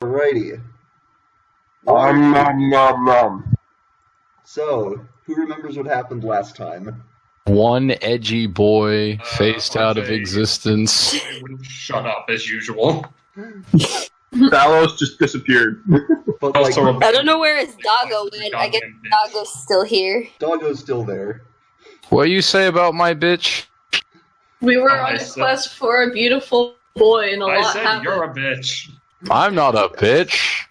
Alrighty. Nom. So, who remembers what happened last time? One edgy boy phased out of existence. I wouldn't shut up as usual. Thalos just disappeared. But Also, I don't know where his doggo went. I guess Doggo's still here. Doggo's still there. What you say about my bitch? We were on a quest for a beautiful boy, and a I lot said happened. you're a bitch. I'm not a bitch.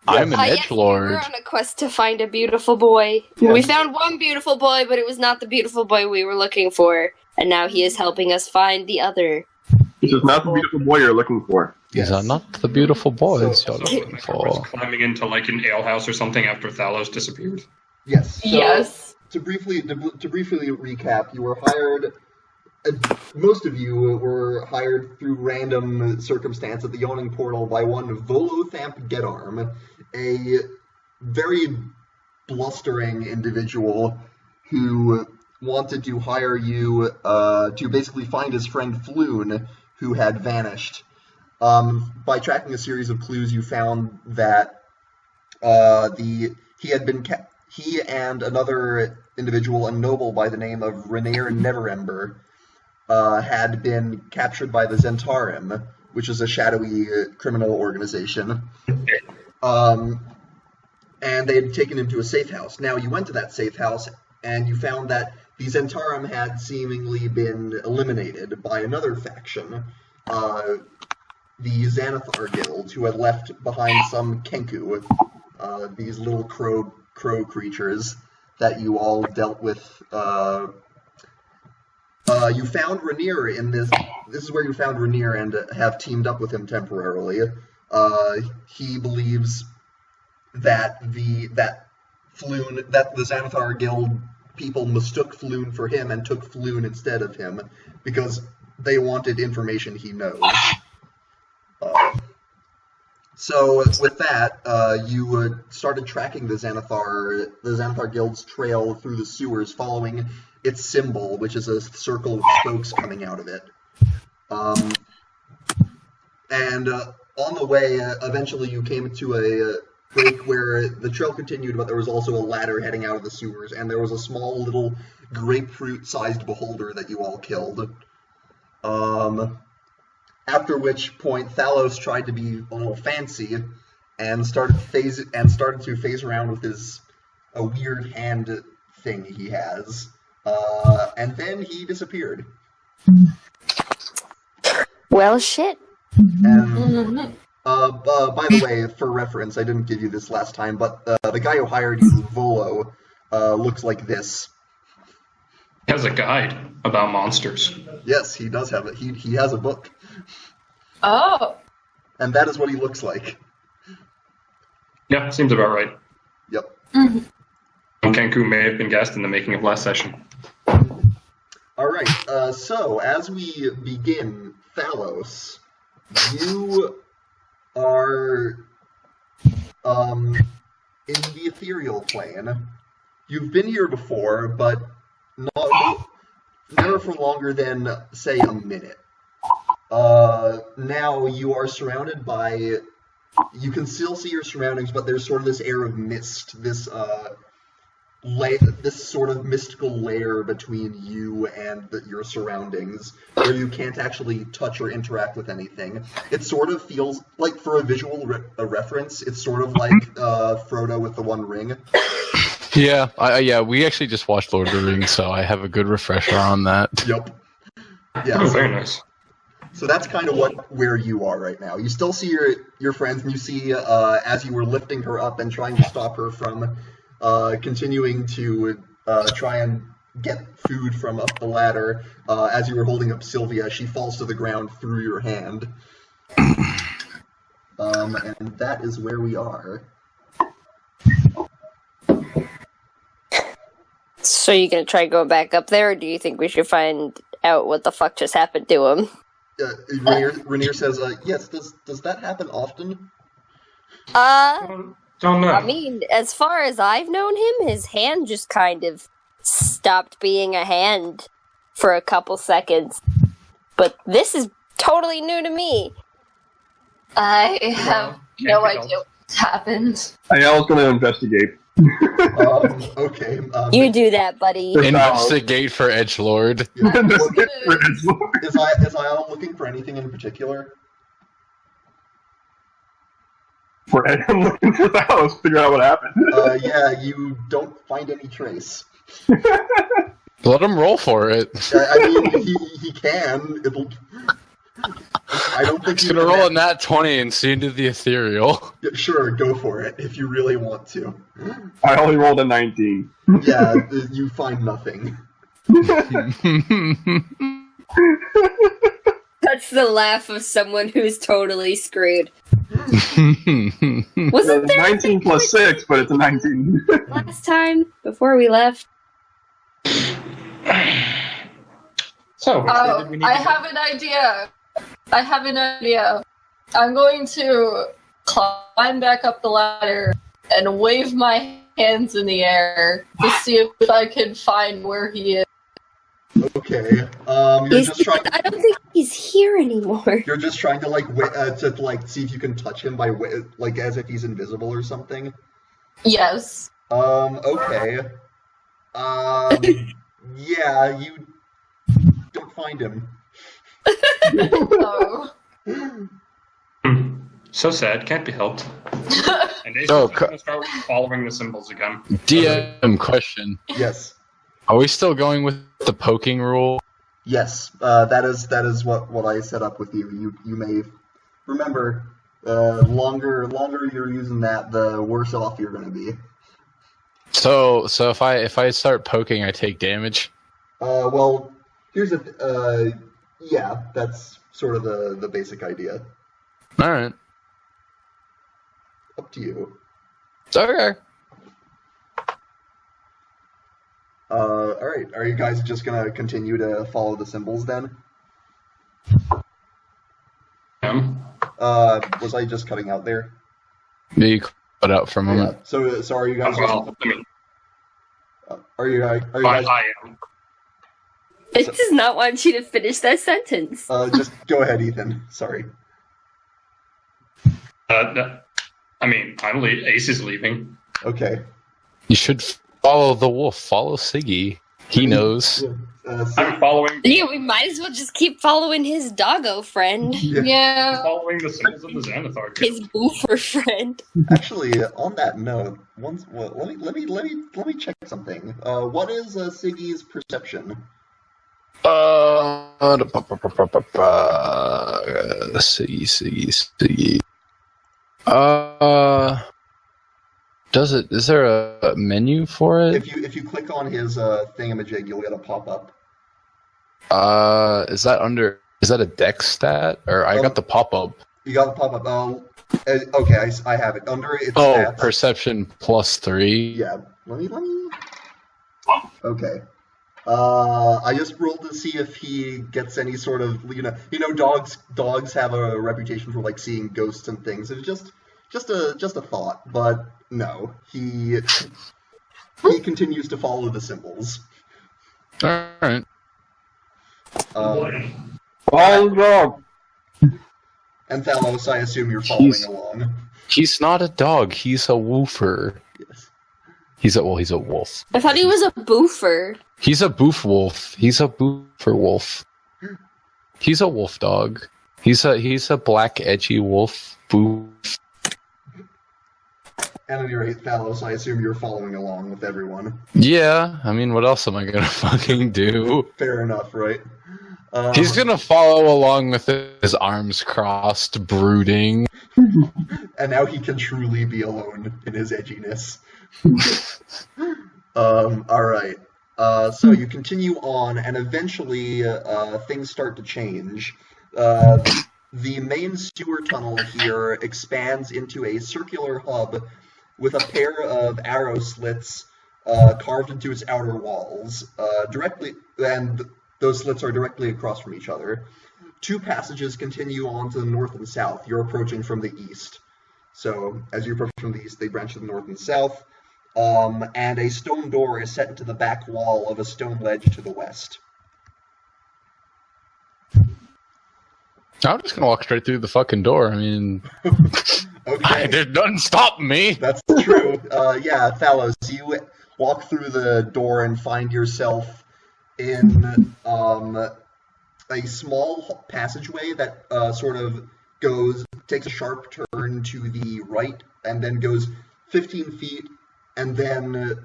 I'm an Yes, we edgelord. were on a quest to find a beautiful boy. Yes. We found one beautiful boy, but it was not the beautiful boy we were looking for. And now he is helping us find the other. This is not the beautiful boy you're looking for. These are not the beautiful boys So- you're looking for. Climbing into like an alehouse or something after Thalos disappeared. Yes. So, Yes. To briefly recap, you were hired. Most of you were hired through random circumstance at the yawning portal by one Volothamp Gedarm, a very blustering individual who wanted to hire you to basically find his friend Floon, who had vanished. By tracking a series of clues, you found that he and another individual, a noble by the name of Renair Neverember, had been captured by the Zentarim, which is a shadowy criminal organization. And they had taken him to a safe house. Now, you went to that safe house, and you found that the Zentarim had seemingly been eliminated by another faction, the Xanathar Guild, who had left behind some Kenku, these little crow creatures that you all dealt with. You found Rainier in this. This is where you found Rainier and have teamed up with him temporarily. He believes that the Xanathar Guild people mistook Floon for him and took Floon instead of him because they wanted information he knows. So with that, you started tracking the Xanathar Guild's trail through the sewers, following its symbol, which is a circle with spokes coming out of it. And on the way, eventually you came to a break where the trail continued, but there was also a ladder heading out of the sewers, and there was a small little grapefruit-sized beholder that you all killed. After which point, Thalos tried to be a little fancy and started to phase around with a weird hand thing he has, and then he disappeared. Well, shit. And, by the way, for reference, I didn't give you this last time, but the guy who hired you, Volo, looks like this. He has a guide about monsters. Yes, he does have it. He has a book. Oh. And that is what he looks like. Yeah, seems about right. Yep. Kenku may have been guessed in the making of last session. Alright, so as we begin, Thalos, you are in the ethereal plane. You've been here before, but never for longer than, say, a minute. Now you are surrounded by... You can still see your surroundings, but there's sort of this air of mist, this sort of mystical layer between you and your surroundings, where you can't actually touch or interact with anything. It sort of feels like, for a visual reference, it's sort of like Frodo with the One Ring. Yeah, we actually just watched Lord of the Rings, so I have a good refresher on that. Yep. Yeah. Oh, very nice. So that's kind of where you are right now. You still see your friends, and you see as you were lifting her up and trying to stop her from continuing to try and get food from up the ladder. As you were holding up Sylvia, she falls to the ground through your hand. And that is where we are. So you gonna try going back up there, or do you think we should find out what the fuck just happened to him? Rainier says, yes, does that happen often? Don't know. I mean, as far as I've known him, his hand just kind of stopped being a hand for a couple seconds. But this is totally new to me. I have No idea what's happened. I was going to investigate. Okay. You do that, buddy. Investigate for edgelord. Yeah. Investigate for edgelord. Is Ion looking for anything in particular? I'm looking for the house, figure out what happened. Yeah, you don't find any trace. Let him roll for it. I mean, he can. I don't think He's gonna roll a nat 20 and see into the ethereal. Yeah, sure, go for it if you really want to. I only rolled a 19. Yeah, you find nothing. That's the laugh of someone who's totally screwed. Wasn't there 19 plus 6, but it's a 19. last time before we left? So, I have an idea. I'm going to climb back up the ladder and wave my hands in the air to see if I can find where he is. Okay. You're just trying. I don't think he's here anymore. You're just trying to see if you can touch him by as if he's invisible or something. Yes. Okay. Yeah, you don't find him. Oh. So sad, can't be helped. And Ace is Oh, going to start following the symbols again. DM question. Yes. Are we still going with the poking rule? Yes. That is what I set up with you. You may remember. Longer you're using that, the worse off you're going to be. So if I start poking, I take damage. Well, here's yeah, that's sort of the basic idea. All right. Up to you. Okay. All right. Are you guys just gonna continue to follow the symbols then? Was I just cutting out there? Yeah, you cut out for a moment. Yeah. So are you guys? Well, I mean, Are you guys? I am. It does not want you to finish that sentence. Just go ahead, Ethan. Sorry. I mean, Ace is leaving. Okay. You should follow the wolf. Follow Siggy. He knows. I'm following. Yeah, we might as well just keep following his doggo friend. Yeah. Following the symbols of the Xanathar Guild. His boofer friend. Actually, on that note, let me check something. What is Siggy's perception? Siggy. Is there a menu for it? If you click on his thingamajig, you'll get a pop up. Is that a dex stat? Or I got the pop up. You got the pop up. Okay, I have it under its Oh, stats. perception +3. Yeah. Let me. Okay. I just rolled to see if he gets any sort of dogs have a reputation for like seeing ghosts and things. It's just a thought, but no, he continues to follow the symbols. All right. Follow the dog. And Thalos, I assume you're following along. He's not a dog. He's a woofer. Yes. He's a wolf. I thought he was a boofer. He's a boof wolf. He's a boofer wolf. He's a wolf dog. He's a black edgy wolf boof. And at any rate, Thalos, I assume you're following along with everyone. Yeah, I mean, what else am I gonna fucking do? Fair enough, right? He's gonna follow along with his arms crossed, brooding. And now he can truly be alone in his edginess. Alright. So you continue on, and eventually things start to change. The main sewer tunnel here expands into a circular hub with a pair of arrow slits carved into its outer walls, and those slits are directly across from each other. Two passages continue on to the north and south. You're approaching from the east. So as you approach from the east, they branch to the north and south. And a stone door is set into the back wall of a stone ledge to the west. I'm just gonna walk straight through the fucking door. I mean, Okay. There's nothing stopping me. That's true. Yeah, Thalos, you walk through the door and find yourself in a small passageway that sort of takes a sharp turn to the right, and then goes 15 feet, and then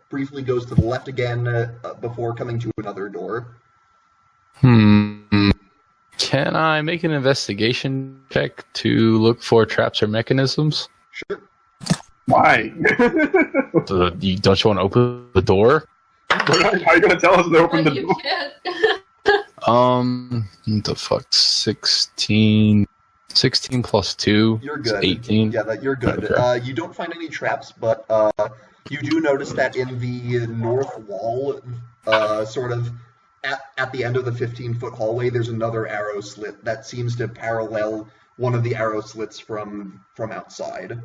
briefly goes to the left again before coming to another door. Can I make an investigation check to look for traps or mechanisms? Sure. Why? Don't you want to open the door? How are you going to tell us to open the you door? can't. What the fuck? 16 plus 2. You're good. 18. Yeah, you're good. Okay. You don't find any traps, but you do notice that in the north wall, sort of at the end of the 15-foot hallway, there's another arrow slit that seems to parallel one of the arrow slits from outside.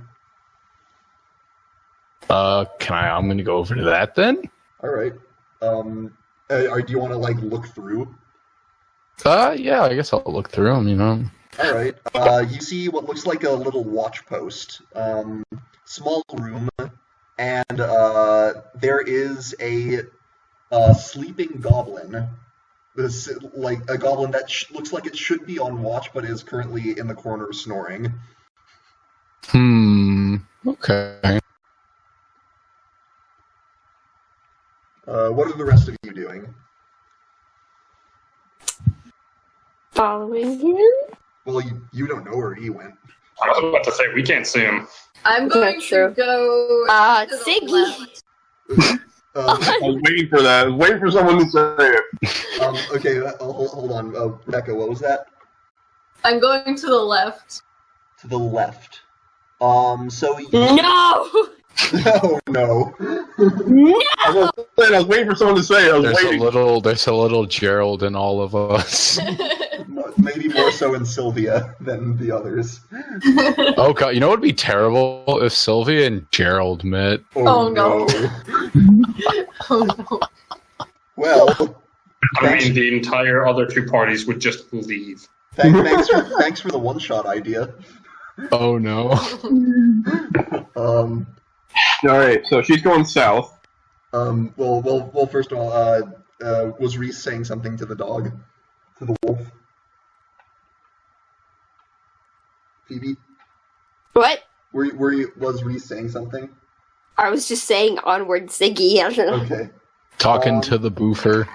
I'm gonna go over to that then? All right. Do you want to look through? Yeah, I guess I'll look through them, you know. All right. You see what looks like a little watch post. Small room, and there is a sleeping goblin. This a goblin that looks like it should be on watch, but is currently in the corner snoring. Okay. What are the rest of you doing? Following him? Well, you don't know where he went. I was about to say, we can't see him. I'm going That's to true. go. to the Siggy. left. I was waiting for that. I was waiting for someone to say it. Okay, hold on. Becca, what was that? I'm going to the left. To the left. So you... No! No. I was waiting for someone to say it. I was waiting. There's a little Gerald in all of us. Maybe more so in Sylvia than the others. Oh god, you know what would be terrible if Sylvia and Gerald met? Oh, no. Oh no. Well, I mean, the entire other two parties would just leave. thanks for the one-shot idea. Oh no. Alright, so she's going south. Well, first of all, was Reese saying something to the dog? To the wolf? Phoebe? What? Was Reese saying something? I was just saying onward, Siggy. I don't know. Okay. Talking to the boofer.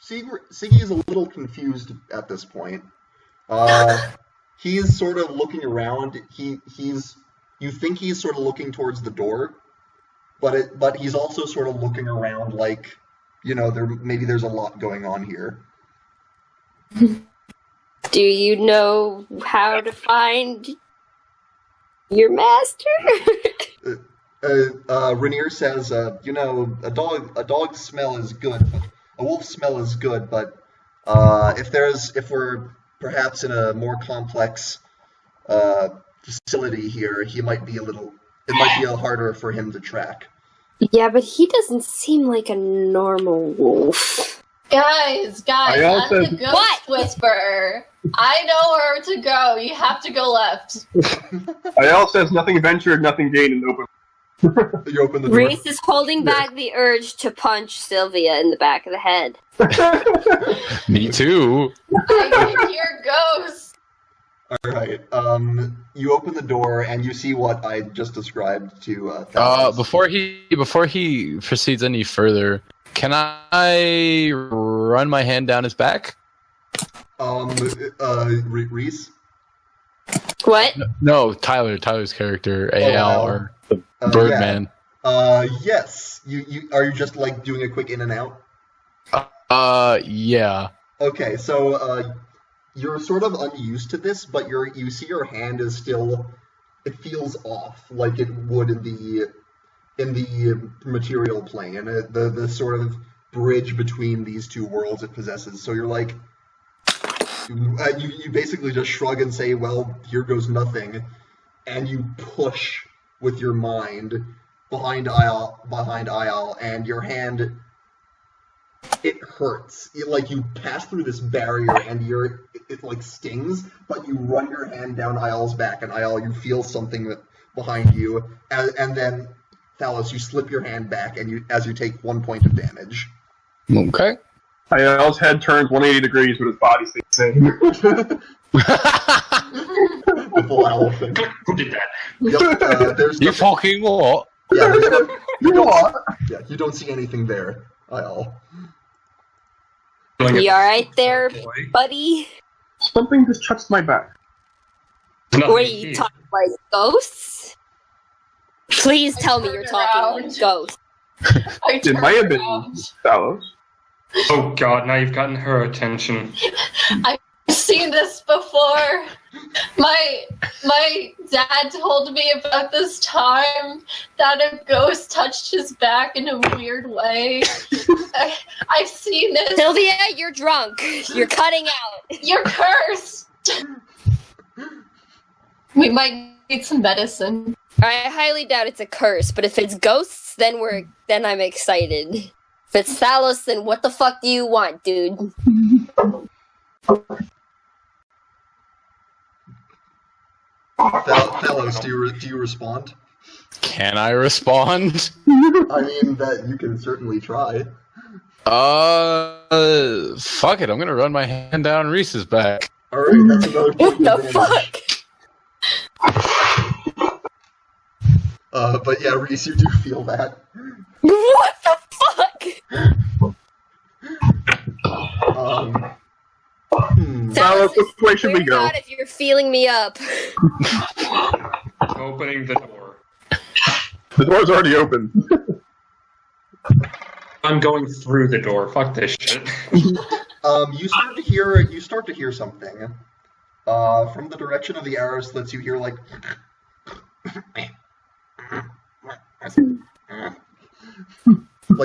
Siggy is a little confused at this point. He's sort of looking around. You think he's sort of looking towards the door, but he's also sort of looking around like, maybe there's a lot going on here. Do you know how to find your master? Rainier says, a dog's smell is good, a wolf's smell is good, but if we're perhaps in a more complex facility here, it might be a little harder for him to track. Yeah, but he doesn't seem like a normal wolf. Guys, I'm the ghost whisperer. I know where to go. You have to go left. Ayala says nothing ventured, nothing gained in the open. You open the door. Reese is holding back the urge to punch Sylvia in the back of the head. Me too. I can hear ghosts. All right. You open the door and you see what I just described to. Before he proceeds any further, can I run my hand down his back? Reese. What? No, Tyler's character, Al, or the Birdman. Yeah. Yes. You are you just doing a quick in and out? Yeah. Okay, so you're sort of unused to this, but you see your hand is still, it feels off, like it would in the material plane, the sort of bridge between these two worlds it possesses. So you're you basically just shrug and say, well, here goes nothing, and you push with your mind behind Ayal, and your hand it hurts. You pass through this barrier and it like stings, but you run your hand down Ayal's back, and Ayal, you feel something behind you, and then Thalos, you slip your hand back, and as you take 1 point of damage. Okay. Ayal's head turns 180 degrees, but his body stays the same. The full owl thing. Who did that? Yep. There's You nothing- fucking what? Yeah, You know what? yeah, you don't see anything there, Ayal. You alright there, Boy. buddy? Something just touched my back. Nothing Were you here. talking like ghosts? Please tell me you're turned talking around. like ghosts. I It might have been around. Thalos. Oh god, now you've gotten her attention. I've seen this before. My dad told me about this time that a ghost touched his back in a weird way. I've seen this. Sylvia, you're drunk. You're cutting out. You're cursed. We might need some medicine. I highly doubt it's a curse, but if it's ghosts, then I'm excited. If it's Thalos, then what the fuck do you want, dude? Thalos, do you respond? Can I respond? I mean, that you can certainly try. Fuck it. I'm gonna run my hand down Reese's back. Alright, that's another What point of the damage. fuck? But yeah, Reese, you do feel that. What the fuck? Thalos, which way should we Swear to go? God, if you're feeling me up. Opening the door. The door's already open. I'm going through the door. Fuck this shit. You start to hear something. From the direction of the arrow slits, you hear like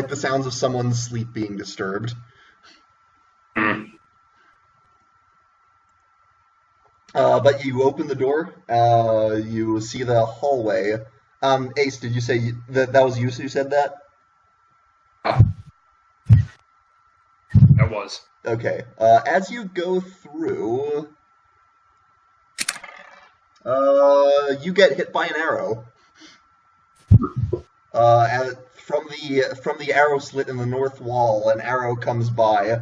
the sounds of someone's sleep being disturbed. But you open the door, you see the hallway. Ace, did you say that was you who said that? That was. Okay. As you go through, you get hit by an arrow. From the arrow slit in the north wall, an arrow comes by.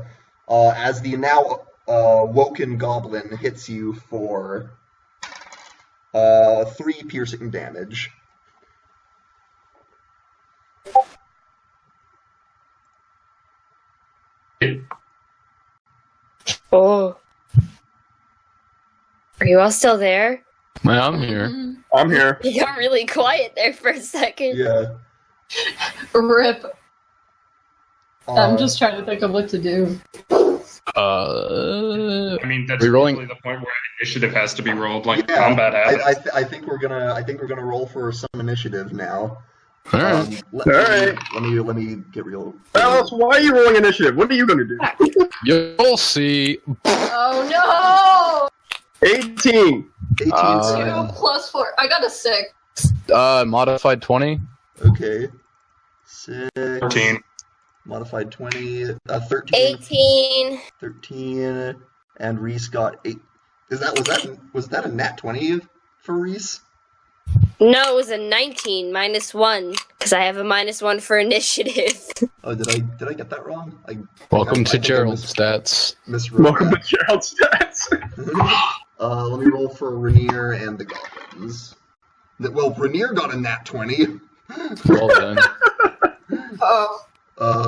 As the now woken goblin hits you for 3 piercing damage. Oh. Are you all still there? Yeah, I'm here. I'm here. You got really quiet there for a second. Yeah. Rip. I'm Uh, just trying to think of what to do. I mean, that's We rolling- usually the point where initiative has to be rolled, like Yeah, combat has. I think we're gonna roll for some initiative now. All right. Let me get real. Thalos, why are you rolling initiative? What are you going to do? You'll see. Oh 18. 18. no! 2 plus 4. I got a 6. Modified 20. Okay. 6. 14. Modified 20. 13. 18. 13. And Reese got 8. Was that a nat 20 for Reese? No, it was a 19 minus 1 because I have a minus 1 for initiative. Oh, did I get that wrong? Welcome I to think I Gerald's stats. miswrote Welcome to that. Gerald's stats. Let me roll for Rainier and the goblins. Well, Rainier got a nat 20. Well done. Oh.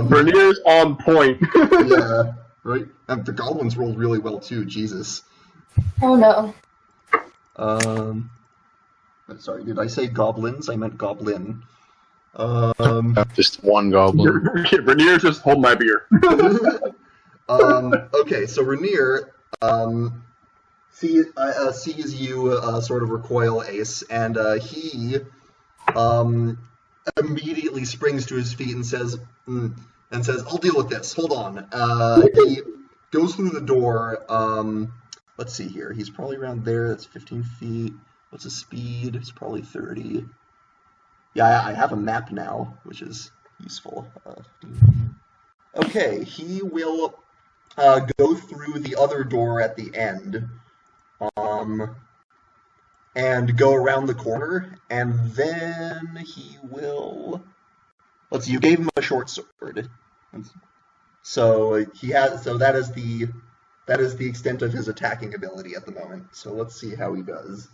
Vernier's on point. Yeah, right? And the goblins rolled really well too, Jesus. Oh no. Sorry, did I say goblins? I meant goblin. Just one goblin. Vernier's just holding my beer. Okay, so Rainier sees you sort of recoil, Ace, and he immediately springs to his feet and says, "I'll deal with this. Hold on." He goes through the door. Let's see here. He's probably around there. That's 15 feet. What's his speed? It's probably 30. Yeah, I have a map now, which is useful. Okay, he will go through the other door at the end, and go around the corner, and then he will. Let's see. You gave him a short sword, so he has. So that is the extent of his attacking ability at the moment. So let's see how he does.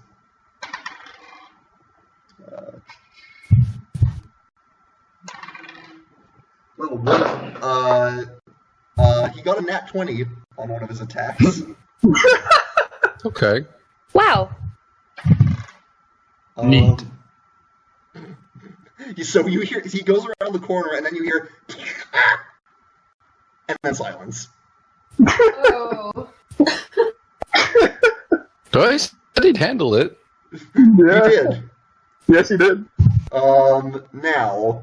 He got a nat 20 on one of his attacks. Okay. Wow. Neat. So you hear he goes around the corner, and then you hear, and then silence. Oh. I said he'd handle it. Yeah. He did. Yes, he did. Now,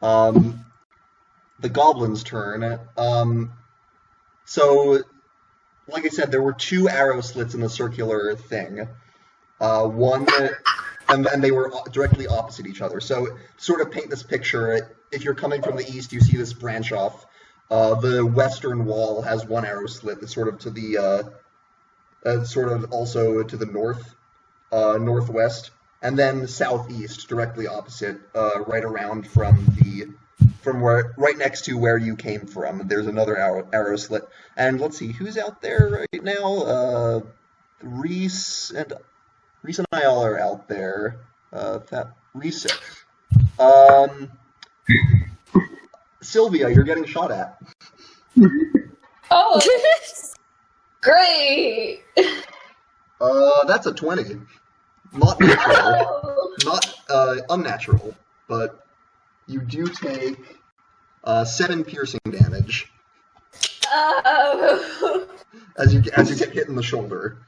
the goblin's turn. So, like I said, there were 2 arrow slits in the circular thing. One, and they were directly opposite each other. So, to sort of paint this picture, if you're coming from the east, you see this branch off. The western wall has 1 arrow slit that's sort of to the, sort of also to the northwest. And then southeast, directly opposite, right around right next to where you came from. There's another arrow slit. And let's see, who's out there right now? Reese and I all are out there. Reese. Sylvia, you're getting shot at. Oh, great! That's a 20. Not natural. Oh. Not unnatural, but you do take 7 piercing damage Oh. as you get hit in the shoulder.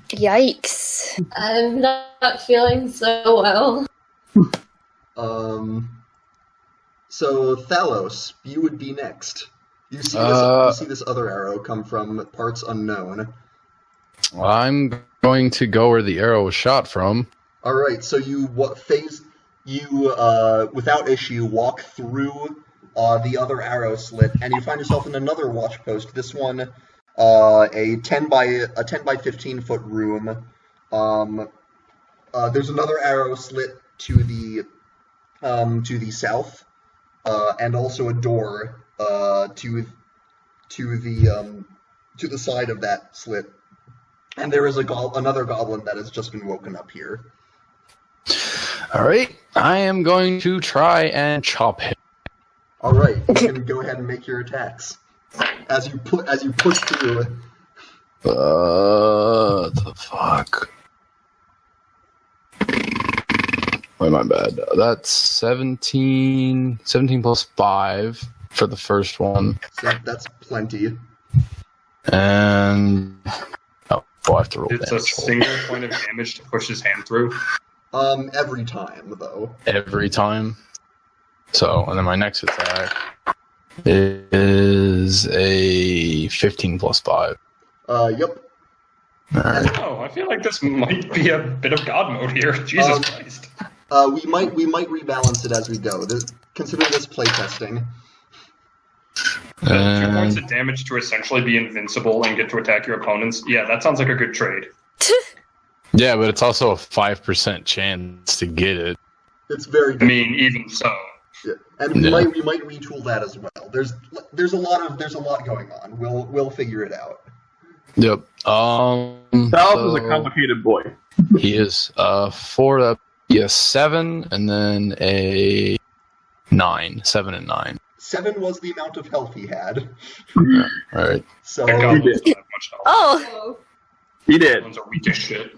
Yikes. I'm not feeling so well. So Thalos, you would be next. You see this other arrow come from parts unknown. I'm going to go where the arrow was shot from. All right, so you without issue walk through the other arrow slit, and you find yourself in another watch post. This one, a 10 by 15 foot room. There's another arrow slit to the south, and also a door to the side of that slit. And there is another goblin that has just been woken up here. All right, I am going to try and chop him. All right, you can go ahead and make your attacks as you push through. What the fuck? Wait, my bad. That's 17 plus 5 for the first one. So that's plenty. And I have to roll It's a damage. single point of damage to push his hand through. Every time though. Every time. So, and then my next attack is a 15 plus 5. Yep. Alright. Oh, I feel like this might be a bit of God mode here. Jesus Christ. We might rebalance it as we go. Consider this playtesting. 2 points And of damage to essentially be invincible and get to attack your opponents. Yeah, that sounds like a good trade. yeah, but it's also a 5% chance to get it. It's very I good. mean, even so. Yeah. And we Yeah. might retool that as well. There's a lot going on. We'll figure it out. Yep. Talos is a complicated boy. He is 4 7 and then a 9. 7 and 9. 7 was the amount of health he had. Alright. So That goblins don't have much health. Oh, Oh. He did. Goblins are weak as shit.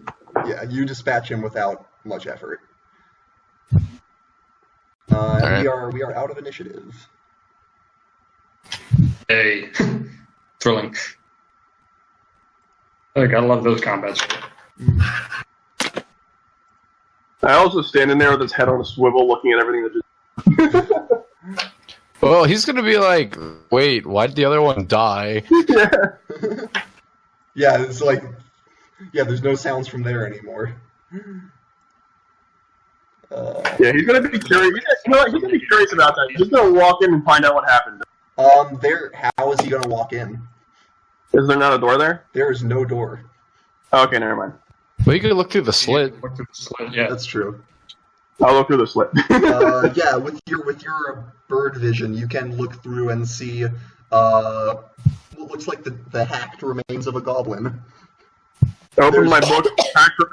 yeah, you dispatch him without much effort. Alright. We are out of initiative. Hey. Thrilling. I gotta love those combats. I also standing there with his head on a swivel, looking at everything that just. Well, he's gonna be like, wait, why did the other one die? Yeah. Yeah, it's like, yeah, there's no sounds from there anymore. Yeah, he's gonna be curious. You know what? He's gonna be curious about that. He's gonna walk in and find out what happened. How is he gonna walk in? Is there not a door there? There is no door. Oh, okay, never mind. Well, you could look through the slit. Look through the slit, yeah. That's true. I'll look through the slit. Yeah, with your bird vision, you can look through and see what looks like the hacked remains of a goblin. Open my book.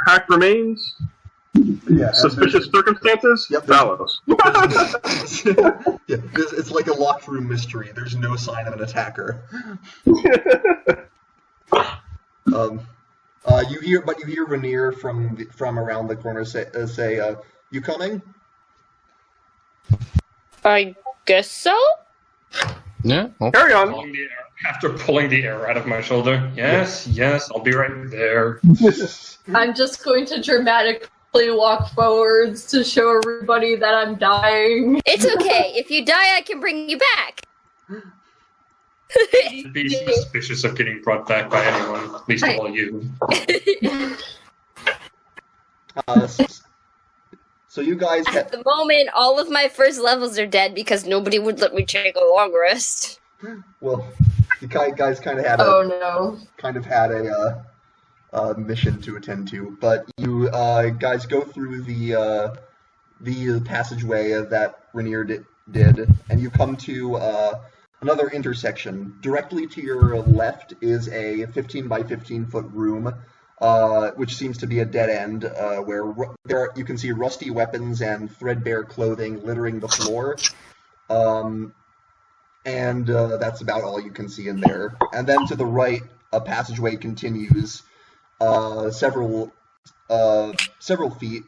Hacked remains. Yeah, Suspicious circumstances. Yep. Gallows. Yeah, it's like a locked room mystery. There's no sign of an attacker. You hear Rainier from around the corner say, "You coming?" I guess so. Yeah. Well, Carry on. After pulling the air out of my shoulder, yes, I'll be right there. I'm just going to dramatically walk forwards to show everybody that I'm dying. It's okay. If you die, I can bring you back. Be suspicious of getting brought back by anyone, at least of all you. So you guys At the moment, all of my first levels are dead because nobody would let me take a long rest. well, you guys kind of had Oh no. a mission to attend to, but you guys go through the passageway that Rainier did, and you come to another intersection. Directly to your left is a 15 by 15 foot room, which seems to be a dead end, where you can see rusty weapons and threadbare clothing littering the floor. And that's about all you can see in there. And then to the right, a passageway continues several feet.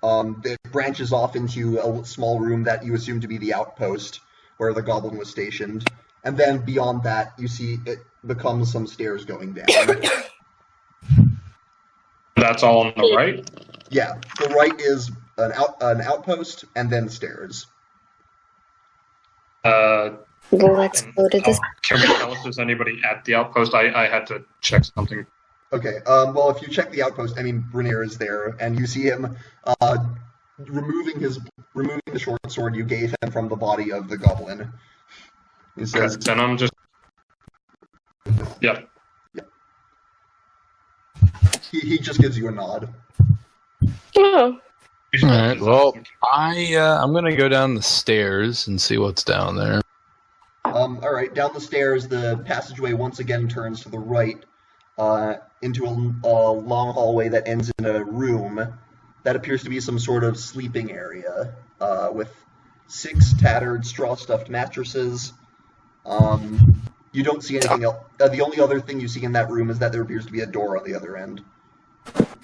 It branches off into a small room that you assume to be the outpost where the goblin was stationed. And then beyond that, you see it becomes some stairs going down. That's all on the right? Yeah, the right is an outpost and then stairs. Let's go to this. Can we tell if there's anybody at the outpost? I had to check something. Okay, well, if you check the outpost, I mean, Rainier is there, and you see him removing the short sword you gave him from the body of the goblin. He says, Then I'm just... Yep. he just gives you a nod. Oh. all right. Well, I'm gonna go down the stairs and see what's down there. Alright, down the stairs, the passageway once again turns to the right, into a long hallway that ends in a room that appears to be some sort of sleeping area, with 6 tattered straw-stuffed mattresses. You don't see anything else. The only other thing you see in that room is that there appears to be a door on the other end.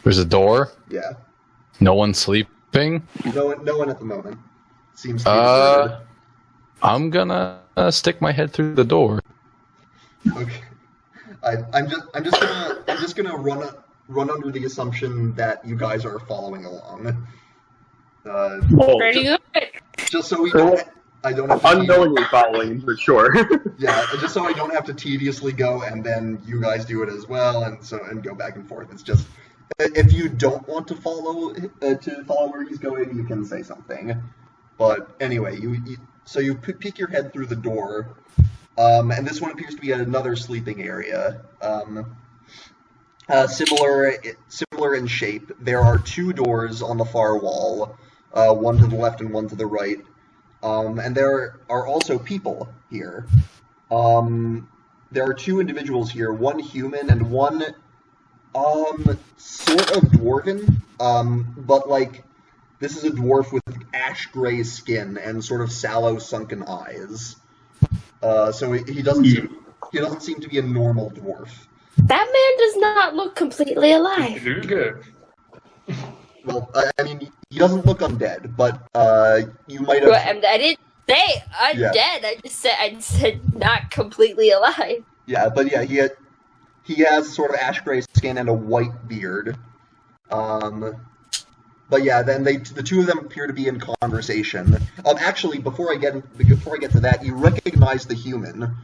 There's a door. Yeah. No one's sleeping. No one at the moment. Seems to be deserted. I'm gonna stick my head through the door. Okay. I'm just gonna run under the assumption that you guys are following along. Pretty good. Just so we don't. I don't have to Unknowingly following, for sure. Yeah, just so I don't have to tediously go and then you guys do it as well, and go back and forth. It's just if you don't want to follow where he's going, you can say something. But anyway, you peek your head through the door, and this one appears to be another sleeping area. Similar in shape. There are 2 doors on the far wall, one to the left and one to the right. And there are also people here. There are 2 individuals here, one human and one sort of dwarven, but like this is a dwarf with ash gray skin and sort of sallow sunken eyes. So he doesn't seem to be a normal dwarf. That man does not look completely alive. You're good. Well, I mean, he doesn't look undead, but you might have. I didn't say undead. Yeah. I said not completely alive. Yeah, but yeah, he has sort of ash gray skin and a white beard. But yeah, then the 2 of them appear to be in conversation. Actually, before I get to that, you recognize the human.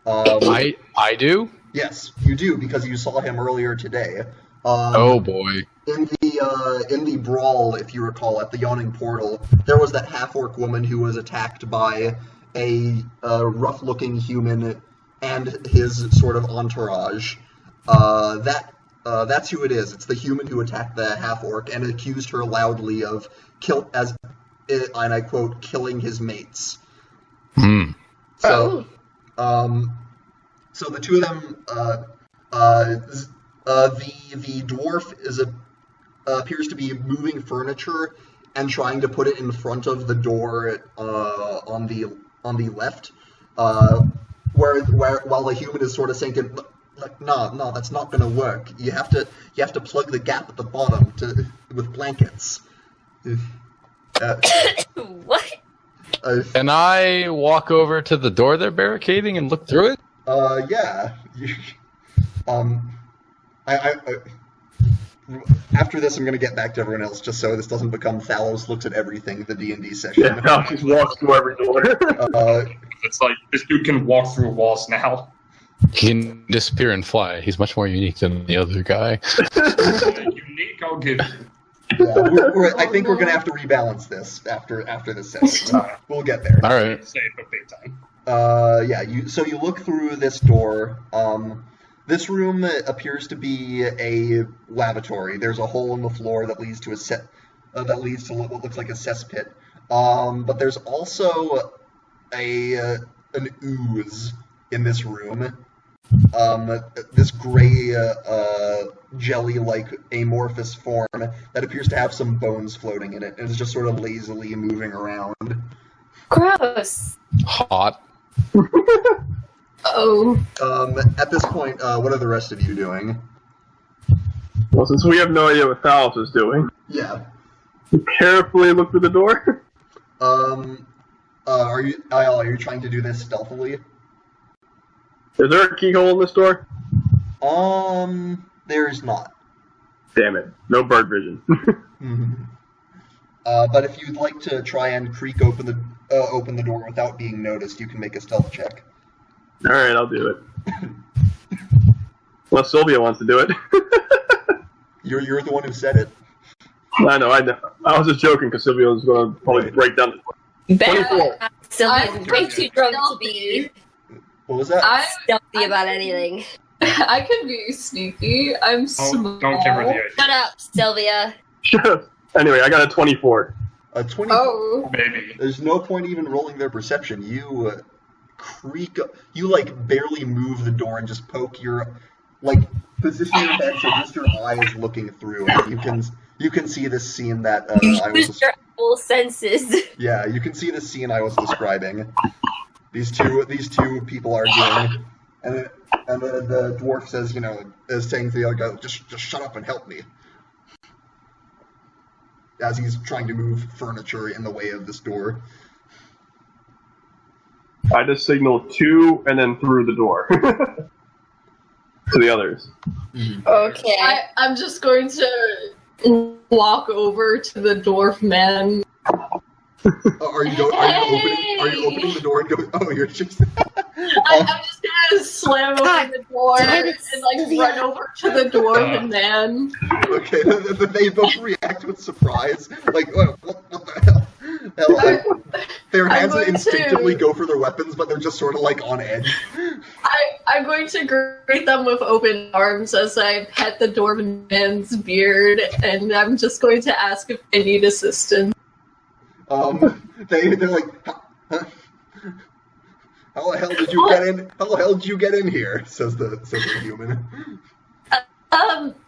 I do? Yes, you do, because you saw him earlier today. Oh boy. In the the brawl, if you recall, at the Yawning Portal, there was that half-orc woman who was attacked by a rough-looking human and his sort of entourage. That's who it is. It's the human who attacked the half-orc and accused her loudly of and I quote, killing his mates. So, so the two of them, the dwarf appears to be moving furniture and trying to put it in front of the door on the left, while the human is sort of saying, like, no, that's not going to work. You have to plug the gap at the bottom with blankets. What? Can I walk over to the door they're barricading and look through it? Yeah. After this, I'm going to get back to everyone else, just so this doesn't become Thalos looks at everything, the D&D session. Yeah, Thalos just walks through every door. It's like, this dude can walk through walls now. He can disappear and fly. He's much more unique than the other guy. Unique, I'll give you. Yeah, I think we're going to have to rebalance this after this session. We'll get there. All right. Save for big time. So you look through this door. This room appears to be a lavatory. There's a hole in the floor that leads to what looks like a cesspit. But there's also an ooze in this room. This gray jelly-like amorphous form that appears to have some bones floating in it, and is just sort of lazily moving around. Gross. Hot. Oh. At this point, what are the rest of you doing? Well, since we have no idea what Thalos is doing, Yeah. carefully look through the door. Are you trying to do this stealthily? Is there a keyhole in this door? There's not. Damn it. No bird vision. But if you'd like to try and creak open the door without being noticed, you can make a stealth check. Alright, I'll do it. Unless Sylvia wants to do it. You're the one who said it. I know. I was just joking because Sylvia was going to probably break down the door. 24. Sylvia's way too drunk to be What was that? stealthy about anything. I can be sneaky. I'm small. Don't give her the idea. Shut up, Sylvia. Anyway, I got a 24. 20. Oh. Maybe. There's no point even rolling their perception. You you like barely move the door and just poke your, like, position your head so just your eye is looking through, and you can see this scene that I was. Use your full senses. Yeah, you can see the scene I was describing. These two people arguing, and the dwarf says, is saying to the other guy, just shut up and help me. As he's trying to move furniture in the way of this door. I just signaled to and then through the door. To the others. Okay. I'm just going to walk over to the dwarf man. Are you opening the door and going? Oh, you're just. I'm just gonna slam open the door and run over to the dwarven man. Okay, they both react with surprise. Like, what the hell? Their hands instinctively go for their weapons, but they're just sort of like on edge. I'm going to greet them with open arms as I pet the dwarven man's beard, and I'm just going to ask if they need assistance. They're like, huh? How the hell did you get in? How the hell did you get in here? Says the human.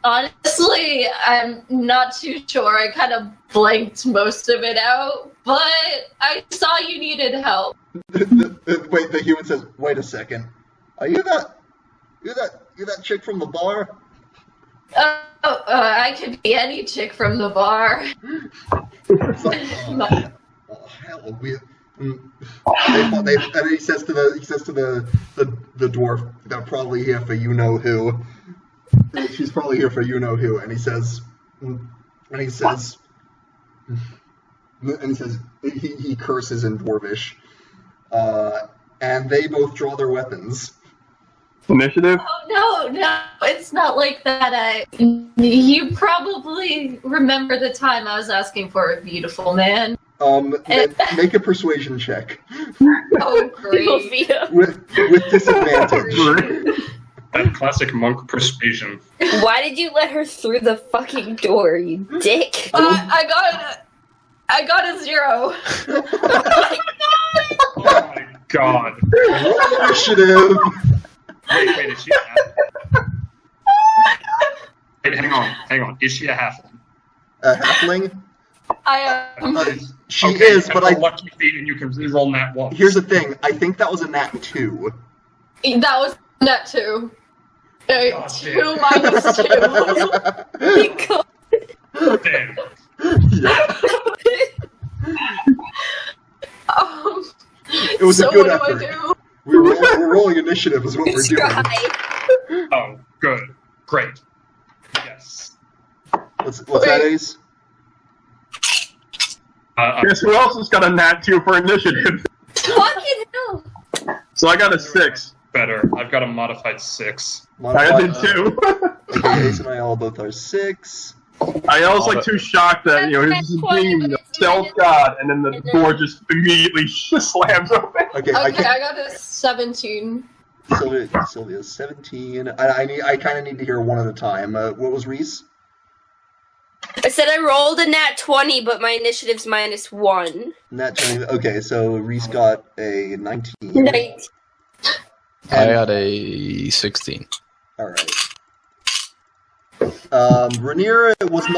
Honestly, I'm not too sure. I kind of blanked most of it out, but I saw you needed help. The human says, "Wait a second. Are you that chick from the bar?" I could be any chick from the bar. It's like, oh hell, and he says to the dwarf, "They're probably here for you know who." She's probably here for you know who, and he says, he curses in Dwarvish, and they both draw their weapons. Initiative? Oh, no, it's not like that. You probably remember the time I was asking for a beautiful man. Make a persuasion check Oh, great. Sophia. with disadvantage. That classic monk persuasion. Why did you let her through the fucking door, you dick? I got a 0. Oh my god. Roll initiative. Wait, is she a halfling? Wait, hang on. Is she a halfling? A halfling? I She Okay, is, you but have a lucky feat and you can reroll that one. here's the thing. I think that was a nat 2. that was net 2. God 2 damn. minus 2. Damn. Yeah. It was so a good what effort. do I do? We're rolling initiative is what we're doing. Try. Oh, good. Great. Yes. What's that, Ace? Guess who else has got a nat 2 for initiative? Fucking hell. So I got a 6. Better. I've got a modified 6. I did too. Okay, Ace and I all both are 6. I was like too shocked that he's being stealth god, and then the door just immediately slams open. Okay, Okay, I got a 17. Sylvia's 17. I kind of need to hear one at a time. What was Reese? I said I rolled a nat 20, but my initiative's -1. Nat 20. Okay, so Reese got a 19. 19. I got a 16. All right. Rainier was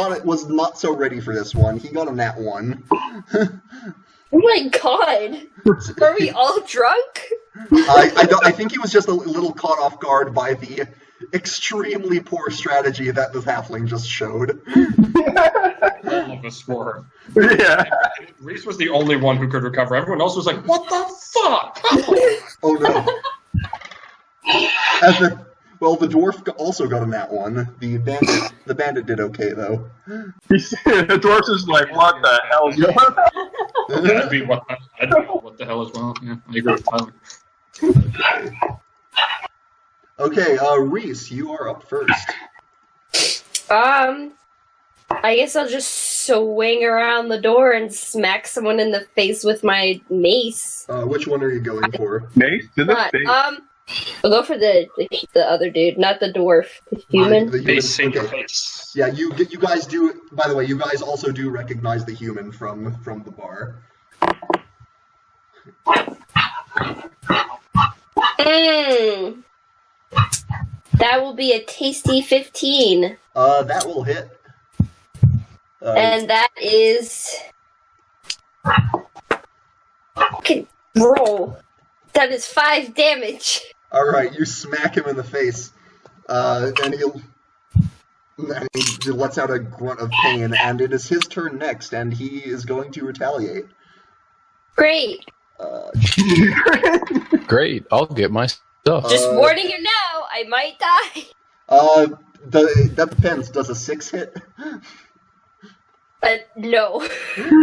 not so ready for this one. He got a nat 1. Oh my god. Are we all drunk? I think he was just a little caught off guard by the extremely poor strategy that the halfling just showed. All of us were. Yeah. Reese was the only one who could recover. Everyone else was like, what the fuck? Oh no. The dwarf also got a nat 1. The bandit did okay though. The dwarf's just like, what the hell is going on? That'd be I'd be what the hell as well. Yeah, I agree with Tyler. Okay, Reese, you are up first. I guess I'll just swing around the door and smack someone in the face with my mace. Which one are you going for? Mace to the But, face. I'll go for the other dude, not the dwarf, the human. The human. Face in your Okay. face. Yeah, you guys do. By the way, you guys also do recognize the human from the bar. That will be a tasty 15. That will hit. And that is... Can roll. That is 5 damage. All right, you smack him in the face, and he lets out a grunt of pain, and it is his turn next, and he is going to retaliate. Great. Great, I'll get my stuff. Just warning you now, I might die. That depends. Does a 6 hit? No.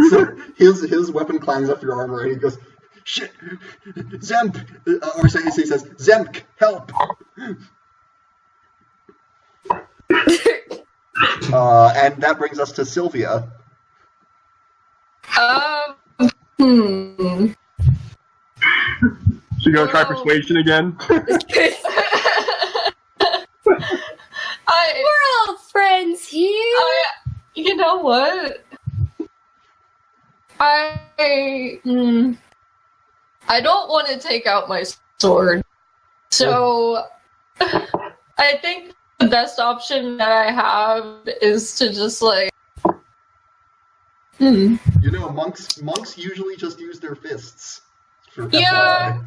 So his weapon climbs up your armor, and he goes, "Shit, Zemp!" Or he says, "Zemk, help!" And that brings us to Sylvia. Should go try persuasion again? We're all friends here. You know what? I don't want to take out my sword. So I think the best option that I have is to just like You know, monks usually just use their fists. Yeah.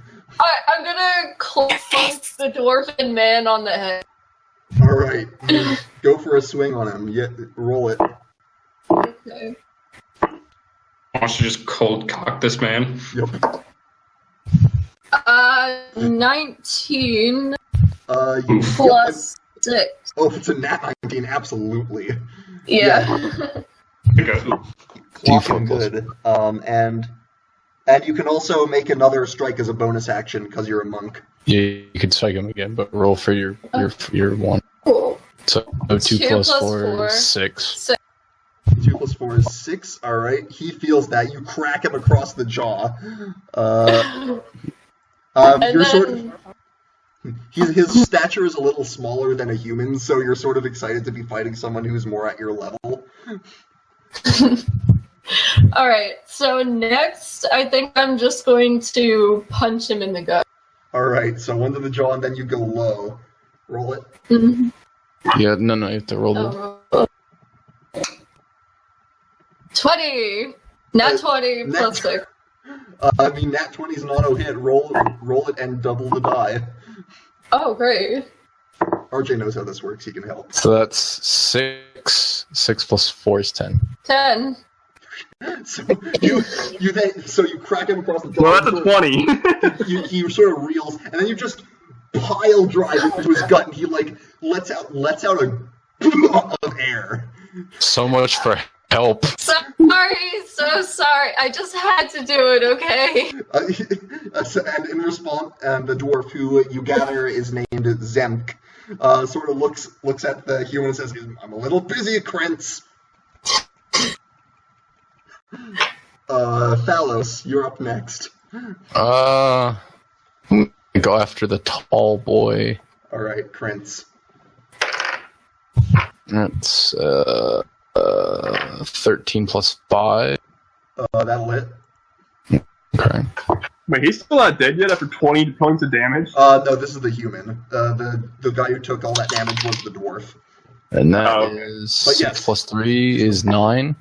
I'm gonna close the dwarven man on the head. Alright. Go for a swing on him. Roll it. Okay. Why don't you just cold cock this man? Yep. 19 plus 6. Oh, if it's a nat 19, absolutely. Yeah. Clocking good. And you can also make another strike as a bonus action because you're a monk. you could strike him again, but roll for your one. Cool. So 2 plus 4 is 6. 2 plus 4 is 6. All right. He feels that. You crack him across the jaw. You're sort of. His stature is a little smaller than a human, so you're sort of excited to be fighting someone who's more at your level. Alright, so next, I think I'm just going to punch him in the gut. Alright, so one to the jaw and then you go low. Roll it. Mm-hmm. Yeah, no, you have to roll it. 20! Nat 20 plus 6. Nat 20 is an auto hit. Roll it and double the die. Oh, great. RJ knows how this works. He can help. So that's 6. 6 plus 4 is 10. 10. So you crack him across the jaw. Well, that's a 20. He sort of reels, and then you just pile drive into his gut, and he lets out a of air. So much for help. Sorry, so sorry. I just had to do it, okay? And in response, the dwarf who you gather is named Zemk, sort of looks at the human and says, "I'm a little busy, Krentz." Thalos, you're up next. I'm gonna go after the tall boy. All right, Krentz. That's 13 plus 5. That'll hit. Okay. Wait, he's still not dead yet after 20 points of damage? No, this is the human. The guy who took all that damage was the dwarf. And that is 6 plus 3 is 9.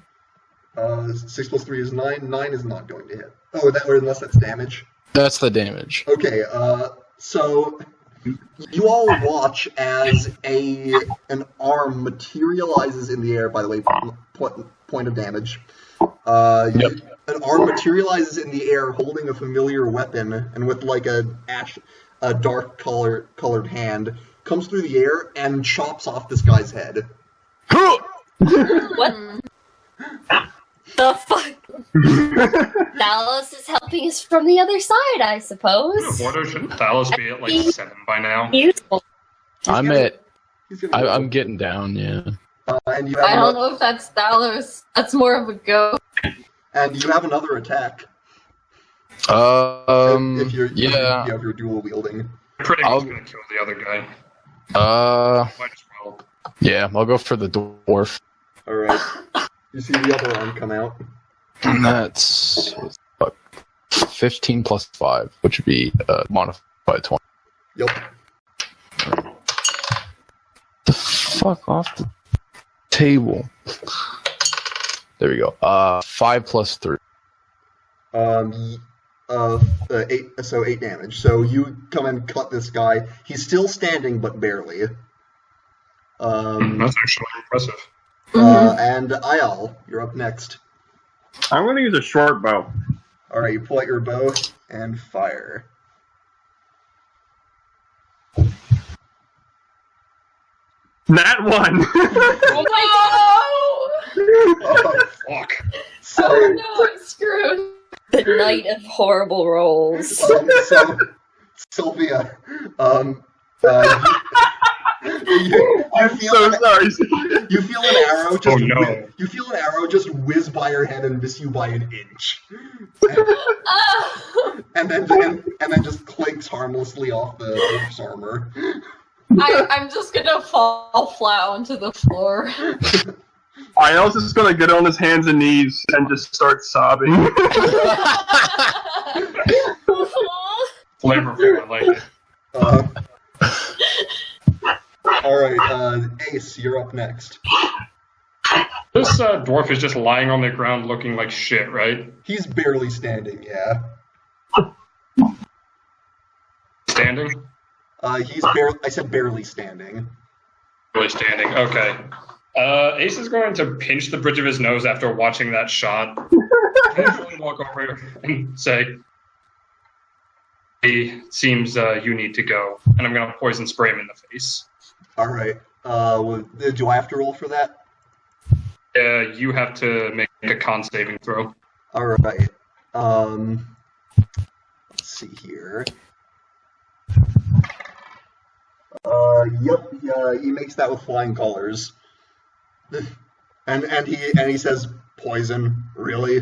6 plus 3 is 9. 9 is not going to hit. Oh, unless that's damage. That's the damage. Okay, so you all watch as an arm materializes in the air. By the way, point of damage. Yep. An arm materializes in the air, holding a familiar weapon, and with a dark colored hand, comes through the air and chops off this guy's head. What the fuck? Thalos is helping us from the other side, I suppose. Shouldn't Thalos be at like 7 by now? Useful. I'm getting down, yeah. And you I have don't know if that's Thalos. That's more of a go. and you have another attack. If you have your dual wielding. Pretty much gonna kill the other guy. Might as well. Yeah, I'll go for the dwarf. Alright. You see the other arm come out. And that's 15 plus 5, which would be modified 20. Yep. The fuck off the table. There we go. 5 plus 3. 8, so 8 damage. So you come and cut this guy. He's still standing, but barely. That's actually impressive. And Ayal, you're up next. I'm going to use a short bow. Alright, you pull out your bow and fire. Nat 1! Oh Oh, Fuck. so, no! I'm screwed. The night of horrible rolls. so Sylvia, you feel So an, sorry. you feel an arrow just no. just whiz by your head and miss you by an inch, and then just clinks harmlessly off the dwarf's armor. I'm just gonna fall flat onto the floor. Ayal's just going to get on his hands and knees and just start sobbing. Flavorful, I like it. Alright, Ace, you're up next. This dwarf is just lying on the ground looking like shit, right? He's barely standing, yeah. Standing? I said barely standing. Really standing, okay. Ace is going to pinch the bridge of his nose after watching that shot. Casually walk over and say, "It seems you need to go." And I'm going to poison spray him in the face. Alright, do I have to roll for that? You have to make a con saving throw. Alright, let's see here. Yep. He makes that with flying colors. And he says, "Poison, really?"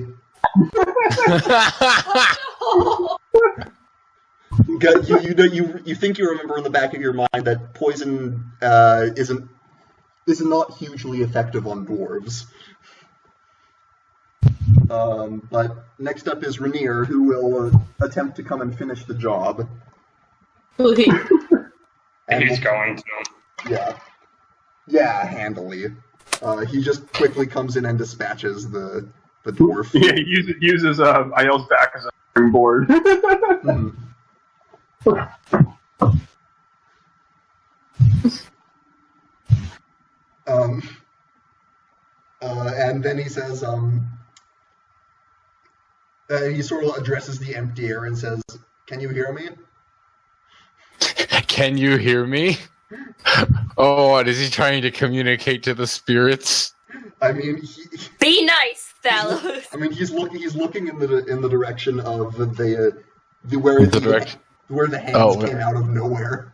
You think you remember in the back of your mind that poison is not hugely effective on dwarves. But next up is Rainier, who will attempt to come and finish the job. And he's going to. Yeah, handily. He just quickly comes in and dispatches the dwarf. Yeah, he uses Aiel's back as a springboard. And then he says, he sort of addresses the empty air and says, "Can you hear me?" Can you hear me? Oh, what, is he trying to communicate to the spirits? I mean, be nice, Thalos. I mean, he's looking in the direction of where the hands came out of nowhere.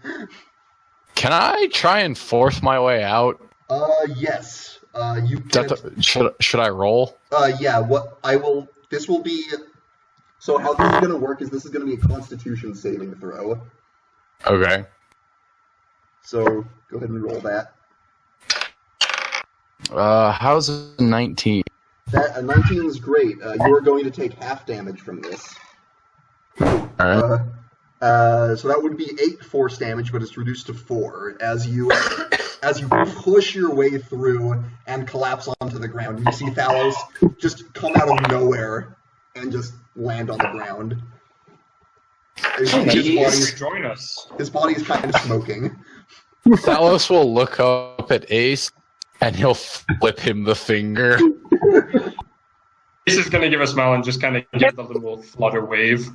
Can I try and force my way out? Yes. You can. Should I roll? Yeah. This will be. So how this is going to work is this is going to be a Constitution saving throw. Okay. So go ahead and roll that. How's a 19? That 19 is great. You are going to take half damage from this. Alright. So that would be 8 force damage, but it's reduced to 4 as you push your way through and collapse onto the ground. You see Thalos just come out of nowhere and just land on the ground. Join us. His body is kind of smoking. Thalos will look up at Ace and he'll flip him the finger. Ace is going to give a smile and just kind of give the little flutter wave.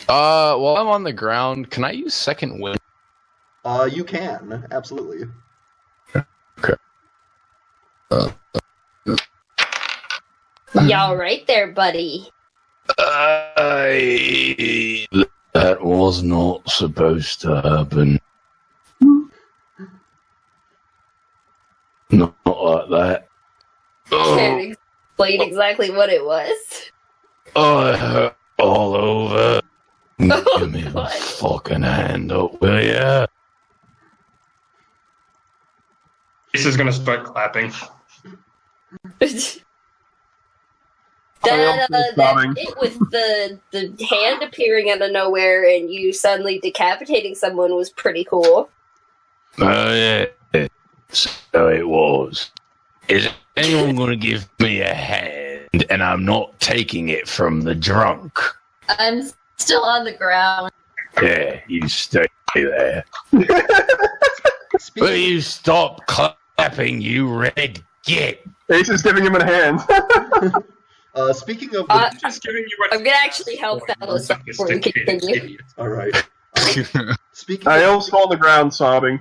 While I'm on the ground, can I use second wind? You can, absolutely. Okay. Y'all right there, buddy. That was not supposed to happen. Not like that. Can't explain exactly what it was. I hurt all over. Oh, Give me a God. fucking hand up, will ya? Ace is going to start clapping. That bit with the hand appearing out of nowhere and you suddenly decapitating someone was pretty cool. Oh, yeah. So it was. Is anyone going to give me a hand and I'm not taking it from the drunk? I'm still on the ground. Yeah, you stay there. Will you stop clapping, you red git? Ace is giving him a hand. Speaking of, Just giving you I'm gonna actually help Thalos before we continue. all right. Speaking Aiel's on the ground sobbing.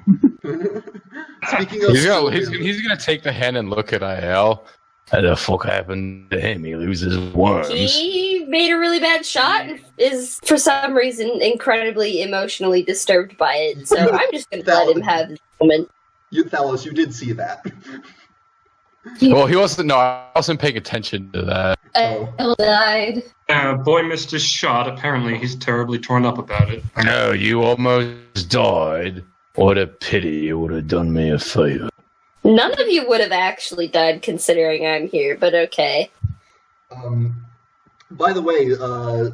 Speaking of, He's gonna take the hand and look at Aiel. What the fuck happened to him? He loses worms. He made a really bad shot and is, for some reason, incredibly emotionally disturbed by it. So I'm just gonna let him have this moment. Thalos, you did see that. Well, he wasn't. No, I wasn't paying attention to that. I died. Boy missed his shot. Apparently, he's terribly torn up about it. No, you almost died. What a pity! You would have done me a favor. None of you would have actually died considering I'm here, but okay. By the way,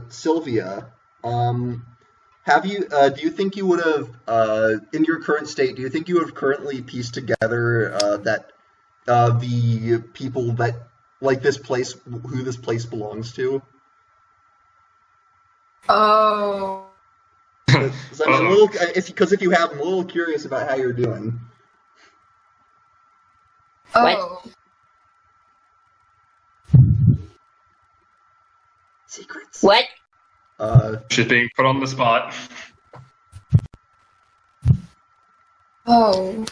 Sylvia, have you? Do you think you would have, in your current state, do you think you would have currently pieced together that the people that like this place, who this place belongs to? Oh. Because if you have, I'm a little curious about how you're doing. Oh. Secrets. What? She's being put on the spot. Oh.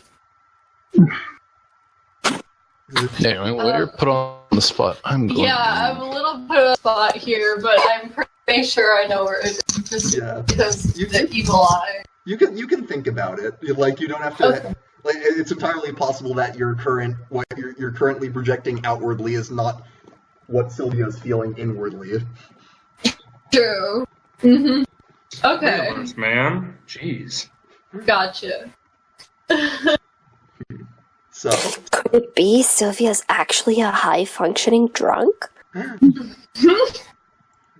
Anyway, well, you're put on the spot. I'm going. Yeah, I'm a little put on the spot here, but I'm pretty sure I know where it is. Just Yeah. because You the can- evil eye. You can think about it. Like, you don't have to. Okay. Like, it's entirely possible that what you're currently projecting outwardly is not what Sylvia's feeling inwardly. True. Mm-hmm. Okay. Spoilers, man. Jeez. Gotcha. So, Could it be Sylvia's actually a high-functioning drunk?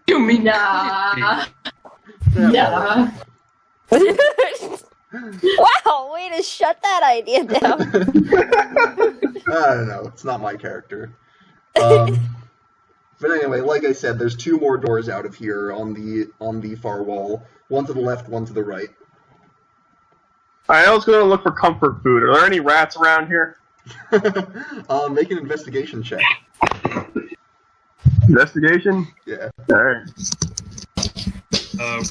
You mean Nah. yeah, Nah. Wow, way to shut that idea down. I don't know. It's not my character. But anyway, like I said, there's 2 more doors out of here on the far wall. One to the left, one to the right. I was going to look for comfort food. Are there any rats around here? Make an investigation check. Investigation? Yeah. Alright.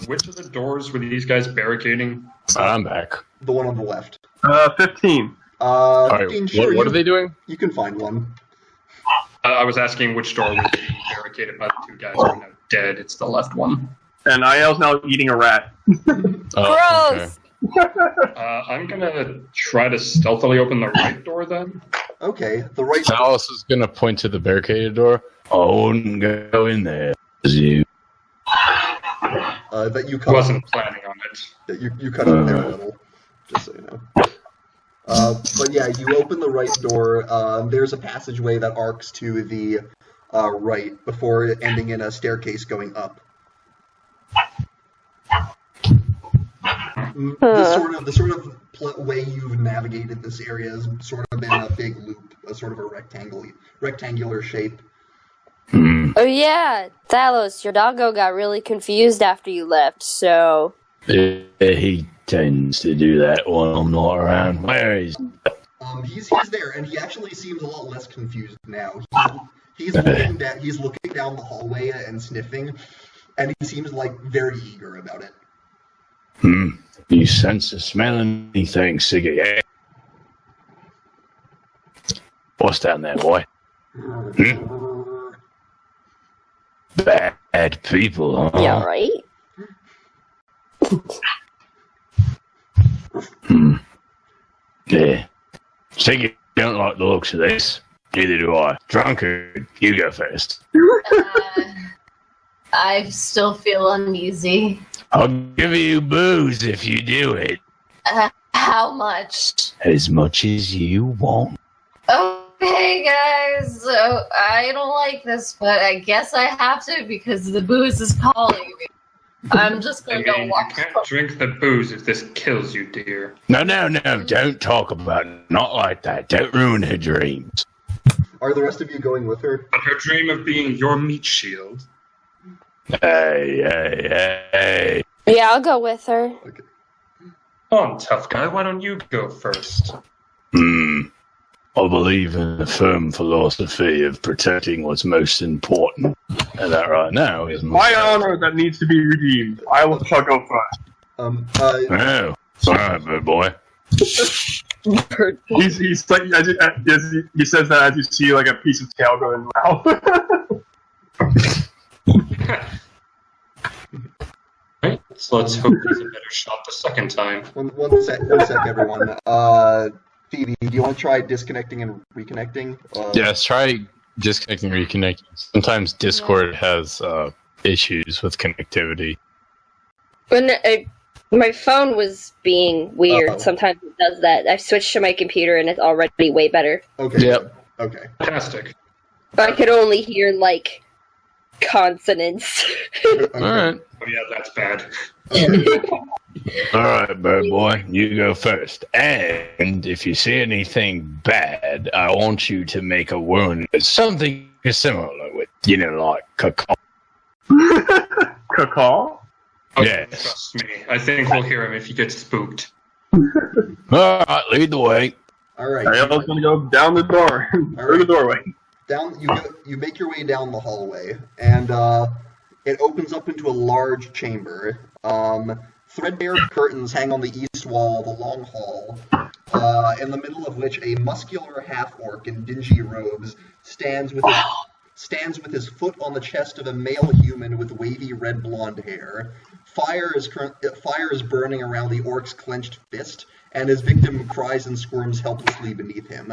Which of the doors were these guys barricading? I'm back. The one on the left. 15. 15, sure, what are they doing? you can find one. I was asking which door was being barricaded by the 2 guys who are now dead. It's the left one. And Aiel's now eating a rat. Oh, Gross! I'm gonna try to stealthily open the right door then. Okay, the right. Alice is gonna point to the barricaded door. I wouldn't go in there. You. That you I cut. wasn't planning on it. That you cut up there a little, just so you know. But yeah, you open the right door. There's a passageway that arcs to the right before ending in a staircase going up. The sort of way you've navigated this area has sort of been a big loop, a sort of a rectangular shape. Oh yeah, Thalos, your doggo got really confused after you left, so... He tends to do that when I'm not around. Where is He's there, and he actually seems a lot less confused now. He's looking down the hallway and sniffing, and he seems like very eager about it. You sense the smell of anything, Siggy? Yeah. What's down there, boy? Bad people, huh? Yeah, right? Yeah. Siggy don't like the looks of this. Neither do I. Drunkard, you go first. I still feel uneasy. I'll give you booze if you do it. How much? As much as you want. Okay, guys. So I don't like this, but I guess I have to because the booze is calling me. I'm just I gonna go mean, you watch. can't drink the booze if this kills you, dear. No, don't talk about it. Not like that. Don't ruin her dreams. Are the rest of you going with her? But her dream of being your meat shield. Hey. Yeah, I'll go with her. Okay. Come on, tough guy, why don't you go first? I believe in a firm philosophy of protecting what's most important. And that right now is My honor that needs to be redeemed. I will go first. Oh, alright, big boy. He's like, he says that as you see like a piece of tail go in his mouth. Right, so let's hope he's a better shot the second time. One sec, everyone. Phoebe, do you want to try disconnecting and reconnecting? Yes, try disconnecting and reconnecting. Sometimes Discord has issues with connectivity. When my phone was being weird, Uh-oh. sometimes it does that. I've switched to my computer and it's already way better. Okay. Yep. Okay. Fantastic. But I could only hear, like, consonants. Okay. Alright. Oh yeah, that's bad. Alright, bird boy, you go first. And if you see anything bad, I want you to make a wound. Something similar with, like cacaw. Cacaw? Oh, Yes. Trust me, I think we'll hear him if he gets spooked. Alright, lead the way. All right. Ariel's gonna go down the door. Through the doorway. You make your way down the hallway, and it opens up into a large chamber. Threadbare curtains hang on the east wall of a long hall, in the middle of which a muscular half-orc in dingy robes stands with stands with his foot on the chest of a male human with wavy red blonde hair. Fire is burning around the orc's clenched fist, and his victim cries and squirms helplessly beneath him.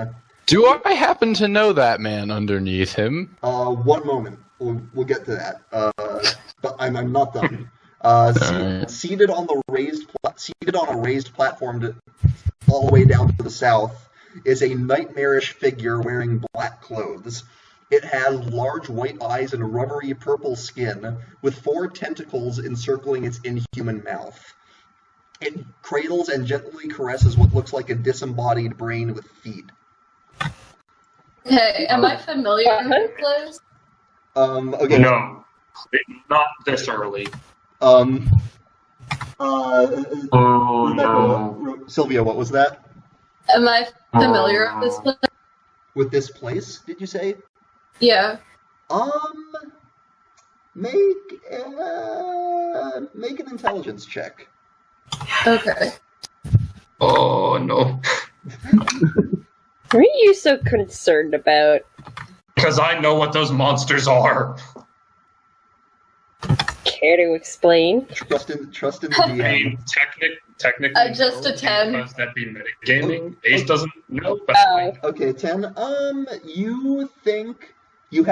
Do I happen to know that man underneath him? One moment. We'll get to that. But I'm not done. Seated on a raised platform all the way down to the south is a nightmarish figure wearing black clothes. It has large white eyes and rubbery purple skin, with 4 tentacles encircling its inhuman mouth. It cradles and gently caresses what looks like a disembodied brain with feet. Hey, am I familiar with this? Okay. No, not this early. Oh no. Sylvia, what was that? Am I familiar with this place? With this place, did you say? Yeah. Make an intelligence check. Okay. Oh no. What are you so concerned about? Because I know what those monsters are. Care to explain? Trust in the I DM. mean, technically, Just a 10. because that'd be metagaming. Ace doesn't know, but Okay, 10. You think you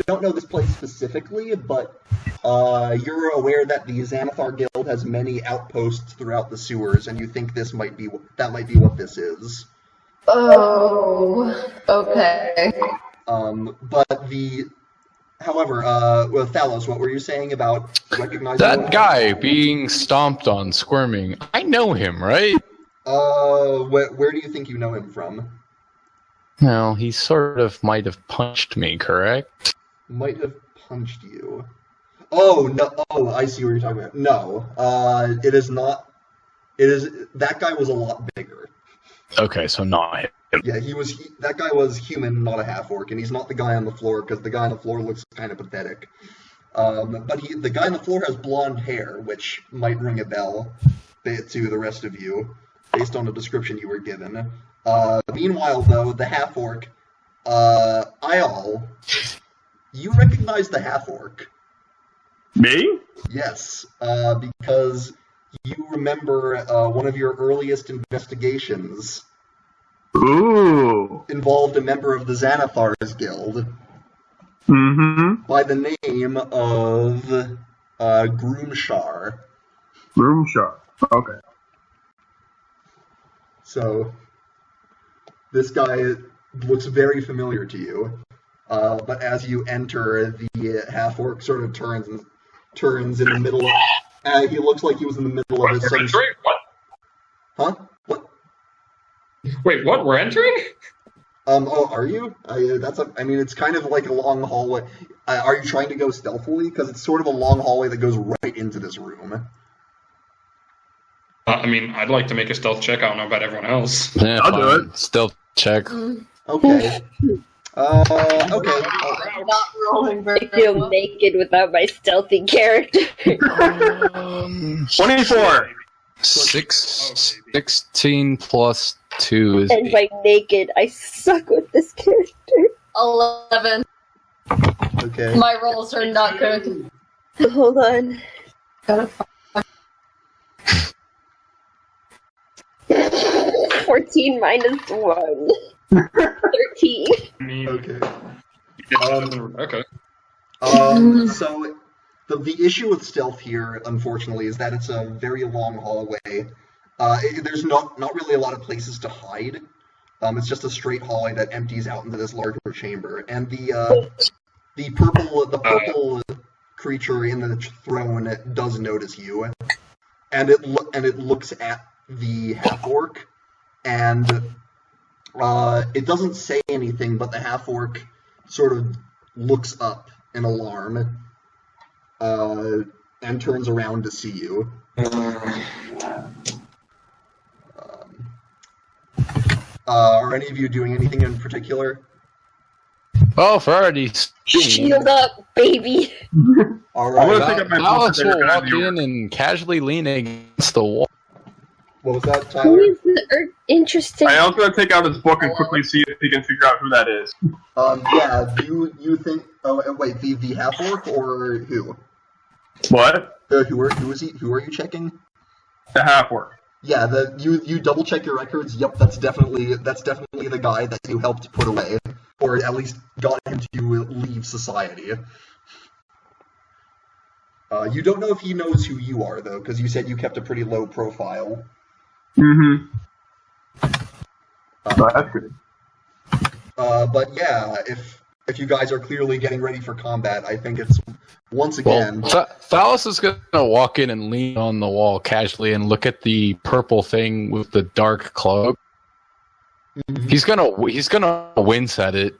don't know this place specifically, but you're aware that the Xanathar Guild has many outposts throughout the sewers, and you think this might be what this is. Oh, okay. However, Thalos, what were you saying about recognizing That guy being stomped on, squirming. I know him, right? Where do you think you know him from? Well, he sort of might have punched me, correct? Might have punched you. Oh, no. Oh, I see what you're talking about. No, it is not. That guy was a lot bigger. Okay, so not him. Yeah, that guy was human, not a half-orc, and he's not the guy on the floor, because the guy on the floor looks kind of pathetic. But the guy on the floor has blonde hair, which might ring a bell to the rest of you, based on the description you were given. Meanwhile, though, the half-orc, Ayal, you recognize the half-orc. Me? Yes, because you remember one of your earliest investigations Ooh. involved a member of the Xanathar Guild Mm-hmm. by the name of Groomshar. Groomshar. Okay. So, this guy looks very familiar to you, but as you enter, the half-orc sort of turns in the middle of... he looks like he was in the middle of his... we're entering? What? Huh? What? Wait, what? We're entering? Are you? It's kind of like a long hallway. Are you trying to go stealthily? Because it's sort of a long hallway that goes right into this room. I'd like to make a stealth check. I don't know about everyone else. Yeah, I'll do fine. Stealth check. Okay. Okay. I'm not rolling very I feel well. naked without my stealthy character. 24. 16 plus 2 is And 8. by naked, I suck with this character. 11. Okay. My rolls are not good. Hold on. Gotta find 14 minus 1. 13. I mean, Okay. okay. So the issue with stealth here, unfortunately, is that it's a very long hallway. There's not really a lot of places to hide. It's just a straight hallway that empties out into this larger chamber, and the purple creature in the throne does notice you, and it looks at the half-orc, and it doesn't say anything, but the half-orc sort of looks up in alarm, and turns around to see you. Are any of you doing anything in particular? Oh, for already Shield up, baby. All I'm right. gonna pick up my Alice book will and walk in and casually lean against the wall. What was that, Tyler? Interesting. I was going to take out his book and quickly see if he can figure out who that is. Yeah, you think... Oh, wait, the half-orc or who? What? Who are you checking? The half-orc. Yeah, you double check your records. Yep, that's definitely the guy that you helped put away, or at least got him to leave society. You don't know if he knows who you are though, because you said you kept a pretty low profile. Mm-hmm. That's good. But yeah, if you guys are clearly getting ready for combat, I think it's once again. Well, Thalos is going to walk in and lean on the wall casually and look at the purple thing with the dark cloak. Mhm. He's gonna wince at it.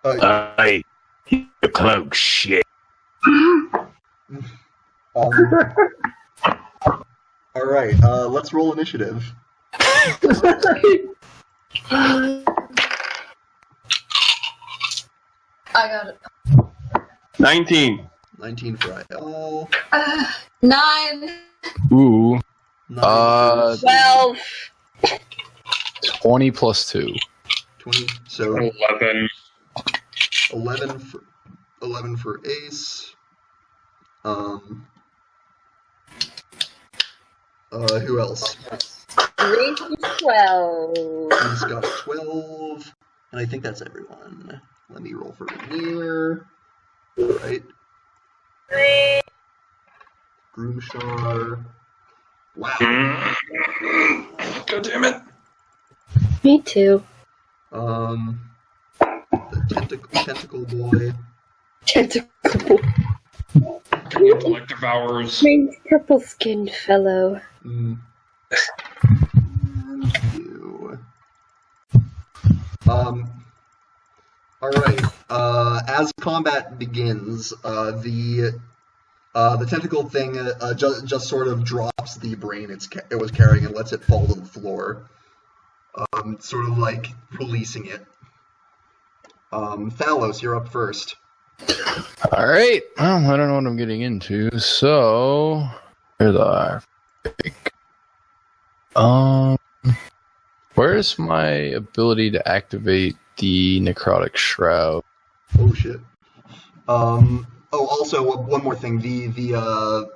Hey, the cloak shit. All right, let's roll initiative. I got it. 19. 19 for IL. 9. Ooh. 9 12. 20 plus 2. 20. So 11. 11 for Ace. Who else? 3 to 12. He's got 12, and I think that's everyone. Let me roll for Rainier. Alright. Groomshar. Wow. God damn it. Me too. The tentacle boy. Tentacle. Intellect devours. Strange purple skinned fellow. And you. Alright. As combat begins, the tentacle thing just sort of drops the brain it was carrying and lets it fall to the floor. Sort of like releasing it. Thalos, you're up first. Alright. Well, I don't know what I'm getting into, so... Here's our... Where's my ability to activate the necrotic shroud? Oh shit. Also one more thing. The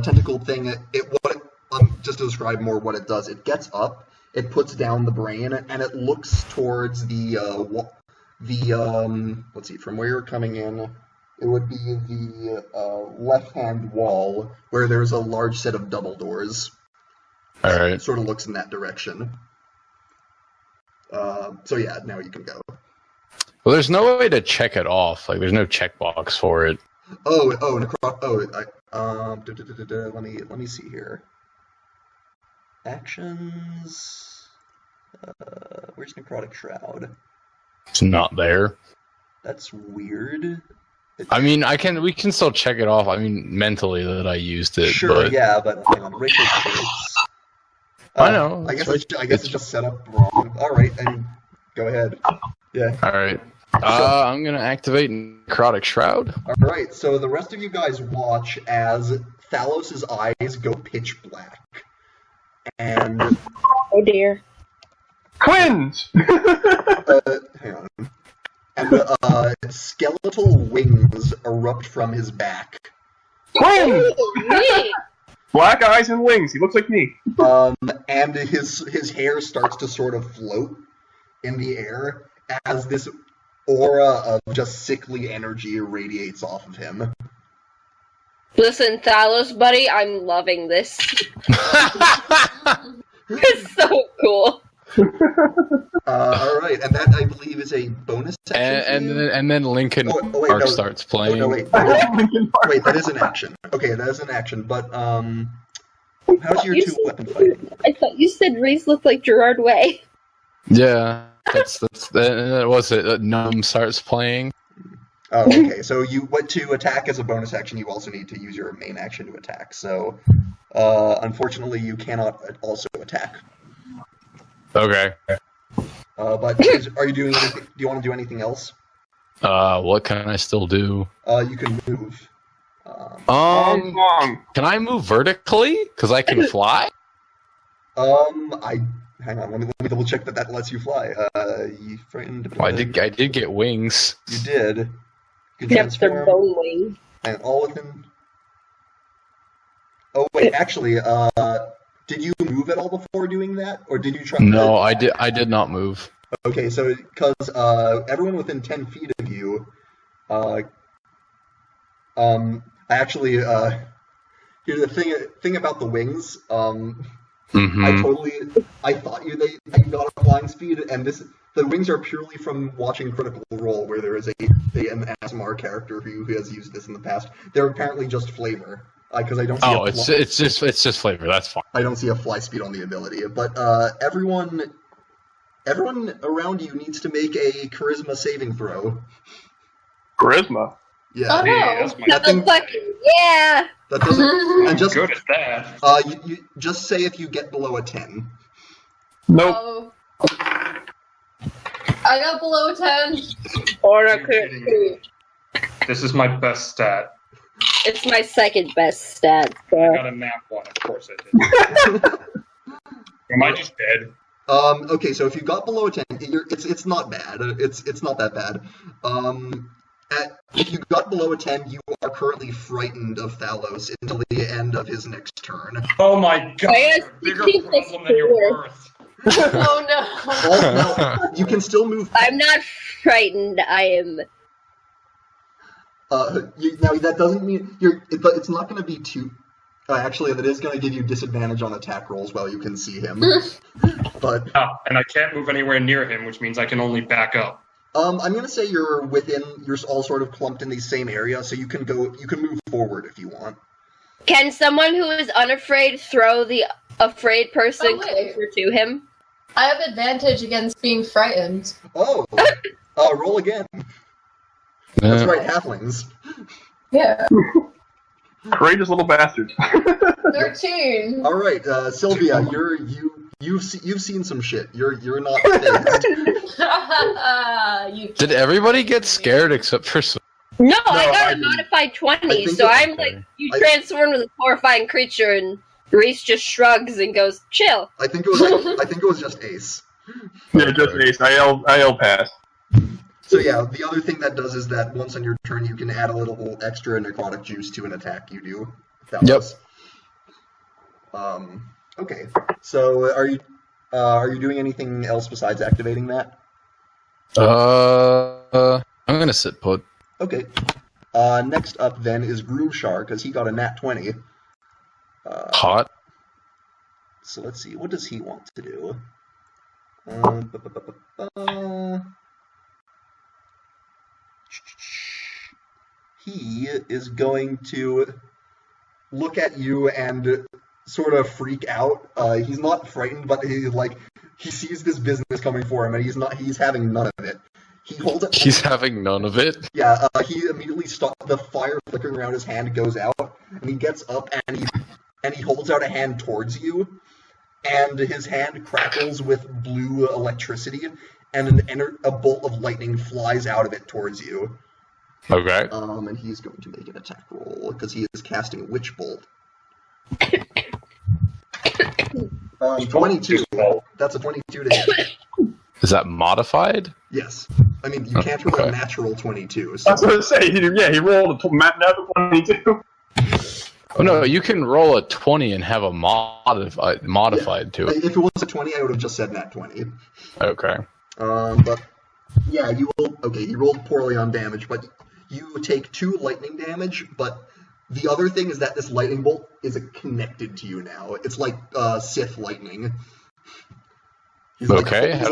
tentacle thing. Just to describe more what it does. It gets up. It puts down the brain, and it looks towards let's see, from where you're coming in, it would be the left-hand wall where there's a large set of double doors. All right. It sort of looks in that direction. So yeah, now you can go. Well, there's no way to check it off. Like, there's no checkbox for it. Let me see here. Actions. Where's Necrotic Shroud? It's not there. That's weird. I mean, we can still check it off. I mean, mentally that I used it. Sure, but... yeah, but hang on. Rachel Chase. I know. I guess it's just set up wrong. All right, and go ahead. Yeah. All right. I'm gonna activate Necrotic Shroud. All right. So the rest of you guys watch as Thalos's eyes go pitch black, and Oh dear. Twins! hang on. And skeletal wings erupt from his back. Twins! Me. Black eyes and wings. He looks like me. And his hair starts to sort of float in the air as this aura of just sickly energy radiates off of him. Listen, Thalos, buddy, I'm loving this. It's so cool. Alright, and that, I believe, is a bonus section. And then Lincoln Park starts playing. No, wait, that is an action. Okay, that is an action, but, how's your two-weapon fighting? I thought you said Reese looked like Gerard Way. Yeah, that was it. Numb starts playing. Oh, okay, so you went to attack as a bonus action, you also need to use your main action to attack, so, unfortunately, you cannot also attack. Okay. But are you doing anything? Do you want to do anything else? What can I still do? You can move. Long. Can I move vertically? Because I can fly? Hang on. Let me double check that lets you fly. You frightened. Well, I did get wings. You did. You can Except their transform, bone wing. and all within. Oh wait, actually, did you move at all before doing that, or did you try? No, I did not move. Okay, so because everyone within 10 feet of you, actually, here's the thing about the wings. Mhm. I thought you got a flying speed, and the wings are purely from watching Critical Role, where there is an ASMR character who has used this in the past. They're apparently just flavor, because I don't see. Oh, it's just flavor. That's fine. I don't see a fly speed on the ability, but everyone around you needs to make a charisma saving throw. Charisma. Yeah. Oh, Hey, no. that's my That thing- Yeah! That doesn't. And just good at that. you just say if you get below a 10. Nope. Oh. I got below 10. Or a You're kidding me. This is my best stat. It's my second best stat. I So. got a nap one, of course I did. Am I just dead? Okay, so if you got below a 10, it's not bad. It's not that bad. If you got below a 10, you are currently frightened of Thalos until the end of his next turn. Oh my god, I have you're a bigger 16 plus problem than you're 4. worth. Oh no. No, you can still move. I'm not frightened, I am. Now that doesn't mean it's not going to be too. Actually, that is going to give you disadvantage on attack rolls while you can see him. But And I can't move anywhere near him, which means I can only back up. I'm going to say you're all sort of clumped in the same area, so you can move forward if you want. Can someone who is unafraid throw the afraid person Oh, wait. closer to him? I have advantage against being frightened. Oh, roll again. That's right, halflings. Yeah. Courageous little bastards. 13. All right, Sylvia, you've seen some shit. You're not phased. You Did everybody get scared except for? No, I got I a didn't. modified I 20, think so it's I'm okay. like, you transform with a horrifying creature, and Reese just shrugs and goes, chill. I think it was just Ace. Yeah, just ace. I'll pass. So yeah, the other thing that does is that once on your turn, you can add a little extra necrotic juice to an attack you do. Yep. Okay. So are you doing anything else besides activating that? I'm gonna sit put. Okay. Next up then is Groomshar, because he got a nat 20. Hot. So let's see, what does he want to do? He is going to look at you and sort of freak out. He's not frightened, but he sees this business coming for him, and he's having none of it. He holds up. He's having none of it. Yeah, he immediately stops. The fire flickering around his hand goes out, and he gets up and he holds out a hand towards you, and his hand crackles with blue electricity, and a bolt of lightning flies out of it towards you. Okay. And he's going to make an attack roll because he is casting Witch Bolt. 22. That's a 22 to hit. Is that modified? Yes. I mean, you can't roll a natural 22. I So. was gonna say, he rolled a natural 22. Oh no, you can roll a 20 and have a modified to it. If it was a 20, I would have just said nat 20. Okay. But yeah, he rolled poorly on damage, but you take 2 lightning damage, but the other thing is that this lightning bolt is connected to you now. It's like Sith lightning. Okay. How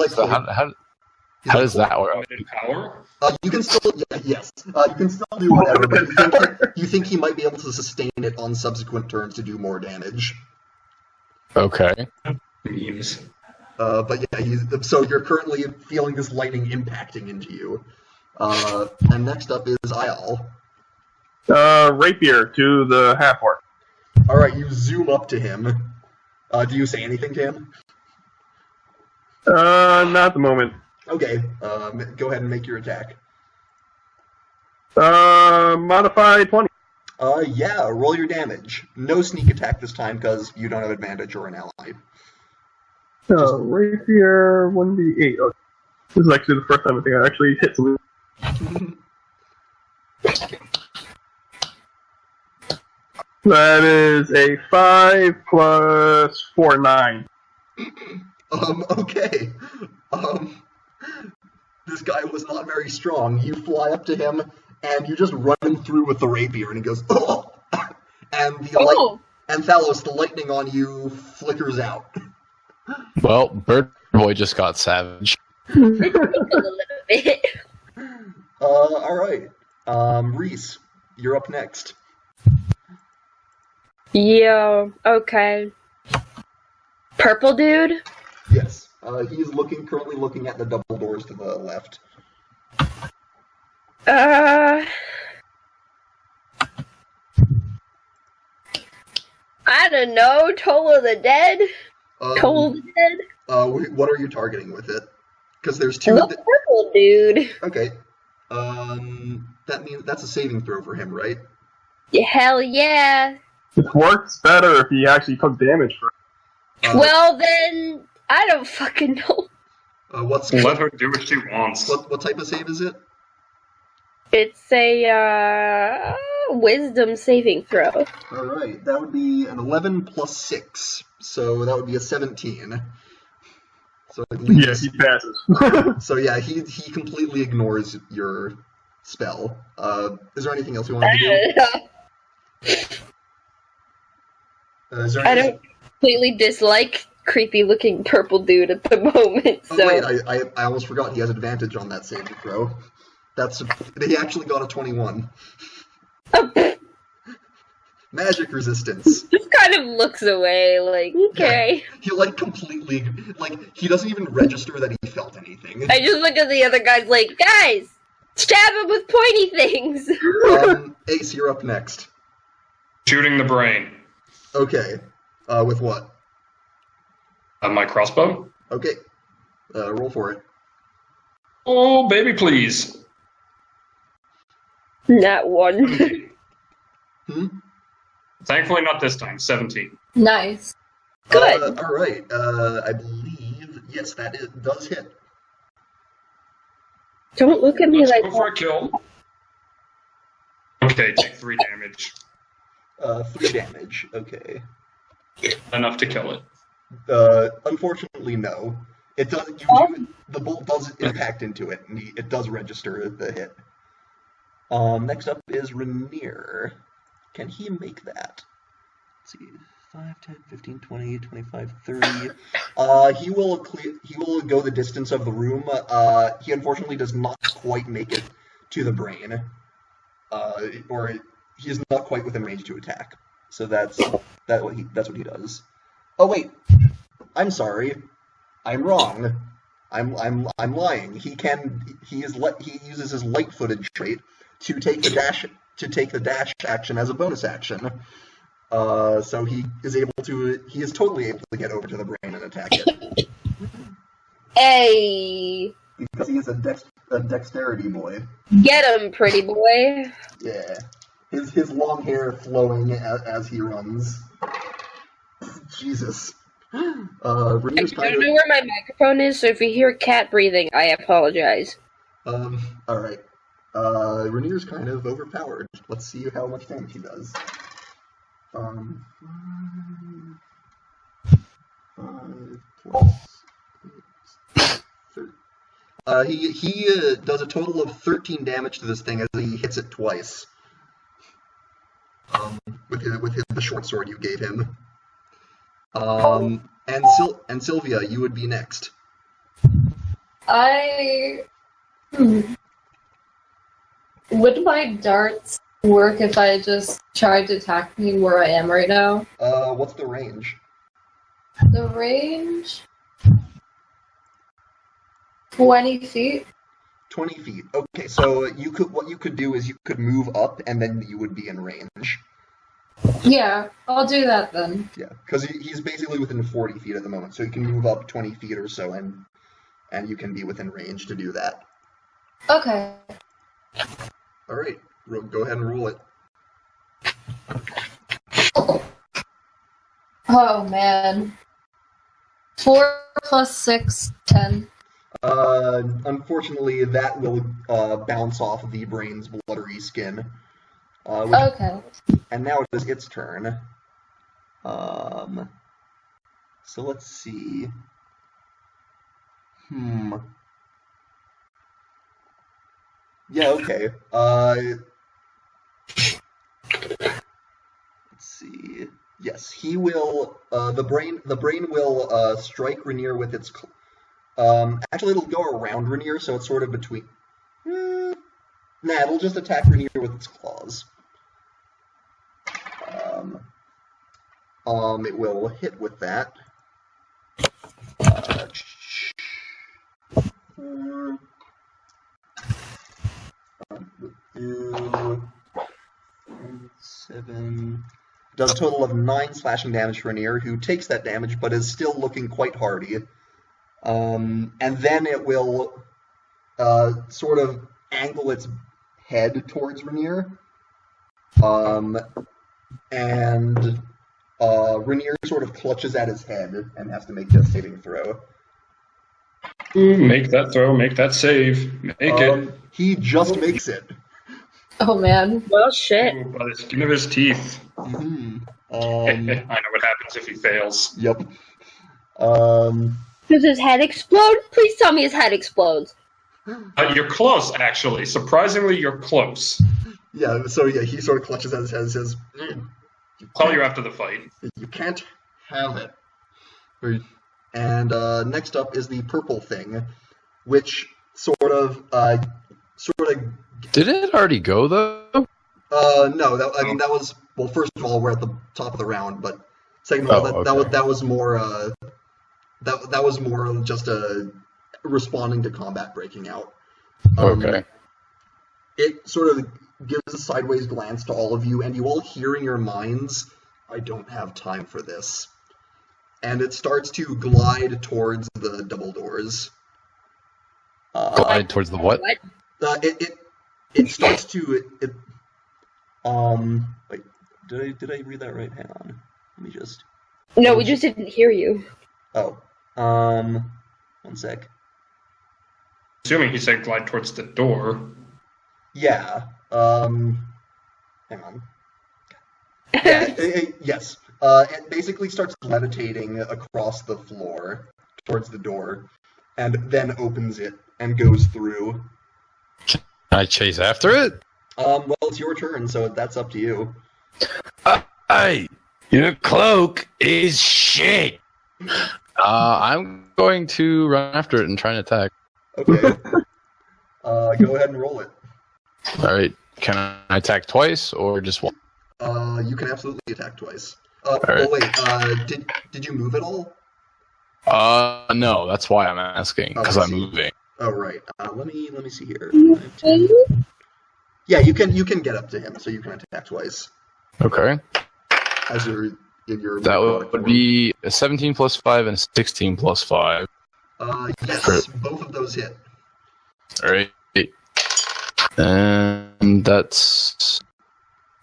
does that work? Limited power? You can still, yes, you can still do whatever, but you think he might be able to sustain it on subsequent turns to do more damage. Okay. Memes. But yeah, so you're currently feeling this lightning impacting into you. And next up is Ayal. Rapier to the half-orc. Alright, you zoom up to him. Do you say anything to him? Not at the moment. Okay, go ahead and make your attack. Modify 20. Yeah, roll your damage. No sneak attack this time because you don't have advantage or an ally. Rapier 1d8. Okay. This is actually the first time I think I actually hit something. That is a 5 plus 4, 9. Okay. This guy was not very strong. You fly up to him, and you just run him through with the rapier, and he goes, oh! And and Thalos, the lightning on you flickers out. Well, Bird Boy just got savage. A little bit. Alright. Reese, you're up next. Yeah, okay. Purple dude? Yes. He's currently looking at the double doors to the left. I don't know. Toll of the Dead? Toll of the Dead? What are you targeting with it? Because there's two. The purple dude. Okay. That means that's a saving throw for him, right? Hell yeah. It works better if he actually took damage for it. Well then, I don't fucking know. Let her do what she wants. What type of save is it? It's a wisdom saving throw. Alright, that would be an 11 plus 6, so that would be a 17. So Yeah, he passes. So yeah, he completely ignores your spell. Is there anything else you want to do? I don't completely dislike creepy looking purple dude at the moment, so... Oh wait, I almost forgot he has advantage on that saving throw. He actually got a 21. Magic resistance. Just kind of looks away, like, okay. Yeah, he completely, he doesn't even register that he felt anything. I just look at the other guys like, guys, stab him with pointy things! Ace, you're up next. Shooting the brain. Okay. With what? My crossbow. Okay. Roll for it. Oh, baby, please. Not one. Thankfully, not this time. 17. Nice. Good. Alright, I believe, yes, does hit. Don't look at me Let's like go for a kill. Okay, take 3 damage. 3 damage, okay. Enough to kill it. Unfortunately, no. It doesn't. The bolt does impact into it, and it does register the hit. Next up is Rainier. Can he make that? Let's see. 5, 10, 15, 20, 25, 30. He will go the distance of the room. He unfortunately does not quite make it to the brain. Or he is not quite within range to attack. So that's what he does. Oh wait. I'm sorry. I'm wrong. I'm lying. He uses his light-footed trait to take the dash action as a bonus action. So he is totally able to get over to the brain and attack it. Hey! Because he is a dexterity boy. Get him, pretty boy. Yeah. His long hair flowing as he runs. Jesus. I don't know where my microphone is, so if you hear cat breathing, I apologize. Alright. Rainier's kind of overpowered. Let's see how much damage he does. 5 plus 8, he does a total of 13 damage to this thing as he hits it twice. With the short sword you gave him. And Sylvia, you would be next. Would my darts work if I just tried to attack me where I am right now? What's the range? The range? 20 feet. 20 feet. Okay, so what you could do is you could move up, and then you would be in range. Yeah, I'll do that then. Yeah, because he's basically within 40 feet at the moment, so you can move up 20 feet or so, and you can be within range to do that. Okay. All right, go ahead and roll it. Oh man. 4 plus 6, 10. Unfortunately, that will bounce off the brain's blubbery skin. Okay. And now it is its turn. So let's see. Yeah, okay. Let's see. Yes, he will. The brain will strike Rainier with its. Actually, it'll go around Rainier, so it's sort of between. Nah, it'll just attack Rainier with its claws. It will hit with that. 7. Does a total of 9 slashing damage to Rainier, who takes that damage but is still looking quite hardy. And then it will sort of angle its head towards Rainier. And Rainier sort of clutches at his head and has to make a saving throw. Make that throw, make that save. Make it. He just makes it. Oh man. Well, shit. Ooh, by the skin of his teeth. Mm-hmm. I know what happens if he fails. Yep. Does his head explode? Please tell me his head explodes. You're close, actually. Surprisingly, you're close. Yeah, so yeah, he sort of clutches at his head and says, Call you after the fight. You can't have it. And next up is the purple thing, which sort of Did it already go though? no, that was, well, first of all, we're at the top of the round, but second of all, that was more that was more just responding to combat breaking out. Okay. It sort of gives a sideways glance to all of you, and you all hear in your minds, "I don't have time for this." And it starts to glide towards the double doors. Glide towards the what? It starts to wait, did I read that right? Hang on. Let me just. No, we just didn't hear you. Oh. One sec. Assuming he said glide towards the door. Yeah. Hang on. Yeah, yes. It basically starts levitating across the floor towards the door, and then opens it and goes through. Can I chase after it? Well, it's your turn, so that's up to you. Hey, your cloak is shit. I'm going to run after it and try and attack. Okay. Go ahead and roll it. All right. Can I attack twice or just one? You can absolutely attack twice. right. Oh wait, did you move at all? No, that's why I'm asking, because I'm moving. Oh right. Let me see here. Yeah, you can get up to him, so you can attack twice. Okay. As you're in your. That would be a 17 plus 5 and a 16 plus 5. Yes, both of those hit. All right. And that's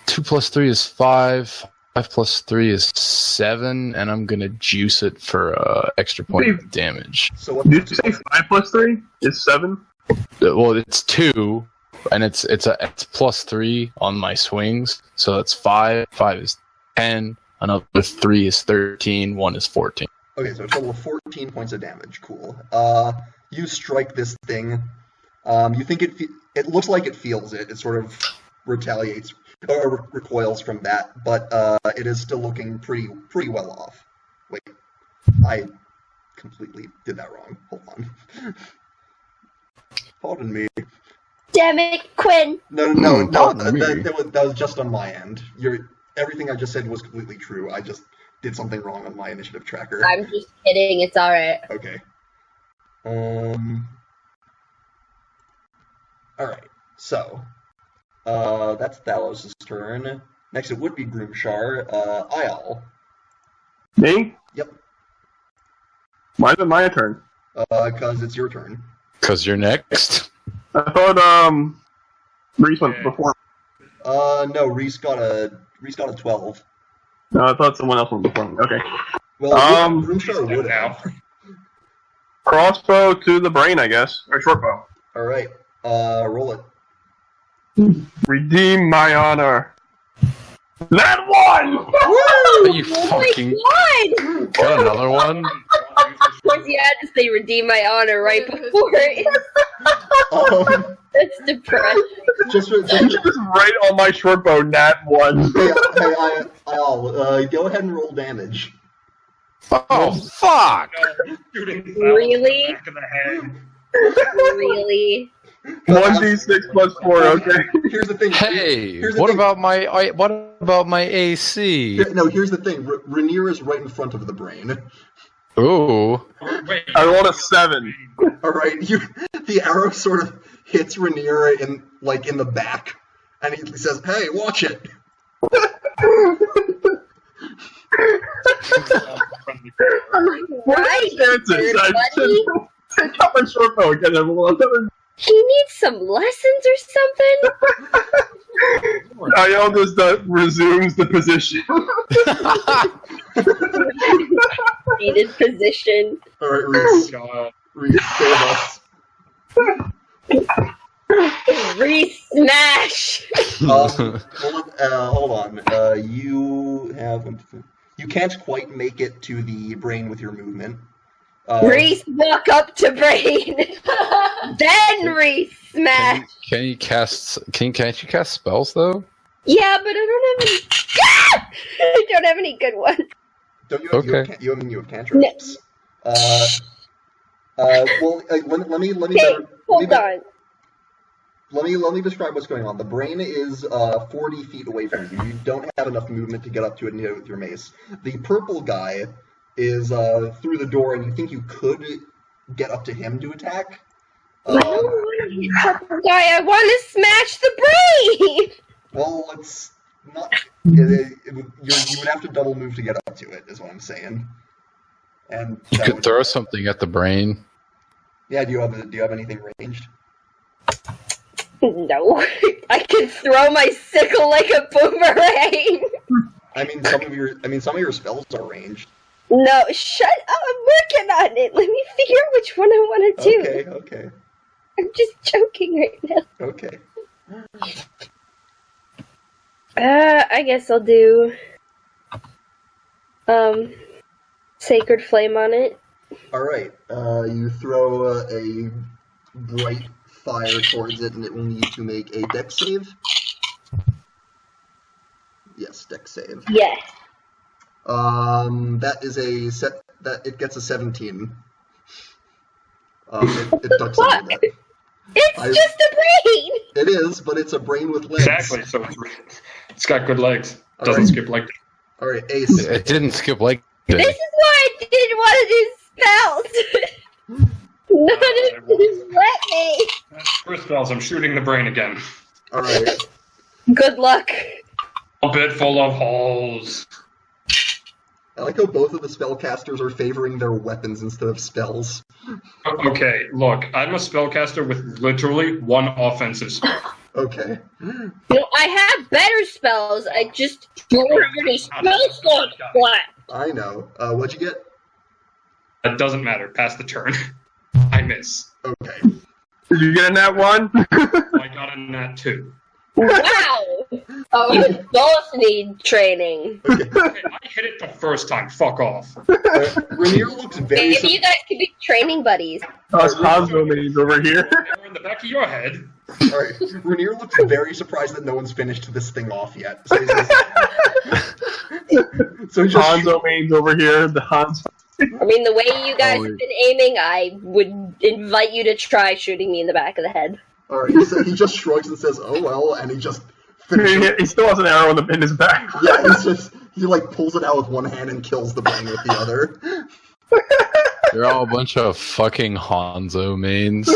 2 plus 3 is 5. 5 plus 3 is 7, and I'm gonna juice it for extra point of damage. So what Did you say 5 plus 3 is 7? Well, it's 2, and it's plus 3 on my swings, so that's 5. 5 is 10. Another 3 is 13. 1 is 14. Okay, so a total of 14 points of damage. Cool. You strike this thing. You think it looks like it feels it. It sort of retaliates or recoils from that, but it is still looking pretty well off. Wait, I completely did that wrong. Hold on. Pardon me. Damn it, Quinn! No, that was just on my end. Everything I just said was completely true. I just did something wrong on my initiative tracker. I'm just kidding, it's alright. Okay. Alright, so that's Thalos' turn. Next it would be Groomshar. Ayal. Me? Yep. Why is it my turn? Because it's your turn. Because you're next. I thought Reese went before. No, Reese got a 12. No, I thought someone else went before me. Okay. Well, Groomshar would have. Crossbow to the brain, I guess. Or short bow. All right. Roll it. Redeem my honor. That one! Are you Oh fucking my god! got another one? Once you had to say redeem my honor right before it. That's depressing. Just right on my short bow, nat one. I'll go ahead and roll damage. Oh, fuck! Shooting Really? the back of the head. Really? 1d6 plus 4, okay. Here's the thing. Hey, Here's the what thing. about my AC? No, here's the thing. Rainier is right in front of the brain. Ooh. Wait, I rolled a 7. All right, the arrow sort of hits Rainier in the back, and he says, "Hey, watch it." Right, buddy? Take out my short bow again, everyone. He needs some lessons or something? Ion just resumes the position. Needed position. All right, Reese. God. Reese, save us. Re-smash! Hold on. You can't quite make it to the brain with your movement. Reese, walk up to brain. Then re-smash. Can't you cast spells though? Yeah, but I don't have any. I don't have any good ones. Don't you have? Okay. You have cantrips. Well, let me Hold on. Let me describe what's going on. The brain is 40 feet away from you. You don't have enough movement to get up to it and hit it with your mace. The purple guy is through the door, and you think you could get up to him to attack. I don't want to hit purple guy. I want to smash the brain. Well, it's not. You would have to double move to get up to it, is what I'm saying. And You could throw something at the brain. Yeah. Do you have anything ranged? No, I can throw my sickle like a boomerang. I mean, some of your spells are ranged. No, shut up! I'm working on it. Let me figure out which one I want to do. Okay. I'm just joking right now. Okay. I guess I'll do Sacred Flame on it. All right. You throw a bright fire towards it, and it will need to make a dex save. Yes, dex save. Yes. That is it gets a 17. It ducks under that. It's just a brain! It is, but it's a brain with legs. Exactly, so it's got good legs. All Doesn't right. skip leg. All right, Ace. It didn't skip like This is why I didn't want to do spells! None of this let me! First spells, I'm shooting the brain again. All right. Good luck. A bit full of holes. I like how both of the spellcasters are favoring their weapons instead of spells. Okay, look, I'm a spellcaster with literally one offensive spell. Okay. I have better spells. I just don't have any spell slots flat. I know. What'd you get? That doesn't matter. Pass the turn. I miss. Okay. Did you get a nat 1? I got a nat 2. Wow! Oh, You both need training. Okay, I hit it the first time. Fuck off. Rainier looks very. Maybe you guys could be training buddies. Us Cosmo mains over here. Arrow in the back of your head. All right. Rainier looks very surprised that no one's finished this thing off yet. So he's just Hanzo mains over here. The Hanzo. I mean, the way you guys have been aiming, I would invite you to try shooting me in the back of the head. All right. So he just shrugs and says, "Oh well," and he just finishes. He still has an arrow in his back. Yeah, he pulls it out with one hand and kills the brain with the other. They're all a bunch of fucking Hanzo mains.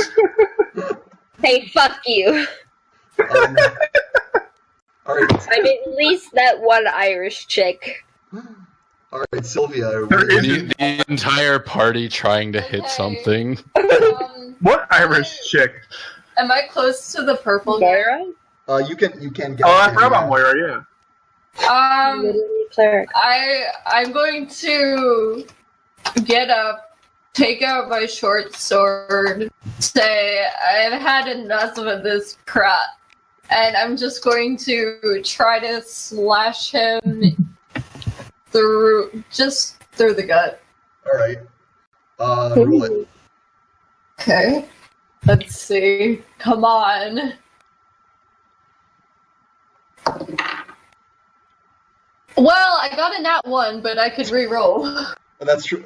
Hey, fuck you. All right. I'm at least that one Irish chick. All right, Sylvia. The entire party trying to hit Okay. something. What Irish chick? Am I close to the purple guy? Moira? You can get. Oh, I forgot about Moira. Yeah. Literally cleric. I'm going to get up take out my short sword, say, I've had enough of this crap, and I'm just going to try to slash him through the gut. Alright. Roll it. Okay. Let's see. Come on. Well, I got a nat 1, but I could re-roll. That's true.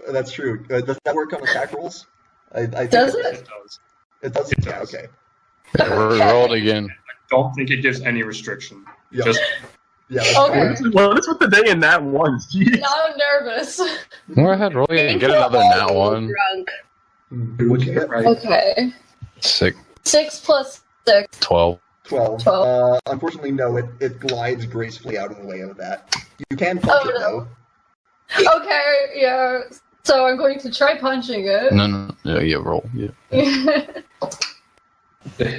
Does that work on attack rolls? I think Does it? it? It does. It does? It Yeah, does. okay. Roll it again. Don't think it gives any restriction. Yeah. Just Yeah, that's Okay. fine. Well, that's what the day in that ones. Jeez. Now I'm nervous. Go ahead, roll it and get another nat 1. Drunk. What'd you get? right. Okay. 6, 6 plus 6. 12. 12. 12. Unfortunately, no, it glides gracefully out of the way of that. You can punch it, no. though. Okay, yeah. So I'm going to try punching it. No. Yeah, roll. Yeah.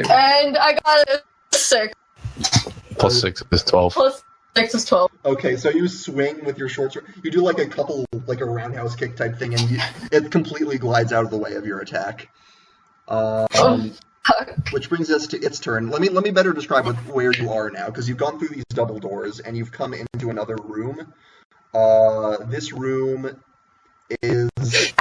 And I got a 6. Plus 6 is 12. Plus 6 is 12. Okay, so you swing with your short sword. You do like a roundhouse kick type thing, and it completely glides out of the way of your attack. Which brings us to its turn. Let me better describe where you are now, because you've gone through these double doors and you've come into another room. This room is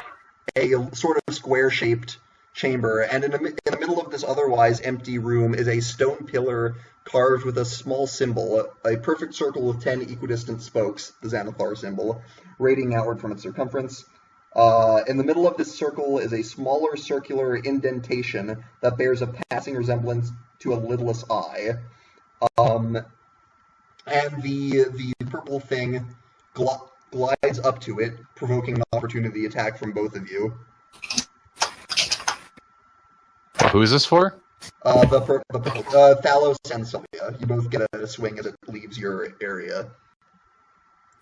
a sort of square-shaped chamber, and in the middle of this otherwise empty room is a stone pillar carved with a small symbol, a perfect circle with 10 equidistant spokes, the Xanathar symbol, radiating outward from its circumference. In the middle of this circle is a smaller circular indentation that bears a passing resemblance to a lidless eye. And the purple thing glides up to it, provoking an opportunity attack from both of you. Who is this for? Thalos and Sylvia. You both get a swing as it leaves your area.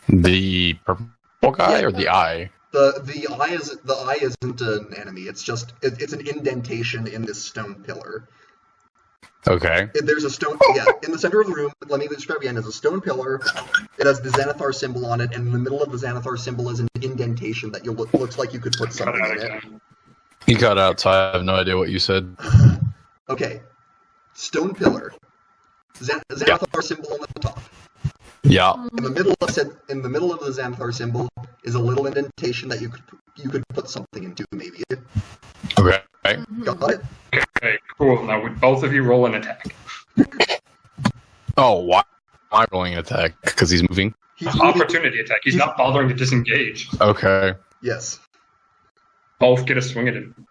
The purple guy or the eye? The eye isn't an enemy. It's just it's an indentation in this stone pillar. Okay. There's a stone, in the center of the room. Let me describe again. There's a stone pillar. It has the Xanathar symbol on it, and in the middle of the Xanathar symbol is an indentation that looks like you could put cut something out in it. again. He cut out, so I have no idea what you said. Okay, stone pillar. Xanathar symbol on the top. Yeah. In the middle of the Xanathar symbol is a little indentation that you could put something into, maybe. Okay. Got it? Okay, cool. Now would both of you roll an attack? Oh, why am I rolling an attack? Because he's moving? He's moving. Opportunity attack. He's not bothering to disengage. Okay. Yes. Both get a swing at him.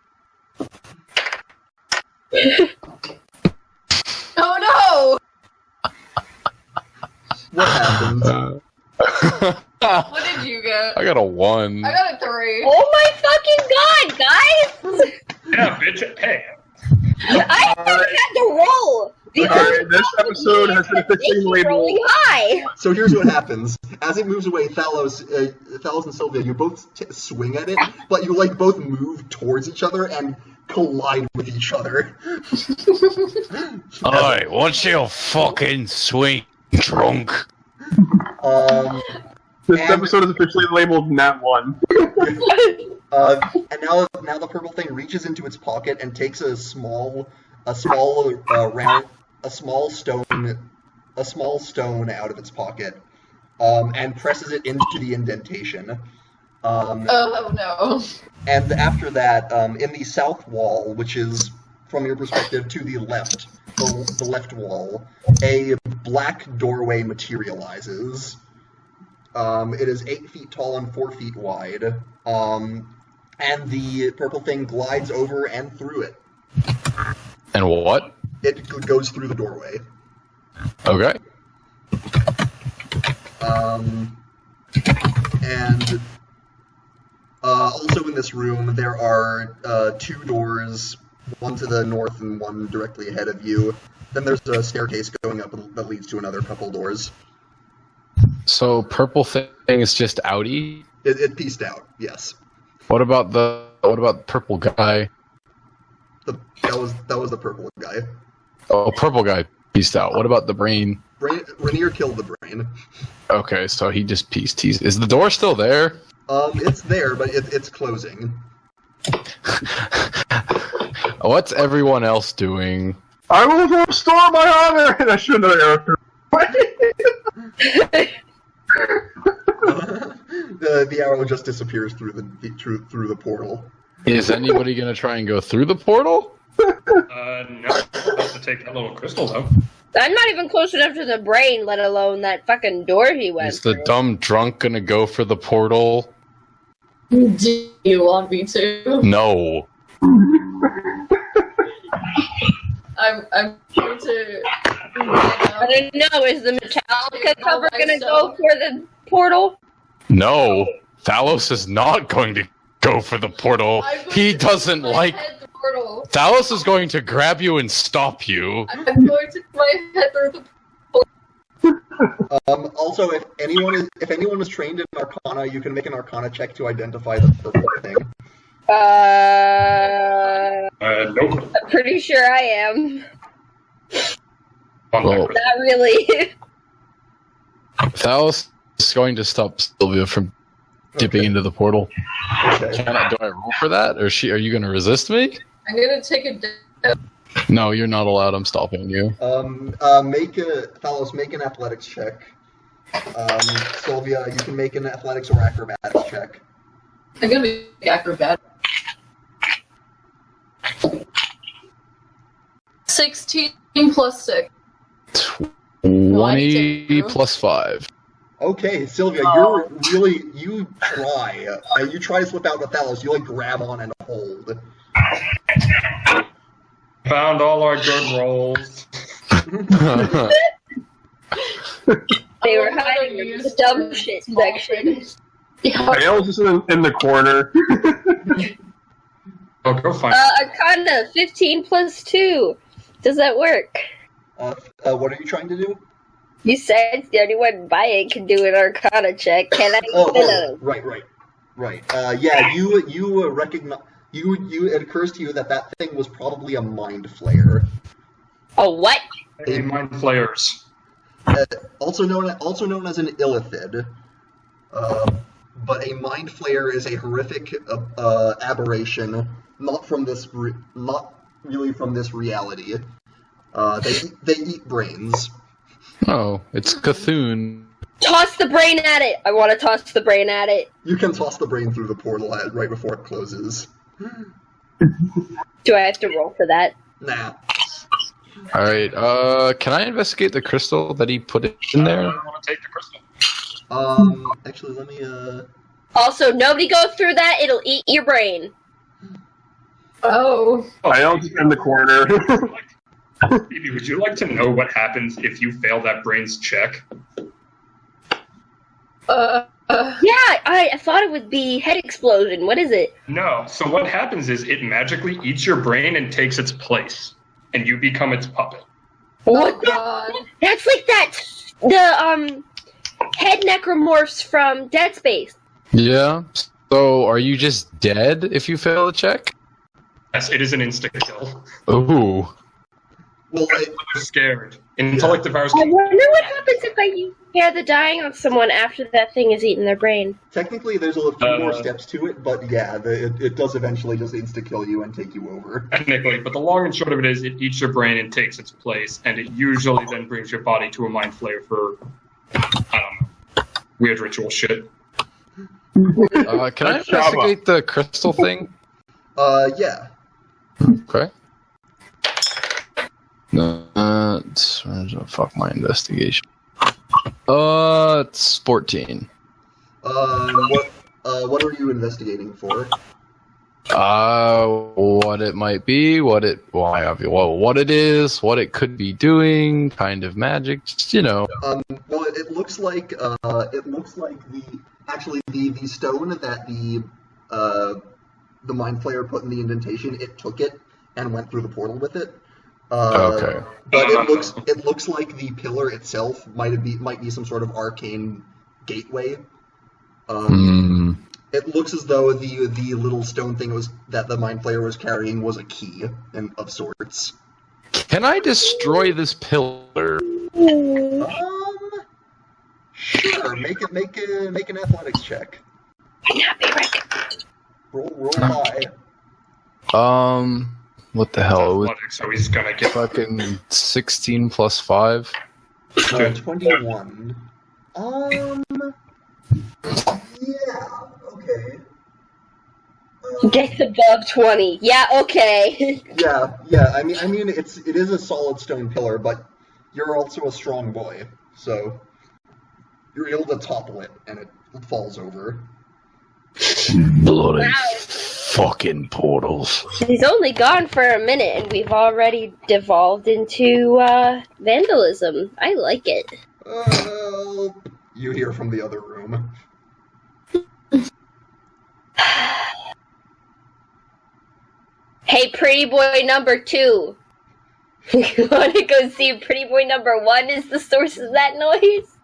Oh What happens? no! What did you get? I got a 1. I got a 3. Oh my fucking god, guys! Yeah, bitch. Hey. I haven't had to roll! Alright, this episode has been officially rolling labeled. high! So here's what happens. As it moves away, Thalos and Sylvia, you both swing at it, but you both move towards each other and collide with each other. Alright, what's your fucking swing, drunk? This And- episode is officially labeled Nat 1. And now the purple thing reaches into its pocket and takes a small stone out of its pocket, and presses it into the indentation. Oh no. And after that, in the south wall, which is from your perspective to the left, the left wall, a black doorway materializes. It is 8 feet tall and 4 feet wide. And the purple thing glides over and through it. And what? It goes through the doorway. Okay. And also in this room, there are 2 doors, one to the north and one directly ahead of you. Then there's a staircase going up that leads to another couple doors. So purple thing is just outie? It pieced out, yes. What about the purple guy? That was the purple guy. Oh, purple guy pieced out. What about the brain? Rainier killed the brain. Okay, so he just pieced. Is the door still there? It's there, but it's closing. What's everyone else doing? I will restore my honor! And I shoot another arrow through. The arrow just disappears through the portal. Is anybody gonna try and go through the portal? No, to take that little crystal though. I'm not even close enough to the brain, let alone that fucking door he went Is the through. dumb drunk gonna go for the portal? Do you want me to? No. I'm going to. I don't know, is the Metallica cover gonna go for the portal? No. Thalos is not going to go for the portal. He doesn't like. Portal. Thalos is going to grab you and stop you. I'm going to put my head through the. Also, if anyone is trained in Arcana, you can make an Arcana check to identify the purple thing. Nope. I'm pretty sure I am. On Well, that Not really. Thalos is going to stop Sylvia from dipping into the portal. Okay. Do I roll for that, or are you going to resist me? I'm going to take a dip. No, you're not allowed. I'm stopping you. Thalos, make an athletics check. Sylvia, you can make an athletics or acrobatics check. I'm going to be acrobat. 16 plus 6. 20 plus 5. Okay, Sylvia, you try. You try to slip out with Thalos. You grab on and hold. found all our good rolls. They were hiding in the dumb shit section. Hale's just in the corner. Oh, go find Arcana, 15 plus 2. Does that work? What are you trying to do? You said anyone buying can do an Arcana check. Can I? Right. Yeah, you recognize. It occurs to you that thing was probably a mind flayer. A what? Hey, mind flayers. Also known as an illithid. But a mind flayer is a horrific aberration, not really from this reality. They eat brains. Oh, it's Cthulhu. Toss the brain at it! I want to toss the brain at it. You can toss the brain through the portal right before it closes. Do I have to roll for that? Nah. Alright, can I investigate the crystal that he put in there? I want to take the crystal. Actually, let me, Also, nobody go through that, it'll eat your brain. Oh. Hale's just in the corner. Phoebe, would you like to know what happens if you fail that brain's check? Yeah, I thought it would be head explosion. What is it? No. So what happens is it magically eats your brain and takes its place, and you become its puppet. What? Oh, God. That's like the head necromorphs from Dead Space. Yeah. So, are you just dead if you fail the check? Yes, it is an insta-kill. Ooh. well, They're scared. Intellect devours. I wonder what happens if I scare the dying on someone after that thing has eaten their brain. technically there's a few more steps to it, but yeah, it does eventually just insta-kill you and take you over. Technically, but the long and short of it is it eats your brain and takes its place, and it usually then brings your body to a mind flayer for, I don't know, weird ritual shit. Can I investigate the crystal thing? Yeah. Okay. No, fuck my investigation. It's 14. What are you investigating for? What it might be, what it is, what it could be doing, kind of magic, just, you know. Well, it looks like the stone that the mind flayer put in the indentation. It took it and went through the portal with it. Okay. But it looks like the pillar itself might be some sort of arcane gateway. It looks as though the little stone thing that the mind flayer was carrying was a key of sorts. Can I destroy this pillar? Sure. Make an athletics check. Might not be recognized. Roll high. What the hell? It was Athletic, so he's gonna get. fucking 16 plus 5. 21. Yeah, okay. Gets above 20. Yeah, okay. Yeah. I mean, it is a solid stone pillar, but you're also a strong boy, so you're able to topple it, and it falls over. Bloody Wow. fucking portals. He's only gone for a minute, and we've already devolved into vandalism. I like it. You hear from the other room. Hey, pretty boy number 2. You want to go see pretty boy number 1 is the source of that noise?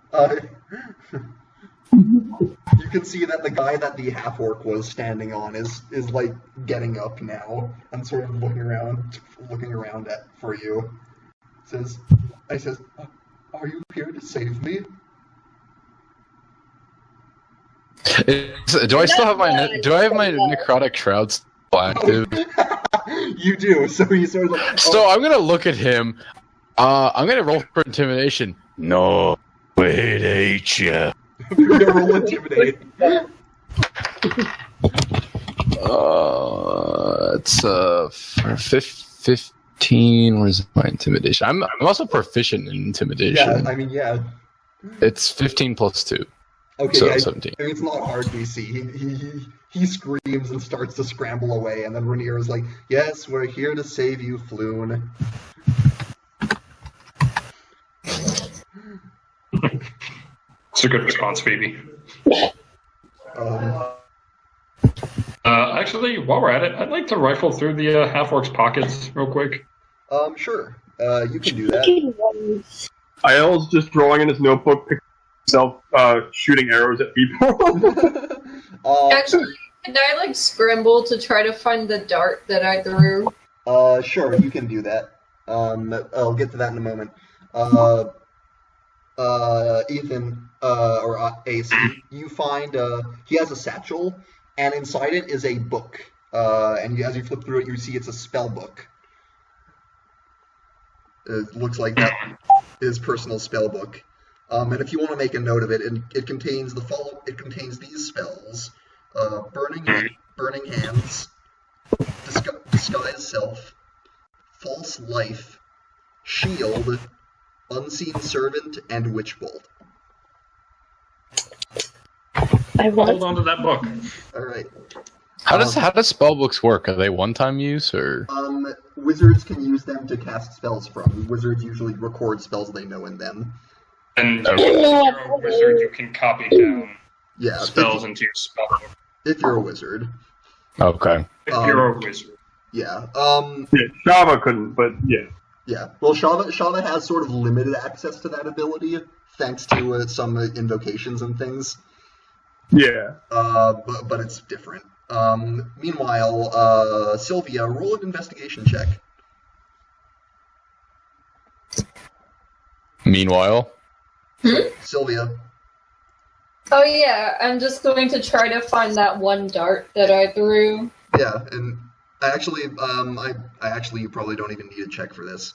You can see that the guy that the half-orc was standing on is like getting up now and sort of looking around for you. I says, "Are you here to save me?" Do I still have my necrotic shroud still active? You do. So he's sort of like, So I'm gonna look at him. I'm gonna roll for intimidation. No, we'd eat you. You're gonna roll intimidate. It's for 15. Where's my intimidation? I'm also proficient in intimidation. Yeah, I mean, yeah. It's 15 plus 2. Okay, So yeah, 17. I mean, it's not hard DC. He screams and starts to scramble away, and then Rainier is like, "Yes, we're here to save you, Floon." It's a good response, Phoebe. Actually, while we're at it, I'd like to rifle through the half-orc's pockets real quick. Sure. You can do that. Aiel's just drawing in his notebook, picking himself shooting arrows at people. Actually, can I scramble to try to find the dart that I threw? Sure, you can do that. I'll get to that in a moment. Ethan, or Ace, you find, he has a satchel, and inside it is a book. And as you flip through it, you see it's a spell book. It looks like his personal spell book. And if you want to make a note of it, it contains these spells: burning hands, disguise self, false life, shield, unseen servant, and witch bolt. Hold on to that book. All right. How does spellbooks work? Are they one-time use or? Wizards can use them to cast spells from. Wizards usually record spells they know in them. And if you're a wizard, you can copy down spells into your spell book. If you're a wizard. Okay. If you're a wizard. Yeah. Yeah, Shava couldn't, but yeah. Yeah. Well, Shava has sort of limited access to that ability, thanks to some invocations and things. Yeah. But it's different. Meanwhile, Sylvia, roll an investigation check. Meanwhile? Sylvia. Oh yeah, I'm just going to try to find that one dart that I threw. Yeah, and you probably don't even need a check for this.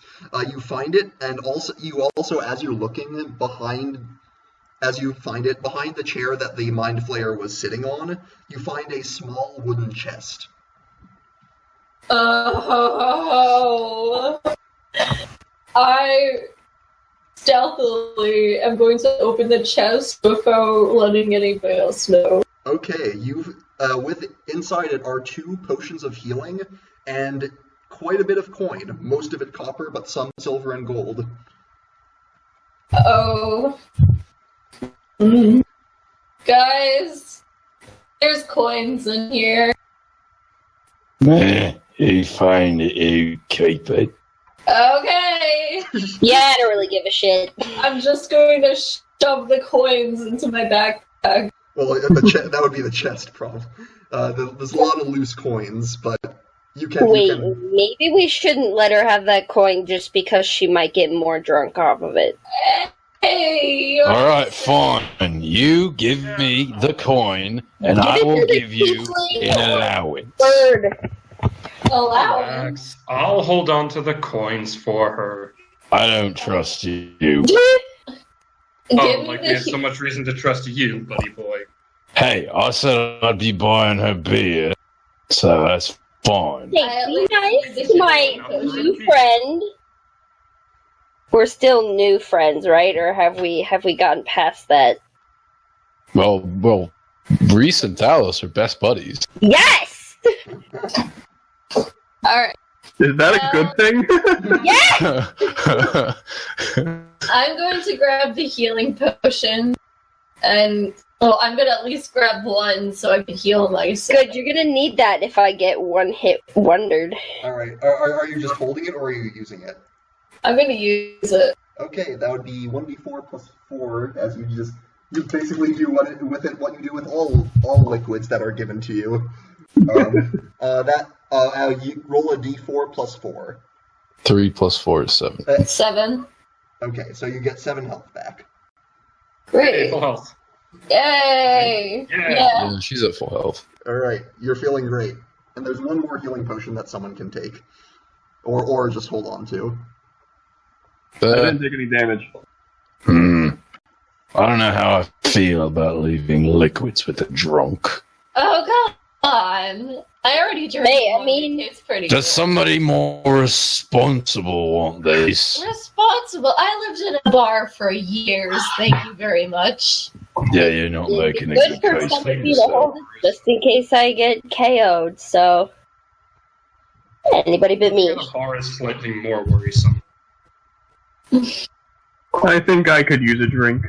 You find it, and also as you're looking behind the chair that the Mind Flayer was sitting on, you find a small wooden chest. Oh, I stealthily am going to open the chest before letting anybody else know. Okay, inside it are 2 potions of healing and quite a bit of coin. Most of it copper, but some silver and gold. Oh. Guys, there's coins in here. You find it, you keep it. Okay. Yeah, I don't really give a shit. I'm just going to shove the coins into my backpack. Well, that would be the chest problem. There's a lot of loose coins, but you can... Maybe we shouldn't let her have that coin just because she might get more drunk off of it. Hey! Alright, fine. You give me the coin, and I will give you an allowance. Bird. Allow. Relax. I'll hold on to the coins for her. I don't trust you. Give Oh, me like we the have so much reason to trust you, buddy boy. Hey, I said I'd be buying her beer, so that's fine. I at Be least nice need to to my know. new friend. We're still new friends, right? Or have we gotten past that? Well, Reese and Talos are best buddies. Yes! Alright, Is that a good thing? Yes! I'm going to grab the healing potion, and I'm gonna at least grab one so I can heal myself. Good, you're gonna need that if I get one hit wondered. Alright, are you just holding it or are you using it? I'm gonna use it. Okay, that would be 1d4 plus 4, as you basically do what you do with all liquids that are given to you. You roll a d4 plus 4. 3 plus 4 is 7. 7. Okay, so you get 7 health back. Great. Full health. Yay! Yeah. Yeah, she's at full health. Alright, you're feeling great. And there's one more healing potion that someone can take. Or just hold on to. I didn't take any damage. I don't know how I feel about leaving liquids with a drunk. Oh, come on. I already drank Hey, I one. mean- It's pretty Does good. somebody more responsible want this? Responsible. I lived in a bar for years. Thank you very much. Yeah, you're not making a Good good for case for somebody to yourself. hold it just in case I get KO'd, so... Anybody but me. The bar is slightly more worrisome. I think I could use a drink.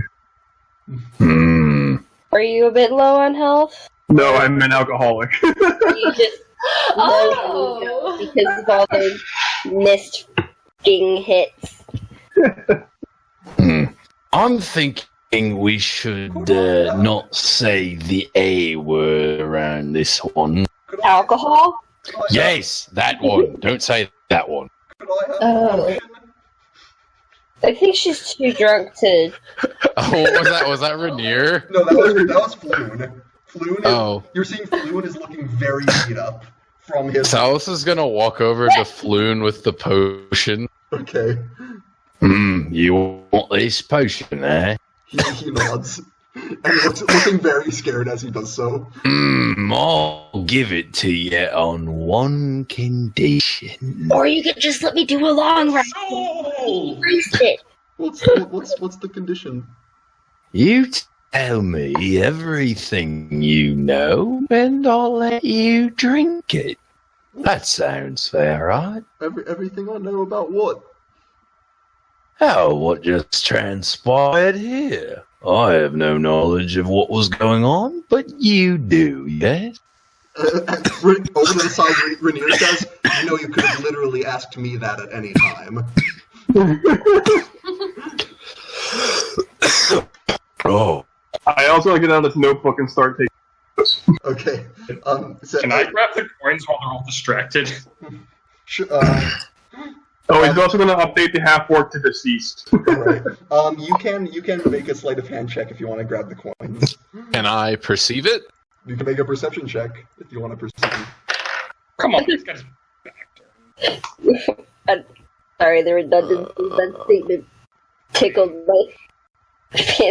Are you a bit low on health? No, I'm an alcoholic. You just Oh! because of all those missed f***ing hits. I'm thinking we should not say the A word around this one. Alcohol? Yes, that one. Don't say that one. Could I have Oh. a potion? I think she's too drunk to... Oh, what was that? Was that Rainier? No, that was Floon. Floon is, Oh. You're seeing Floon is looking very beat up from his... Talos is gonna walk over to Floon with the potion. Okay. You want this potion, eh? He nods. And looking very scared as he does so. I'll give it to you on one condition. Or you could just let me do a long rest. Erased it. What's the condition? You tell me everything you know, and I'll let you drink it. That sounds fair, right? Everything I know about what? Oh, what just transpired here? I have no knowledge of what was going on, but you do, yes? Over to the side, Rainier says, "You know, you could have literally asked me that at any time." Oh, I also want to get out this notebook and start taking notes. Okay. Can I grab the coins while they're all distracted? Oh, he's also going to update the half-orc to deceased. Right. You can make a sleight of hand check if you want to grab the coins. Can I perceive it? You can make a perception check if you want to perceive. Come on, this guy's Sorry, the redundancy of that statement tickled my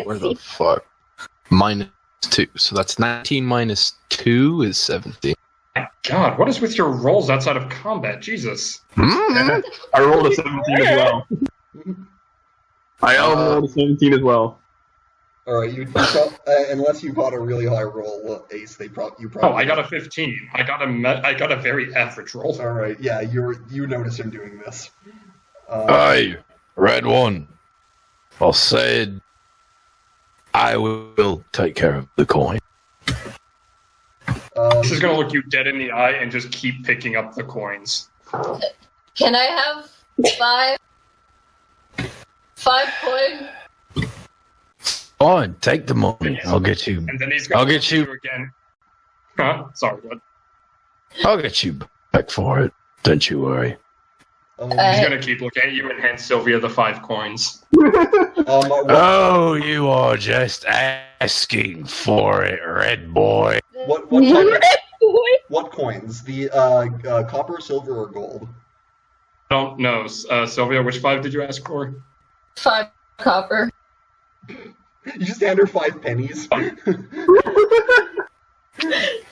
Where the fancy. fuck? -2. So that's 19 minus 2 is 17. God, what is with your rolls outside of combat? Jesus. Mm. I rolled a 17 as well. I rolled a 17 as well. All right, unless you got a really high roll, Ace, you probably. Oh, I got a 15. I got a very average roll. All right, yeah, you notice him doing this. hey, red one. I said I will take care of the coin. This is gonna look you dead in the eye and just keep picking up the coins. Can I have 5 coins? Fine, take the money. I'll get you. And then he's gonna I'll get you. again. Huh? Sorry, what? I'll get you back for it. Don't you worry. He's gonna keep looking at you and hand Sylvia the 5 coins. Oh, you are just asking for it, red boy. what What coins? The copper, silver, or gold? I don't know. Sylvia, which 5 did you ask for? 5 copper. You just hand her 5 pennies.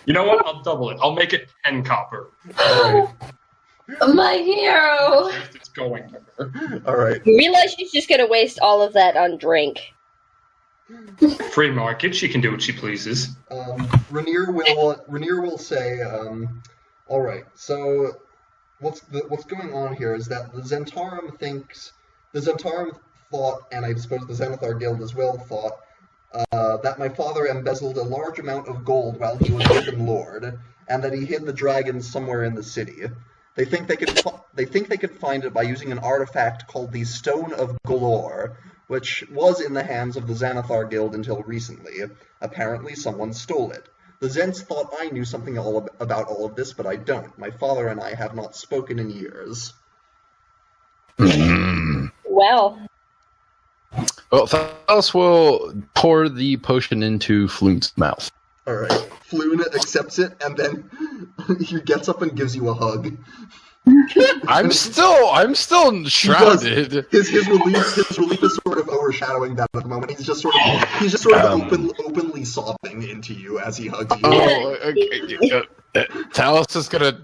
You know what? I'll double it. I'll make it 10 copper. Alright. My hero! It's going to her. Alright. You realize she's just gonna waste all of that on drink. Free market. She can do what she pleases. Rainier will say, alright, so what's going on here is that the Zentarum thought, and I suppose the Xanathar Guild as well thought, that my father embezzled a large amount of gold while he was Open Lord, and that he hid the dragon somewhere in the city. They think they could find it by using an artifact called the Stone of Galore, which was in the hands of the Xanathar Guild until recently. Apparently someone stole it. The Zents thought I knew something about all of this, but I don't. My father and I have not spoken in years. Well, Thalos will pour the potion into Floon's mouth. Alright, Floon accepts it, and then he gets up and gives you a hug. I'm still shrouded. His relief is sort of overshadowing that at the moment. He's just sort of openly sobbing into you as he hugs you. Oh, okay. Talos is gonna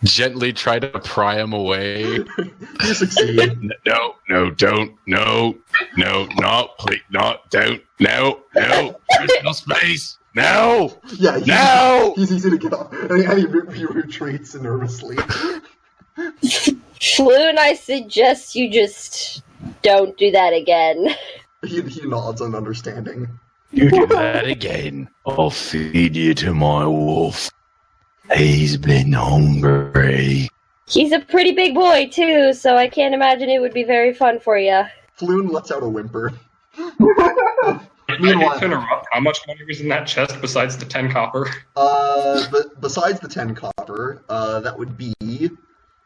gently try to pry him away. You succeed. No, don't. No, please, not, don't. No. There's no space. No. Yeah. No. He's easy to get off, and he retreats nervously. Floon, I suggest you just don't do that again. He nods on understanding. You do that again, I'll feed you to my wolf. He's been hungry. He's a pretty big boy, too, so I can't imagine it would be very fun for you. Floon lets out a whimper. Meanwhile, to interrupt, how much money was in that chest besides the 10 copper? But besides the 10 copper, that would be...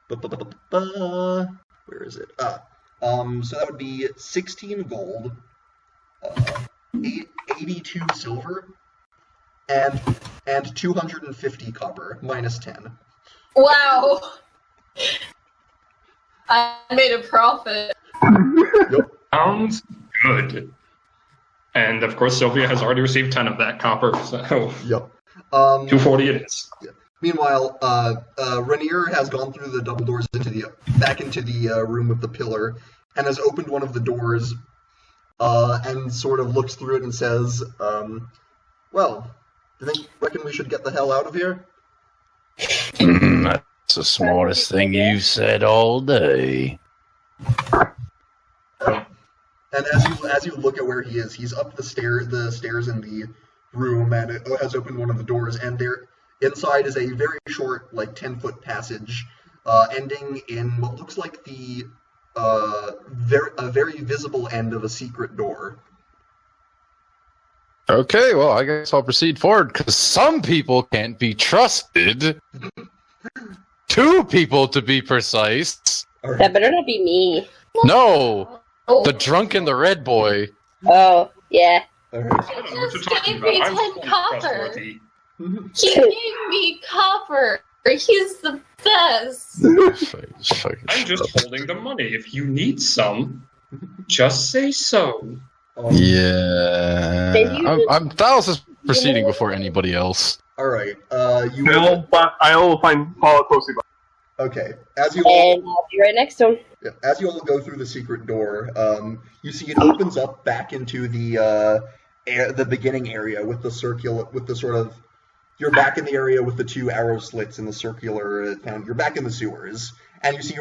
Where is it? So that would be 16 gold, 82 silver, and 250 copper, minus 10. Wow! I made a profit. Yep. Sounds good. And of course, Sylvia has already received 10 of that copper, so Yep. 240 it is. Yeah. Meanwhile, Rainier has gone through the double doors back into the room with the pillar, and has opened one of the doors, and sort of looks through it and says, well, do you reckon we should get the hell out of here? That's the smartest thing you've said all day. And as you look at where he is, he's up the stairs in the room, and it has opened one of the doors, and inside is a very short, 10-foot passage, ending in what looks like a very visible end of a secret door. Okay, well, I guess I'll proceed forward, because some people can't be trusted. 2 people, to be precise. Right. That better not be me. No! The drunk and the red boy. Oh, yeah. All right. I don't know what you're talking Gave me about. I'm 10 fully copper. trustworthy. He gave me copper. He's the best. I'm just holding the money. If you need some, just say so. Yeah. I'm Thalos is proceeding before anybody else. All right. I'll follow closely. Okay. As you And I'll be right next to him. all go through the secret door, you see it opens up back into the beginning area with the sort of. You're back in the area with the 2 arrow slits in the circular town. You're back in the sewers, and you see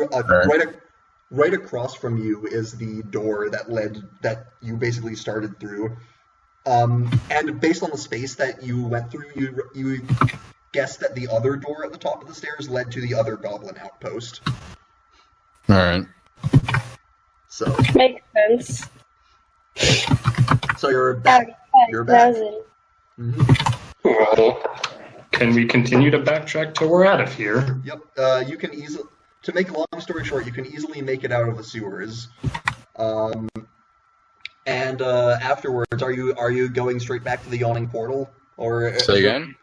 right across from you is the door that you basically started through. And based on the space that you went through, you guessed that the other door at the top of the stairs led to the other goblin outpost. All right. So Makes sense. So you're back. You're back. Mm-hmm. Well, can we continue to backtrack till we're out of here? Yep. You can easily. To make a long story short, you can easily make it out of the sewers. And afterwards, are you going straight back to the yawning portal, or Say again?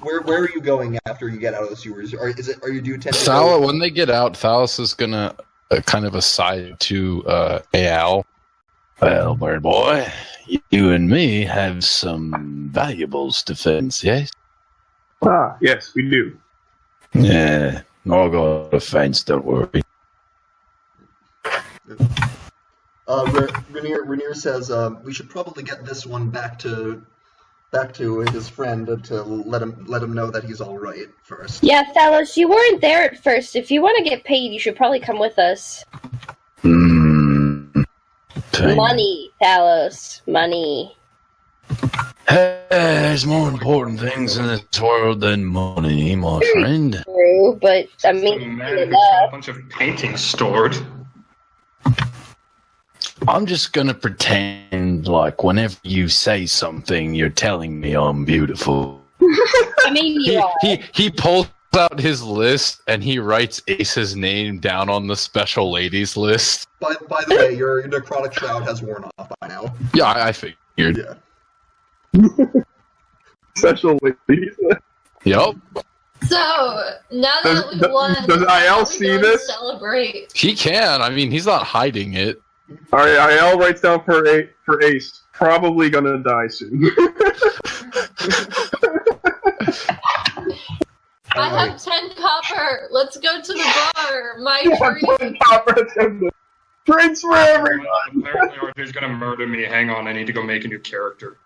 Where are you going after you get out of the sewers? Are you do tend to Thalos, when they get out, Thalos is gonna kind of aside to Al. Well, bird boy, you and me have some valuables to fence, yes? Ah, yes, we do. Yeah, I'll go to fence, don't worry. Rainier says we should probably get this one back to his friend to let him know that he's all right first. Yeah, Thalos, you weren't there at first. If you want to get paid, you should probably come with us. Money, Thalos, money. Hey, there's more important things in this world than money, my friend. True, but I A mean, man who's got a bunch of paintings stored. I'm just gonna pretend like whenever you say something, you're telling me I'm beautiful. I mean, you are. He pulls out his list and he writes Ace's name down on the special ladies list. By the way, your necrotic shroud has worn off by now. Yeah, I figured. Yeah. Special ladies. Yep. So now that we've won, does how IL are we see going to this? Celebrate. He can. I mean, he's not hiding it. Alright, IL writes down for Ace. Probably gonna die soon. I have 10 copper. Let's go to the bar. My treat. Drinks for everyone! Apparently RJ's gonna murder me. Hang on, I need to go make a new character.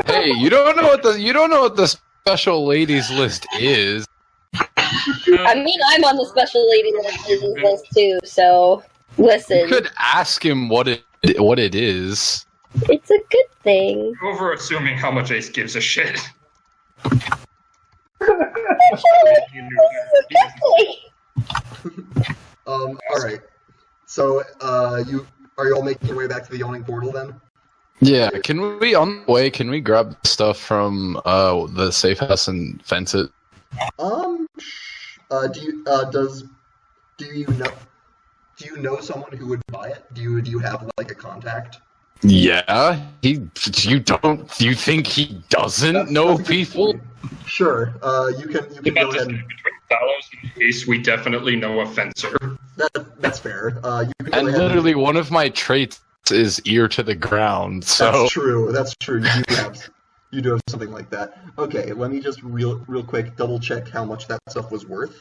Hey, you don't know what the special ladies list is. I mean, I'm on the special lady list too, so listen. You could ask him what it is. It's a good thing. Over assuming how much Ace gives a shit. All right. So, are you all making your way back to the yawning portal then? Yeah, can we on the way? Can we grab stuff from the safe house and fence it? Do you know someone who would buy it? Do you have like a contact? Yeah, you think he doesn't know people? Sure. You can go ahead. Between Thalos and Ace, we definitely know a fencer. That's fair. You can go And ahead literally, one of my traits is ear to the ground. So That's true. You do have something like that. Okay, let me just real quick double check how much that stuff was worth,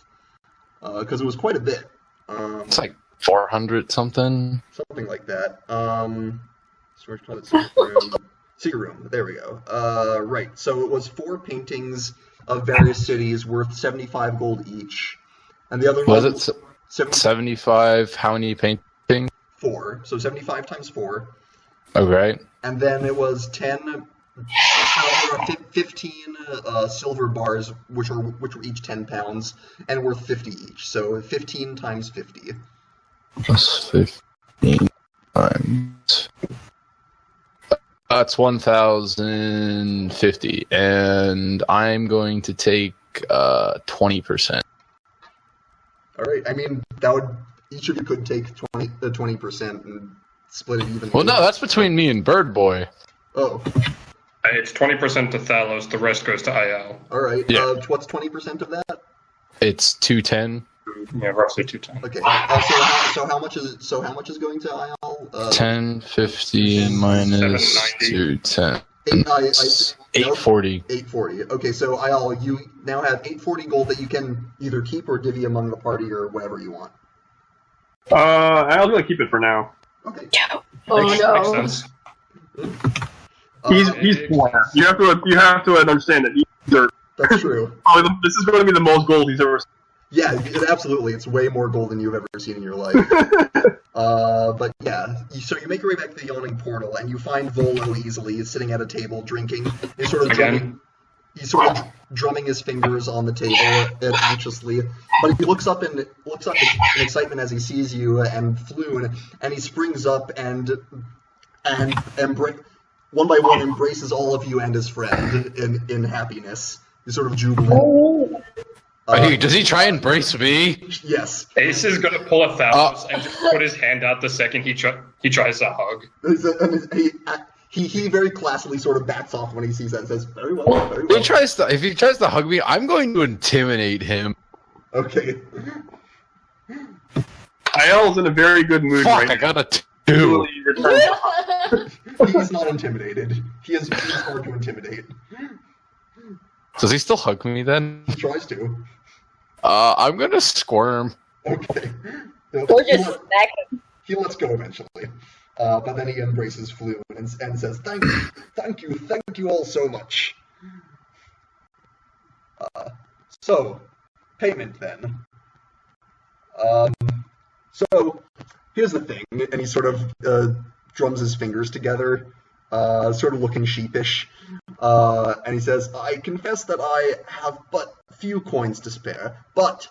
because it was quite a bit. it's like 400 something. Something like that. Storage closet, secret room. There we go. Right. So it was 4 paintings of various cities worth 75 gold each, and the other Was one it 75? How many paintings? 4. So 75 times 4. Okay. And then it was 10. 15 silver bars, which were each 10 pounds and worth 50 each. So 15 times 50. Plus 15 times. That's 1,050, and I'm going to take 20%. All right. I mean, that would each of you could take 20% and split it evenly. Well, no, that's between me and Bird Boy. Oh. It's 20% to Thalos, the rest goes to IL. All right. Yeah. What's 20% of that? It's 210. Yeah, roughly 210. Okay. So how much is going to IL? 10, 50 minus 210. 840. 840. Okay, so IL, you now have 840 gold that you can either keep or divvy among the party or whatever you want. I'll gonna keep it for now. Okay. Oh Makes no. sense. He's poor. You have to understand that he's dirt. That's true. This is going to be the most gold he's ever seen. Yeah, absolutely. It's way more gold than you've ever seen in your life. But yeah, so you make your way back to the yawning portal, and you find Volo easily sitting at a table drinking. He's sort of drumming his fingers on the table anxiously. But he looks up in excitement as he sees you and Floon, and he springs up and one by one embraces all of you and his friend in happiness. He's sort of jubilant. Does he try and brace me? Yes. Ace is gonna pull a Thalos and just put his hand out the second he tries to hug. He very classically sort of backs off when he sees that and says, very well, very well. If he tries to hug me, I'm going to intimidate him. Okay. Aiel's in a very good mood Fuck, right I now. got a 2. He returns- He's not intimidated. He is hard to intimidate. Does he still hug me then? He tries to. I'm gonna squirm. Okay. Or just smack him. He lets go eventually. But then he embraces Floon and says, thank you all so much. So, payment then. So, here's the thing, and he sort of drums his fingers together, sort of looking sheepish, and he says, I confess that I have but few coins to spare, but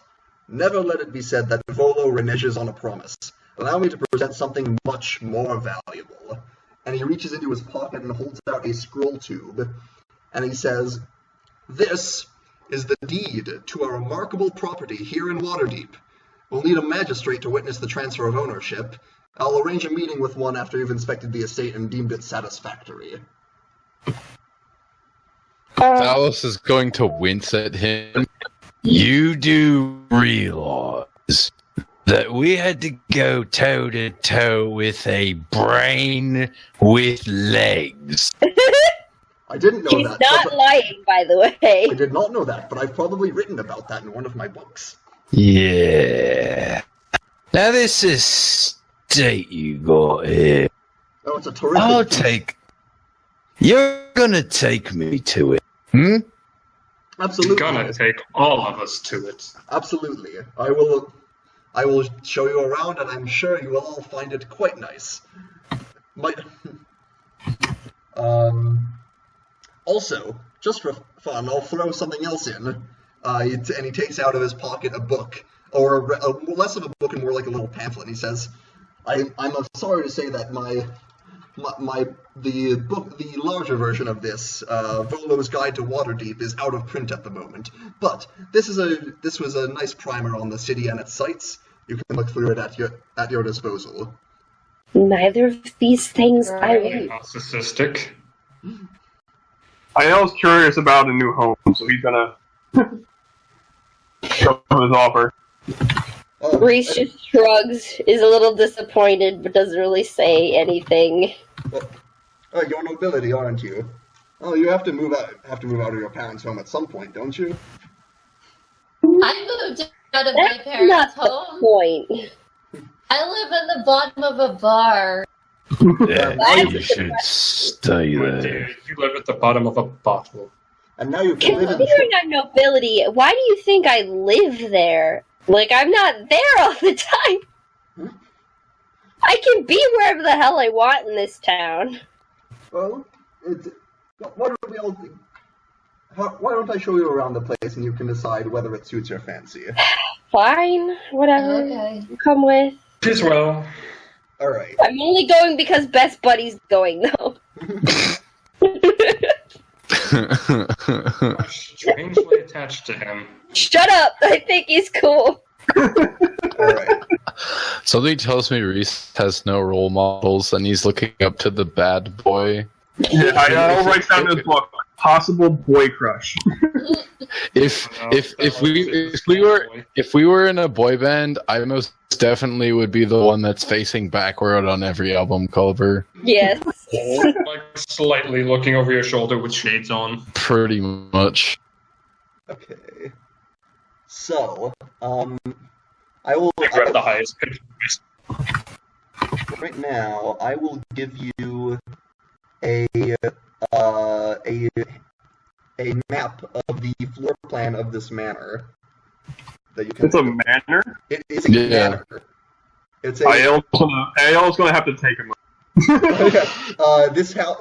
never let it be said that Volo reneges on a promise. Allow me to present something much more valuable. And he reaches into his pocket and holds out a scroll tube, and he says, this is the deed to a remarkable property here in Waterdeep. We'll need a magistrate to witness the transfer of ownership. I'll arrange a meeting with one after you've inspected the estate and deemed it satisfactory. Dallas is going to wince at him. You do realize that we had to go toe to toe with a brain with legs. I didn't know He's that. not lying, by the way. I did not know that, but I've probably written about that in one of my books. Yeah. Now this estate you got here. Oh, it's a terrific... You're gonna take me to it. Hmm? Absolutely. Gonna take all of us to it. Absolutely. I will show you around, and I'm sure you will all find it quite nice. Also, just for fun, I'll throw something else in. And he takes out of his pocket a book, or less of a book and more like a little pamphlet. And he says, "I'm sorry to say that the larger version of this, Volo's Guide to Waterdeep, is out of print at the moment. But this was a nice primer on the city and its sights. You can look through it at your disposal." Neither of these things I want. Narcissistic. Aiel's curious about a new home, so he's gonna show his offer. Reese just shrugs, is a little disappointed, but doesn't really say anything. You're nobility, aren't you? Oh, you have to move out of your parents' home at some point, don't you? I moved out of my That's parents' not the home. point. I live in the bottom of a bar. Yeah, you should stay But there. you live at the bottom of a bottle. And now you can live in... Considering I'm nobility, why do you think I live there? Like, I'm not there all the time. I can be wherever the hell I want in this town. Well, why don't I show you around the place and you can decide whether it suits your fancy? Fine, whatever. Okay. Come with. As well. Alright. I'm only going because Best Buddy's going, though. Strangely attached to him. Shut up! I think he's cool. Alright. Something tells me Reese has no role models, and he's looking up to the bad boy. Yeah, Aiel writes down in his book, possible boy crush. If we were in a boy band, I most definitely would be the one that's facing backward on every album cover. Yes. Like slightly looking over your shoulder with shades on. Pretty much. Okay. So, I will... You're at the highest pitch. Right now, I will give you a map of the floor plan of this manor. That you can. It's a manor? It is a manor. It's a. Aiel's gonna have to take him.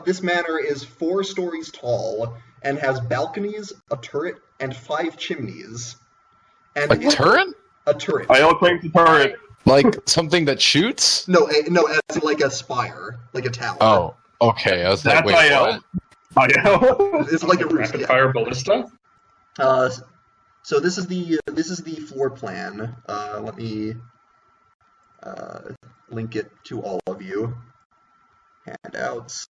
This manor is 4 stories tall and has balconies, a turret, and 5 chimneys. And A turret? A turret. Aiel claims the turret. Like something that shoots? No, as in like a spire, like a tower. Oh, okay. I was like, That's wait, Aiel. what? Aiel. It's like a roof. Rapid Yeah. fire ballista? So this is the floor plan. Let me link it to all of you. Handouts.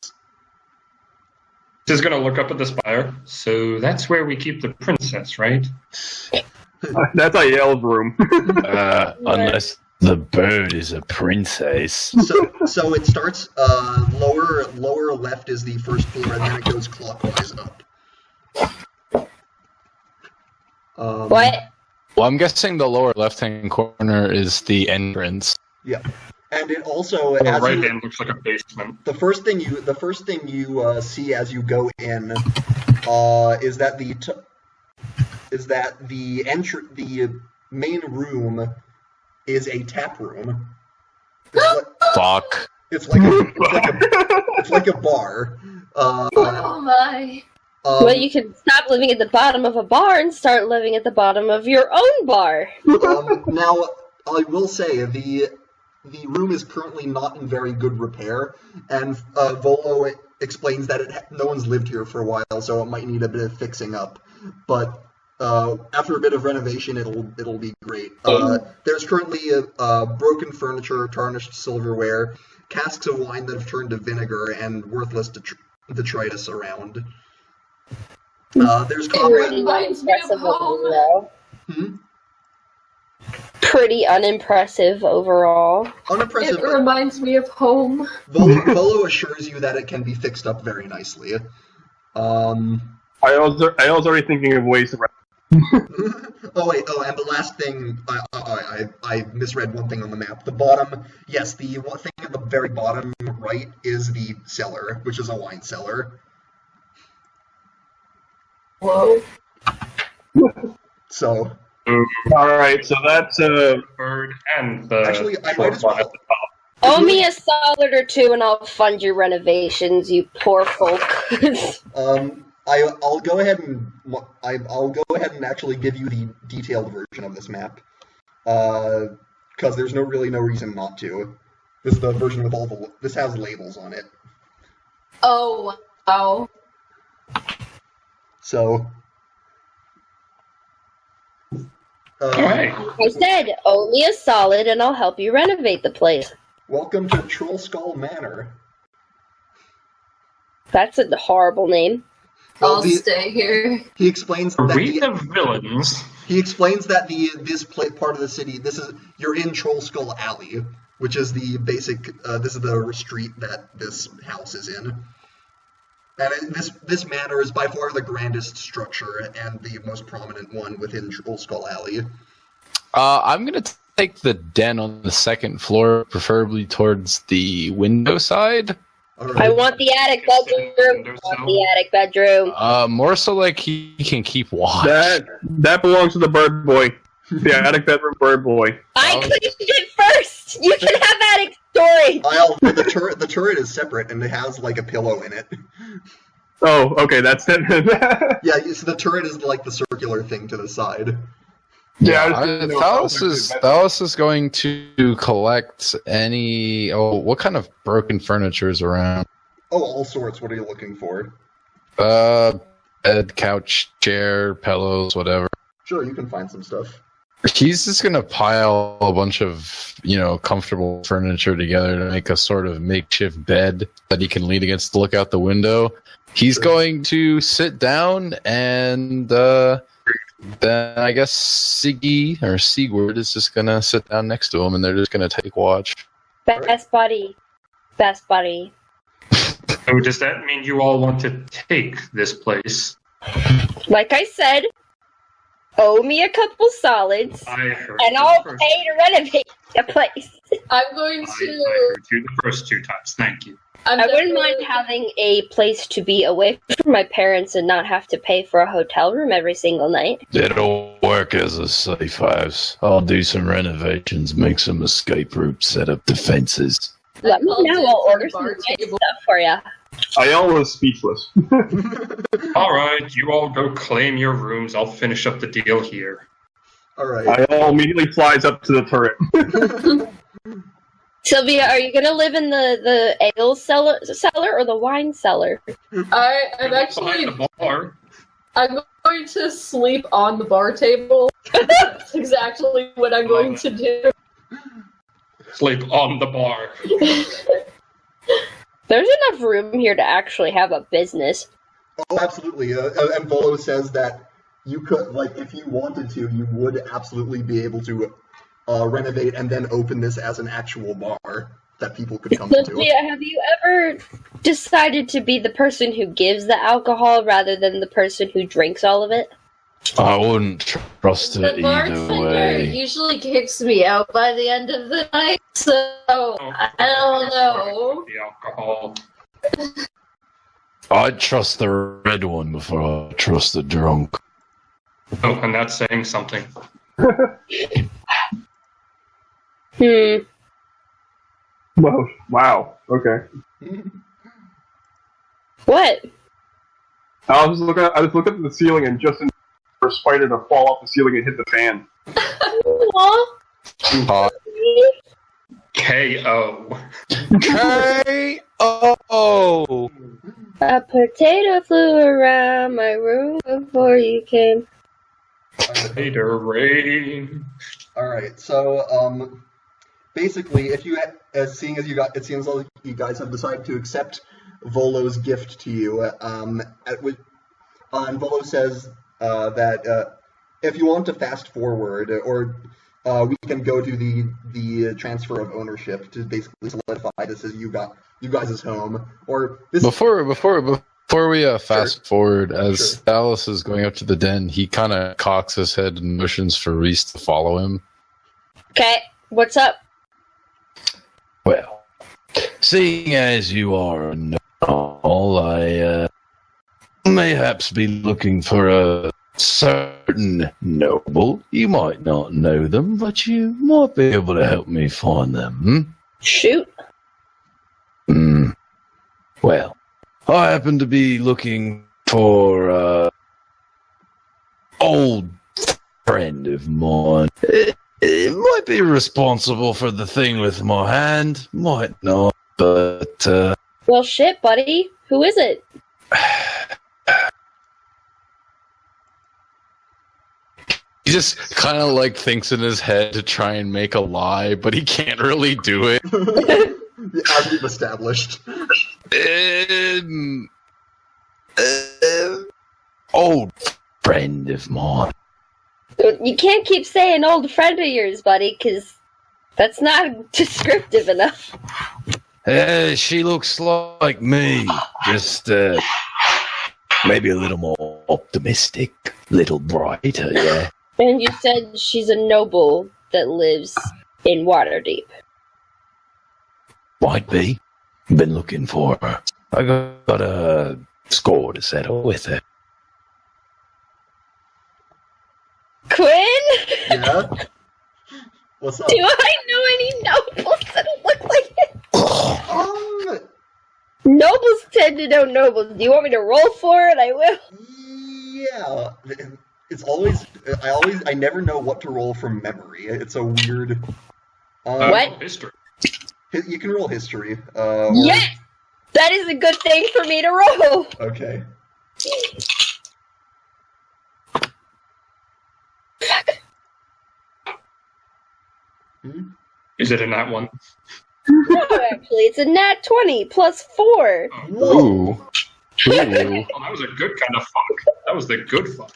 Just gonna look up at the spire. So that's where we keep the princess, right? That's Aiel's room. Unless the bird is a princess. So it starts lower left is the first floor, and then it goes clockwise up. What? Well, I'm guessing the lower left-hand corner is the entrance. Yeah, and it also The as right you, hand looks like a basement. the first thing you see as you go in is that the main room is a tap room. Fuck. It's like a bar. Oh my. Well, you can stop living at the bottom of a bar and start living at the bottom of your own bar. Now, I will say the room is currently not in very good repair, and Volo explains that no one's lived here for a while, so it might need a bit of fixing up. But after a bit of renovation, it'll be great. There's currently broken furniture, tarnished silverware, casks of wine that have turned to vinegar, and worthless detritus around. There's It reminds me of home. Pretty unimpressive overall. Unimpressive. It reminds me of home. Volo assures you that it can be fixed up very nicely. Aiel's already thinking of ways to. and the last thing, I misread one thing on the map. The bottom, yes, the one thing at the very bottom right is the cellar, which is a wine cellar. Whoa. So, Alright, so that's Bird and the actually, I might as short one well. at the top. Owe me a solid or two and I'll fund your renovations, you poor folk. I'll go ahead and actually give you the detailed version of this map, because there's really no reason not to. This is the version with this has labels on it. Oh, wow. So, Alright. I said, owe me a solid and I'll help you renovate the place. welcome to Troll Skull Manor. That's a horrible name. I'll stay here. He explains that Read the villains. this part of the city. You're in Troll Skull Alley, which is the basic. This is the street that this house is in. And this manor is by far the grandest structure and the most prominent one within Troll Skull Alley. I'm gonna take the den on the second floor, preferably towards the window side. Right. I want the attic bedroom. More so like he can keep watch. that belongs to the bird boy. The attic bedroom bird boy. I cleaned it first! You can have attic storage! The turret is separate and it has like a pillow in it. Oh, okay, that's it. Yeah, so the turret is like the circular thing to the side. Thalos is going to collect any. Oh, what kind of broken furniture is around? Oh, all sorts. What are you looking for? Bed, couch, chair, pillows, whatever. Sure, you can find some stuff. He's just gonna pile a bunch of, comfortable furniture together to make a sort of makeshift bed that he can lean against to look out the window. He's going to sit down and then I guess Sigurd is just gonna sit down next to him and they're just gonna take watch. Best buddy. So does that mean you all want to take this place? Like I said, owe me a couple solids, I heard and you I'll the first- pay to renovate the place. I'm going I to. heard you the first two times. Thank you. I wouldn't mind having a place to be away from my parents and not have to pay for a hotel room every single night. It'll work as a safe house. I'll do some renovations, make some escape routes, set up defenses. Let me know. I'll order some bar nice table. stuff for you. Aiel was speechless. Alright, you all go claim your rooms. I'll finish up the deal here. All right. Aiel immediately flies up to the turret. Sylvia, are you gonna live in the ale cellar or the wine cellar? I'm actually. Behind the bar. I'm going to sleep on the bar table. That's exactly what I'm going to do. Sleep on the bar. There's enough room here to actually have a business. Oh, absolutely. And Volo says that you could, like, if you wanted to, you would absolutely be able to renovate and then open this as an actual bar that people could come to. Sophia, have you ever decided to be the person who gives the alcohol rather than the person who drinks all of it? I wouldn't trust it The either bartender way. usually kicks me out by the end of the night, so I don't know. The alcohol. I'd trust the red one before I trust the drunk. Oh, and that's saying something. Well, wow. Okay. What? I was looking at the ceiling and just in for a spider to fall off the ceiling and hit the fan. Hot. K.O. K.O. A potato flew around my room before you came. Later rain. Alright, so, basically, if you, it seems like you guys have decided to accept Volo's gift to you, and Volo says that if you want to fast forward, or we can go to the transfer of ownership to basically solidify this as you guys' home, or this. Before we fast forward, as Sure. Alice is going up to the den, he kind of cocks his head and motions for Reese to follow him. Okay, what's up? Well, seeing as you are a noble, I mayhaps be looking for a certain noble. You might not know them, but you might be able to help me find them. Shoot. Well, I happen to be looking for old friend of mine. It might be responsible for the thing with my hand, might not, but Well, shit, buddy. Who is it? He just kind of like thinks in his head to try and make a lie, but he can't really do it. As we've established. Old friend of mine. You can't keep saying old friend of yours, buddy, because that's not descriptive enough. She looks like me, just maybe a little more optimistic, little brighter, yeah. And you said she's a noble that lives in Waterdeep. Might be. Been looking for her. I got a score to settle with her. Quinn? Yeah? What's up? Do I know any nobles that look like it? Nobles tend to know nobles. Do you want me to roll for it? I will. Yeah. It's always, I never know what to roll from memory. It's a weird. What? History. You can roll history. Yes! That is a good thing for me to roll. Okay. Is it in that one? No, actually, it's a nat 20 plus 4. Whoa. Ooh. Ooh. Oh, that was a good kind of fuck. That was the good fuck.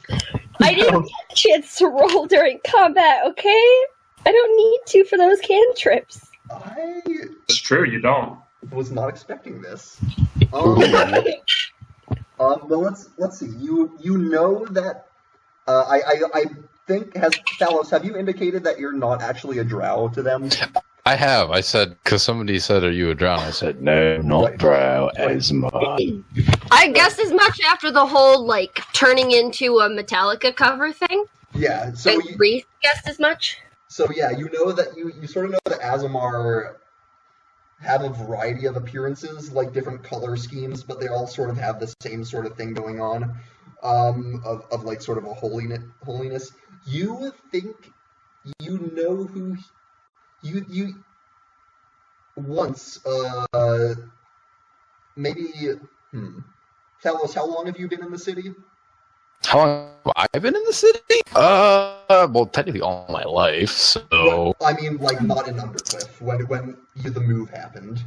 I didn't get a chance to roll during combat, okay? I don't need to for those cantrips. I It's true, you don't. was not expecting this. Well, let's see. You know that. I think Thalos. Have you indicated that you're not actually a drow to them? I have. I said, because somebody said, "Are you a drow?" And I said, "No, not Right. drow as much." I guessed as much after the whole, like, turning into a Metallica cover thing. Yeah. So Reese guessed as much. So yeah, you know that you sort of know that Azamar have a variety of appearances, like different color schemes, but they all sort of have the same sort of thing going on, of like sort of a holiness. You think you know who you once maybe Talos, how long have you been in the city? How long have I been in the city? Well, technically all my life. So, Well, I mean, like not in Undercliff when the move happened.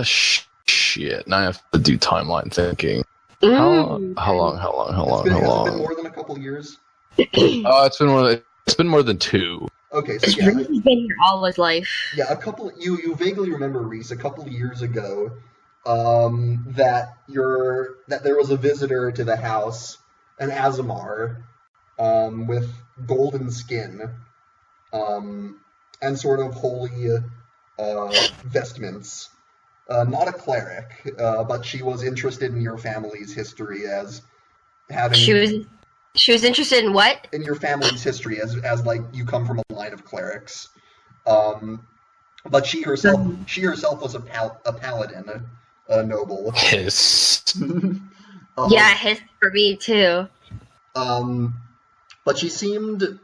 shit. Now I have to do timeline thinking. Mm. How long? Has it been more than a couple years? It's been more than 2. Okay, so Reese yeah, has been here all his life. yeah, you vaguely remember, Reese, a couple of years ago, that there was a visitor to the house, an Azamar, with golden skin, and sort of holy vestments. Not a cleric, but she was interested in your family's history as having. She was interested in what? In your family's history as like you come from a line of clerics. But she herself was a paladin, a noble. Hiss. Yeah, his for me too. But she seemed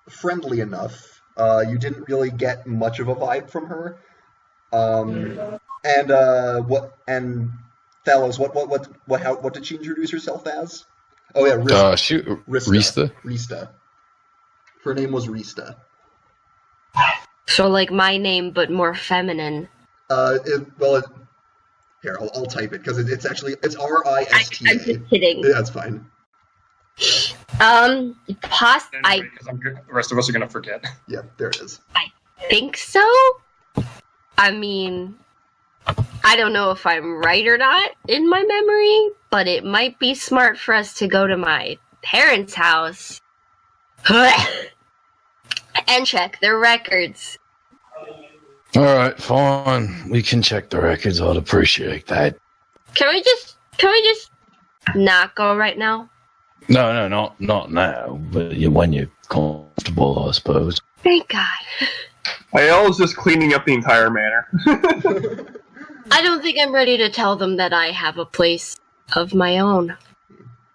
friendly enough. You didn't really get much of a vibe from her. And Thalos, what did she introduce herself as? Oh yeah, Rista. Rista. Her name was Rista. So like my name, but more feminine. Here, I'll type it because it's R-I-S-T-A. I'm just kidding. Yeah, that's fine. Because the rest of us are gonna forget. Yeah, there it is. I think so. I mean, I don't know if I'm right or not in my memory, but it might be smart for us to go to my parents' house and check their records. Alright, fine. We can check the records. I'd appreciate that. Can we just not go right now? No, not now. But when you're comfortable, I suppose. Thank God. Aiel's just cleaning up the entire manor. I don't think I'm ready to tell them that I have a place of my own.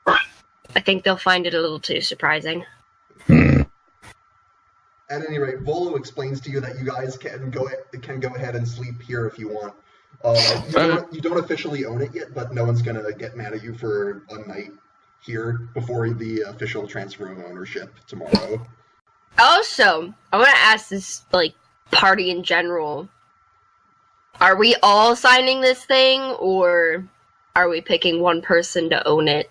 I think they'll find it a little too surprising. At any rate, Volo explains to you that you guys can go ahead and sleep here if you want. You don't officially own it yet, but no one's gonna get mad at you for a night here before the official transfer of ownership tomorrow. Also, I want to ask this, like, party in general. Are we all signing this thing, or are we picking one person to own it?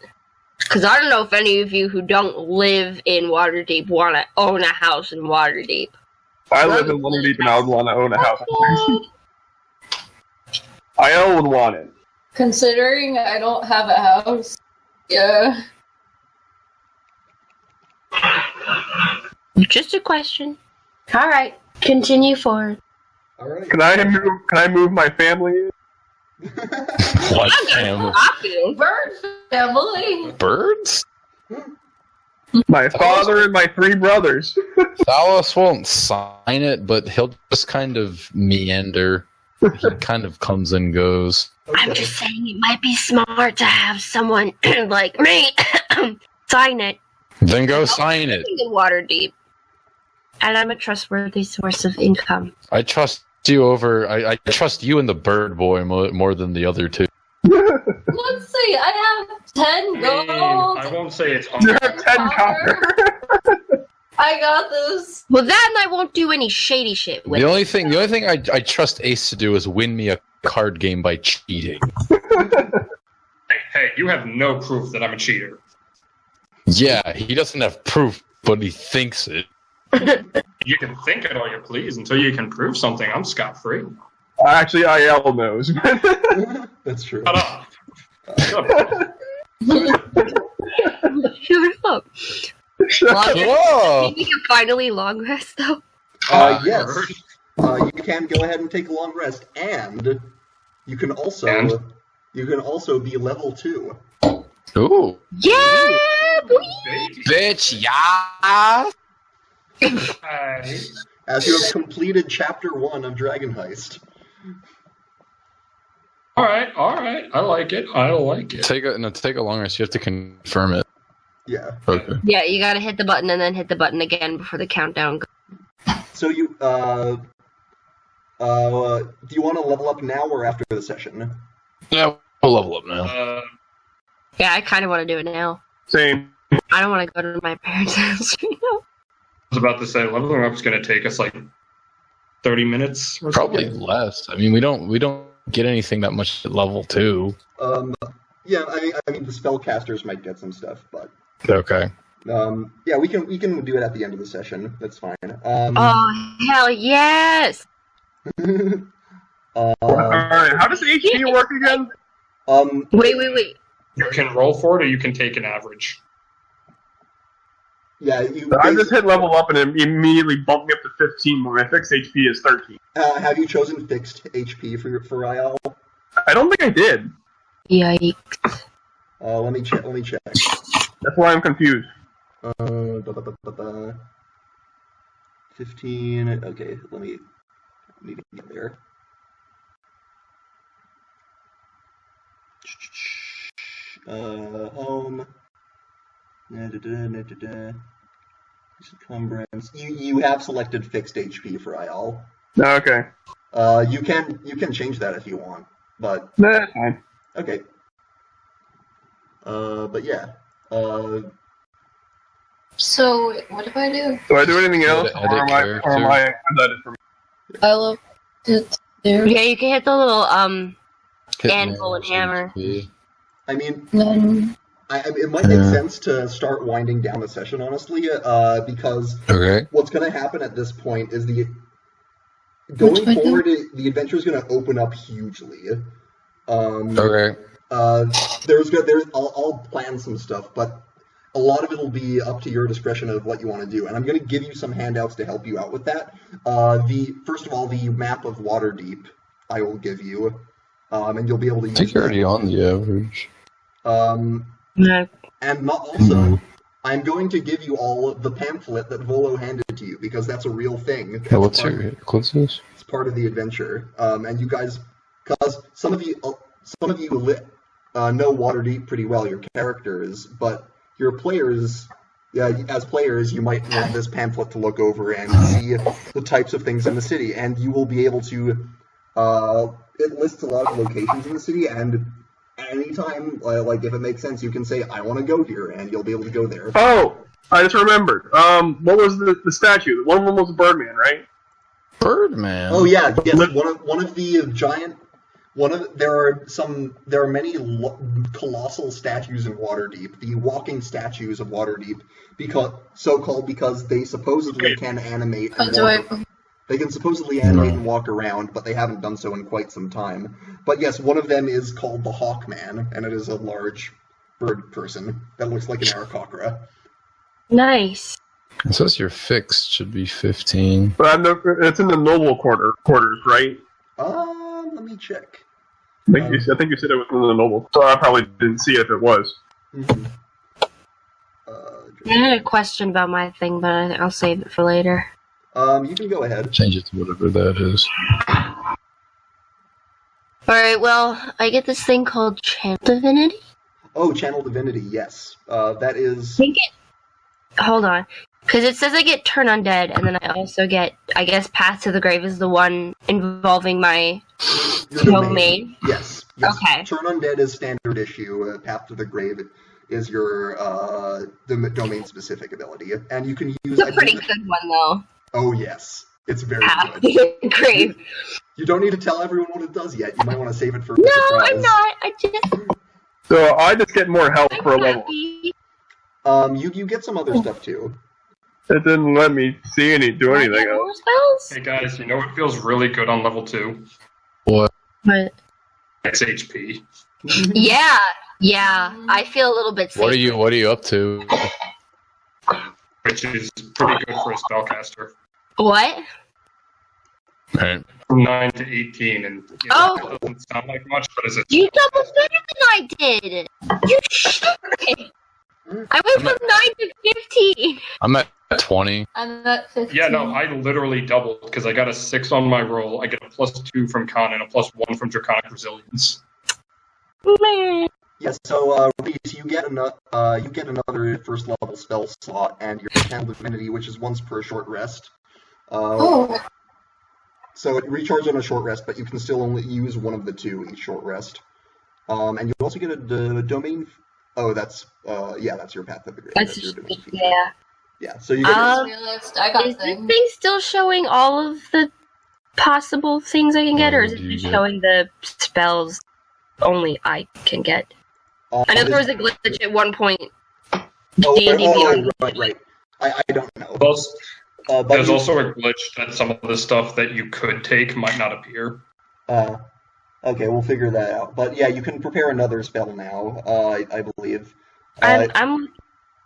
Because I don't know if any of you who don't live in Waterdeep want to own a house in Waterdeep. I live in Waterdeep and I would want to own a house. Aiel would want it. Considering I don't have a house, yeah. Just a question. All right, continue forward. All right. Can I move my family in? What family? Bird family. Birds? My father and my 3 brothers. Thalos won't sign it, but he'll just kind of meander. He kind of comes and goes. I'm just saying it might be smart to have someone like me sign it. Then go sign it. In Waterdeep. And I'm a trustworthy source of income. I trust you I trust you and the bird boy more than the other 2. Let's see, I have 10 gold. I won't say it's You have 10 copper. I got this. Well, that and I won't do any shady shit with The only thing I trust Ace to do is win me a card game by cheating. Hey, you have no proof that I'm a cheater. Yeah, he doesn't have proof, but he thinks it. You can think it all you please until you can prove something. I'm scot-free. Actually, Aiel knows. That's true. Shut up. Shut up. Shut up. Whoa! Maybe you can finally long rest, though. Yes. You can go ahead and take a long rest, and you can also be level 2. Ooh. Yeah, boy! Bitch, yeah! As you have completed Chapter 1 of Dragon Heist. All right. I like it. Take a long rest. You have to confirm it. Yeah. Okay. Yeah, you gotta hit the button and then hit the button again before the countdown goes. So you, do you want to level up now or after the session? Yeah, we'll level up now. Yeah, I kind of want to do it now. Same. I don't want to go to my parents' house right now. I was about to say leveling up is going to take us like 30 minutes or Probably something. less. I mean, we don't get anything that much at level 2. Yeah, I mean, the spellcasters might get some stuff, but Okay. yeah, we can do it at the end of the session. That's fine. Oh, hell yes! Alright, how does HP work again? Wait. You can roll for it, or you can take an average. Yeah, I just hit level up and it immediately bumped me up to 15 when my fixed HP is 13. have you chosen fixed HP for Ryal? I don't think I did. Yikes. Let me check. That's why I'm confused. 15. Okay, let me get there. Home. Encumbrance. You have selected fixed HP for Ryal. Okay. You can change that if you want, but That's fine. okay. But yeah. So, what do I do? Do I do anything else? Edit Or am I that is for me? I love it. Yeah, you can hit the little Hit anvil and hammer. HP. I mean, Then, it might make sense to start winding down the session, honestly, because Okay. what's going to happen at this point is going forward, the adventure is going to open up hugely. Okay. I'll plan some stuff, but a lot of it will be up to your discretion of what you want to do, and I'm going to give you some handouts to help you out with that. First of all, the map of Waterdeep I will give you, and you'll be able to I use think you're that. already on the average. No. And also, I'm going to give you all the pamphlet that Volo handed to you, because that's a real thing. Yeah, what's this? It's part of the adventure. And you guys, because some of you know Waterdeep pretty well, your characters, but your players, as players, you might want this pamphlet to look over and see the types of things in the city, and you will be able to, it lists a lot of locations in the city, and anytime, like, if it makes sense, you can say, I want to go here, and you'll be able to go there. Oh, I just remembered. What was the statue? One of them was a Birdman, right? Birdman. Oh yeah, yes. One of the giant. There are many colossal statues in Waterdeep. The walking statues of Waterdeep, because they supposedly can animate. They can supposedly animate and walk around, but they haven't done so in quite some time. But yes, one of them is called the Hawkman, and it is a large bird person that looks like an Aarakocra. Nice. It says you're fixed. Should be 15. But it's in the noble quarters, right? Let me check. I think you said it was in the noble, so I probably didn't see it if it was. Mm-hmm. I had a question about my thing, but I'll save it for later. You can go ahead. Change it to whatever that is. Alright, well, I get this thing called Channel Divinity? Oh, Channel Divinity, yes. That is... Hold on. Because it says I get Turn Undead, and then I also get, I guess, Path to the Grave is the one involving my domain. Yes. Okay. Turn Undead is standard issue. Path to the Grave is your domain-specific ability. And you can use... It's a pretty good one, though. Oh, yes. It's very Path good. to the Grave. You don't need to tell everyone what it does yet. You might want to save it for No, surprise. I'm not. I just... So I just get more health for a I'm level. happy. You get some other stuff, too. It didn't let me see do anything else. More spells? Hey guys, you know what feels really good on level 2? But It's HP. yeah, I feel a little bit safe. What are you up to? Which is pretty good for a spellcaster. What? Right. From 9 to 18, and that doesn't sound like much, but as a You doubled better than I did. You shit. I went from 9 to 15. I'm at 20. I'm at 15. Yeah, no, I literally doubled because I got a 6 on my roll. I get a +2 from Con and a +1 from Draconic Resilience. Man. Yes, so Reese, you get another first level spell slot and your Channel Divinity, which is once per short rest. So it recharges on a short rest, but you can still only use one of the two each short rest. And you also get a domain. Oh, that's your Path to the Grave. That's your domain feature. yeah. Yeah, so you get. I got Is this things. thing still showing all of the possible things I can get, or is it just showing the spells only I can get? I know there was a glitch at one point. Oh, D&D Beyond. right. I don't know. There's also a glitch that some of the stuff that you could take might not appear. Okay, we'll figure that out. But yeah, you can prepare another spell now, I believe. I'm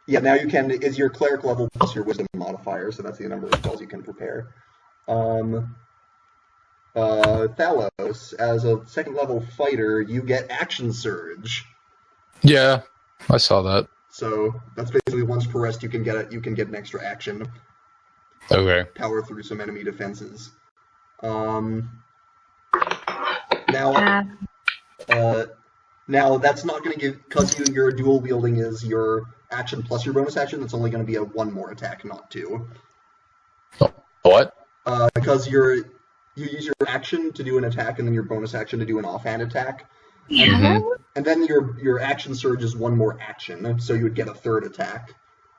Yeah, now you can, is your cleric level plus your wisdom modifier, so that's the number of spells you can prepare. Thalos, as a second level fighter, you get action surge. Yeah, I saw that. So that's basically once per rest you can get an extra action. Okay. Power through some enemy defenses. Now that's not going to give, because your dual wielding is your action plus your bonus action. That's only going to be a one more attack, not two. What? Because you use your action to do an attack, and then your bonus action to do an offhand attack. And then your action surge is one more action, so you would get a third attack.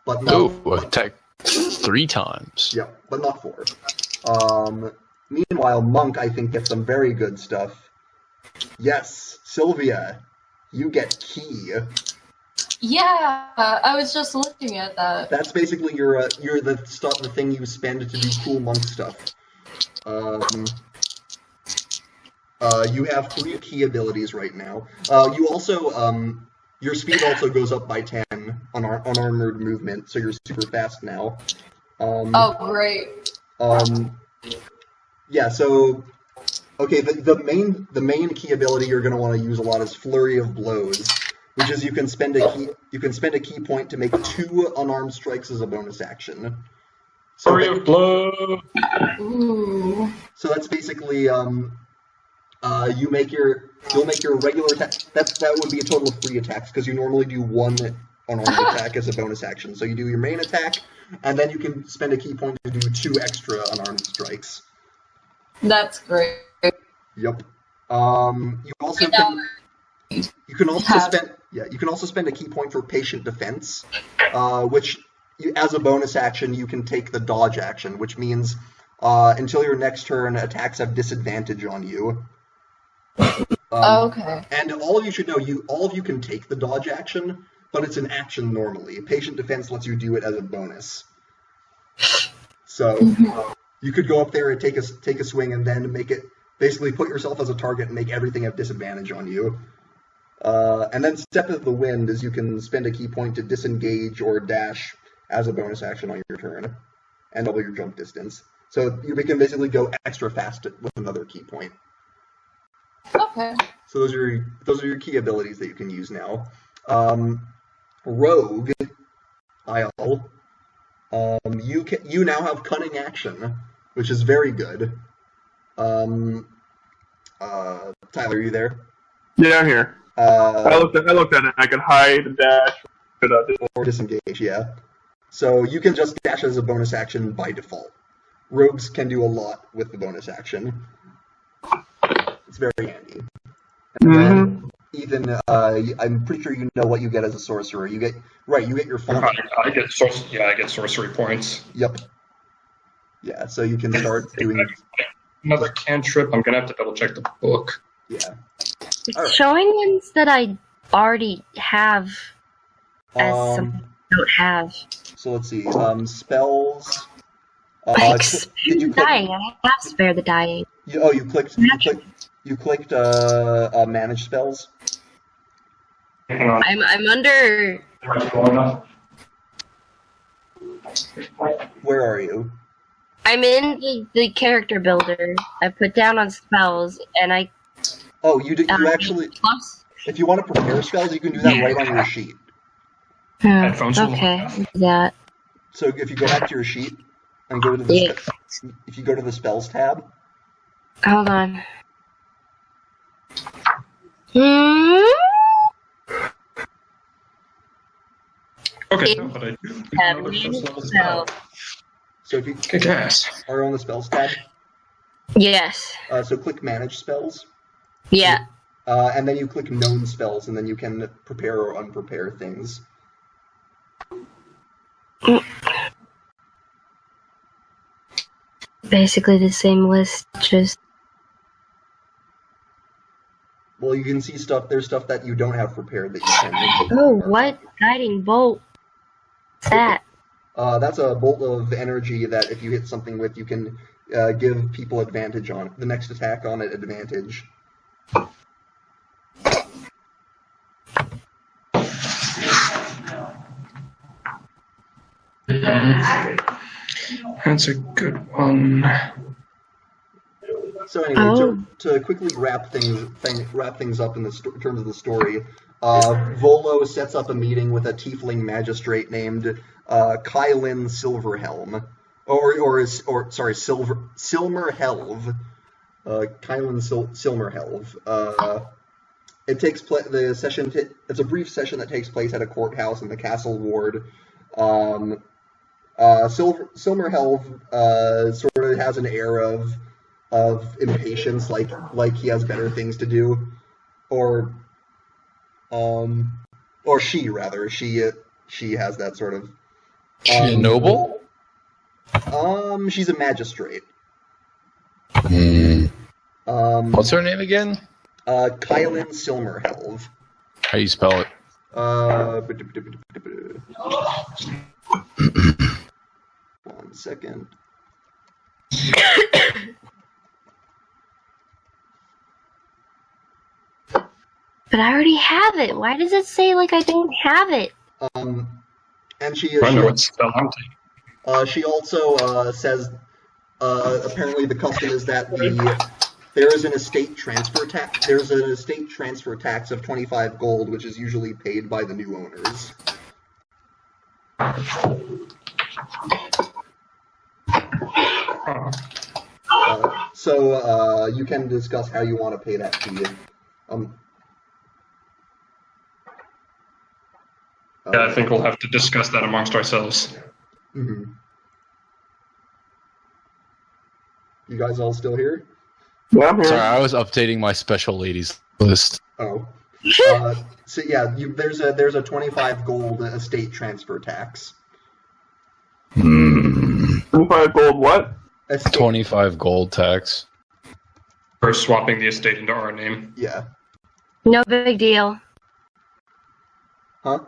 But not attack 3 times. Yeah, but not 4. Meanwhile, Monk, I think, gets some very good stuff. Yes, Sylvia, you get Key. Yeah, I was just looking at that. That's basically the thing you spend to do cool monk stuff. You have 3 key abilities right now. You also your speed also goes up by 10 on unarmored movement, so you're super fast now. Oh, great. Yeah. So, okay, the main key ability you're going to want to use a lot is Flurry of Blows, which is you can spend a key point to make 2 unarmed strikes as a bonus action. So Flurry of Blows. Ooh. So that's basically you'll make your regular attack. That would be a total of 3 attacks because you normally do 1 unarmed attack as a bonus action. So you do your main attack, and then you can spend a key point to do 2 extra unarmed strikes. That's great. Yep. You can also spend a key point for patient defense, which as a bonus action you can take the dodge action, which means until your next turn attacks have disadvantage on you. Okay. And all of you should know, all of you can take the dodge action, but it's an action normally. Patient defense lets you do it as a bonus. So you could go up there and take a swing and then basically put yourself as a target and make everything have disadvantage on you. And then Step of the Wind is you can spend a key point to disengage or dash as a bonus action on your turn, and double your jump distance. So you can basically go extra fast with another key point. Okay. So those are your key abilities that you can use now. Rogue, Isle. You now have Cunning Action, which is very good. Tyler, are you there? Yeah, I'm here. I looked at it. I could hide and dash. Or disengage, yeah. So you can just dash as a bonus action by default. Rogues can do a lot with the bonus action. It's very handy. And then, Ethan, I'm pretty sure you know what you get as a sorcerer. You get your font. I get sorcery points. Yep. Yeah, so you can start doing another cantrip. I'm gonna have to double check the book. Yeah. It's Right. showing ones that I already have as some I don't have. So let's see. Spells. Like Did Spare you the click? Dying. I have Spare the Dying. You clicked manage spells. Hang on. I'm under. Where are you? I'm in the character builder. I put down on spells, and I. Oh, you actually. Plus. If you want to prepare spells, you can do that right on your sheet. Headphones will Okay. work. Yeah. So if you go back to your sheet and go to if you go to the spells tab. Hold on. Okay, It- no, but I do. So if you Kick ass. are on the spells tab, Yes. so click manage spells, Yeah. and then you click known spells, and then you can prepare or unprepare things. Basically the same list, just. Well, you can see stuff. There's stuff that you don't have prepared that you can. Oh, what? Guiding bolt. What's that? That's a bolt of energy that if you hit something with, you can give people advantage on it. The next attack on it, advantage. That's a good one. So anyway, to quickly wrap things up in the terms of the story, Volo sets up a meeting with a tiefling magistrate named Kylin Silverhelm, Silmerhelv. Kylin Silmerhelv. It takes the session. It's a brief session that takes place at a courthouse in the castle ward. Silmerhelv sort of has an air of impatience, like he has better things to do, or she rather she has that sort of. She a noble? She's a magistrate. What's her name again? Kylin Silmerhelv. How do you spell it? One second. But I already have it. Why does it say like I don't have it? And she also says apparently the custom is that there is an estate transfer tax. There's an estate transfer tax of 25 gold, which is usually paid by the new owners. So you can discuss how you want to pay that fee. Yeah, I think we'll have to discuss that amongst ourselves. Mm-hmm. You guys all still here? Yeah, I'm here. Sorry, I was updating my special ladies list. Oh. So yeah, there's a 25 gold estate transfer tax. 25 gold what? 25 gold tax. For swapping the estate into our name. Yeah. No big deal. Huh?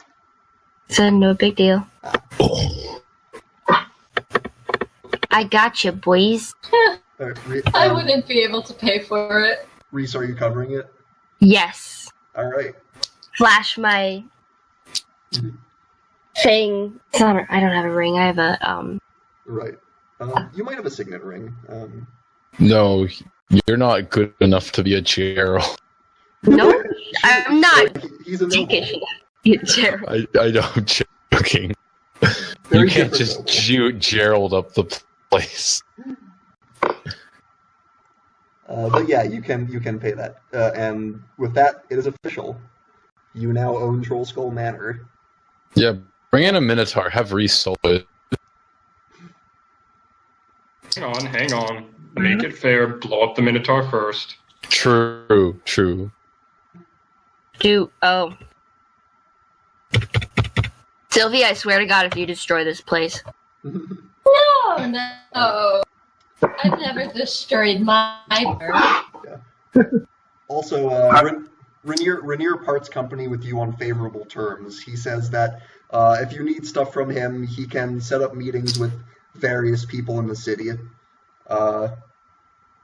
Said no big deal. I got you, boys. I wouldn't be able to pay for it. Reese, are you covering it? Yes. All right. Flash my thing. It's not I don't have a ring. I have a Right. You might have a signet ring. No, you're not good enough to be a Gerald. No, I'm not. He's a noble. Gerald. I know, I'm joking. Very You can't different just noble. Gerald up the place. But yeah, you can pay that. And with that, it is official. You now own Troll Skull Manor. Yeah, bring in a Minotaur. Have Reese sold it. Hang on. Make it fair. Blow up the Minotaur first. True. Sylvie, I swear to God, if you destroy this place. No. I've never destroyed my bird. Also, Rainier parts company with you on favorable terms. He says that if you need stuff from him, he can set up meetings with various people in the city.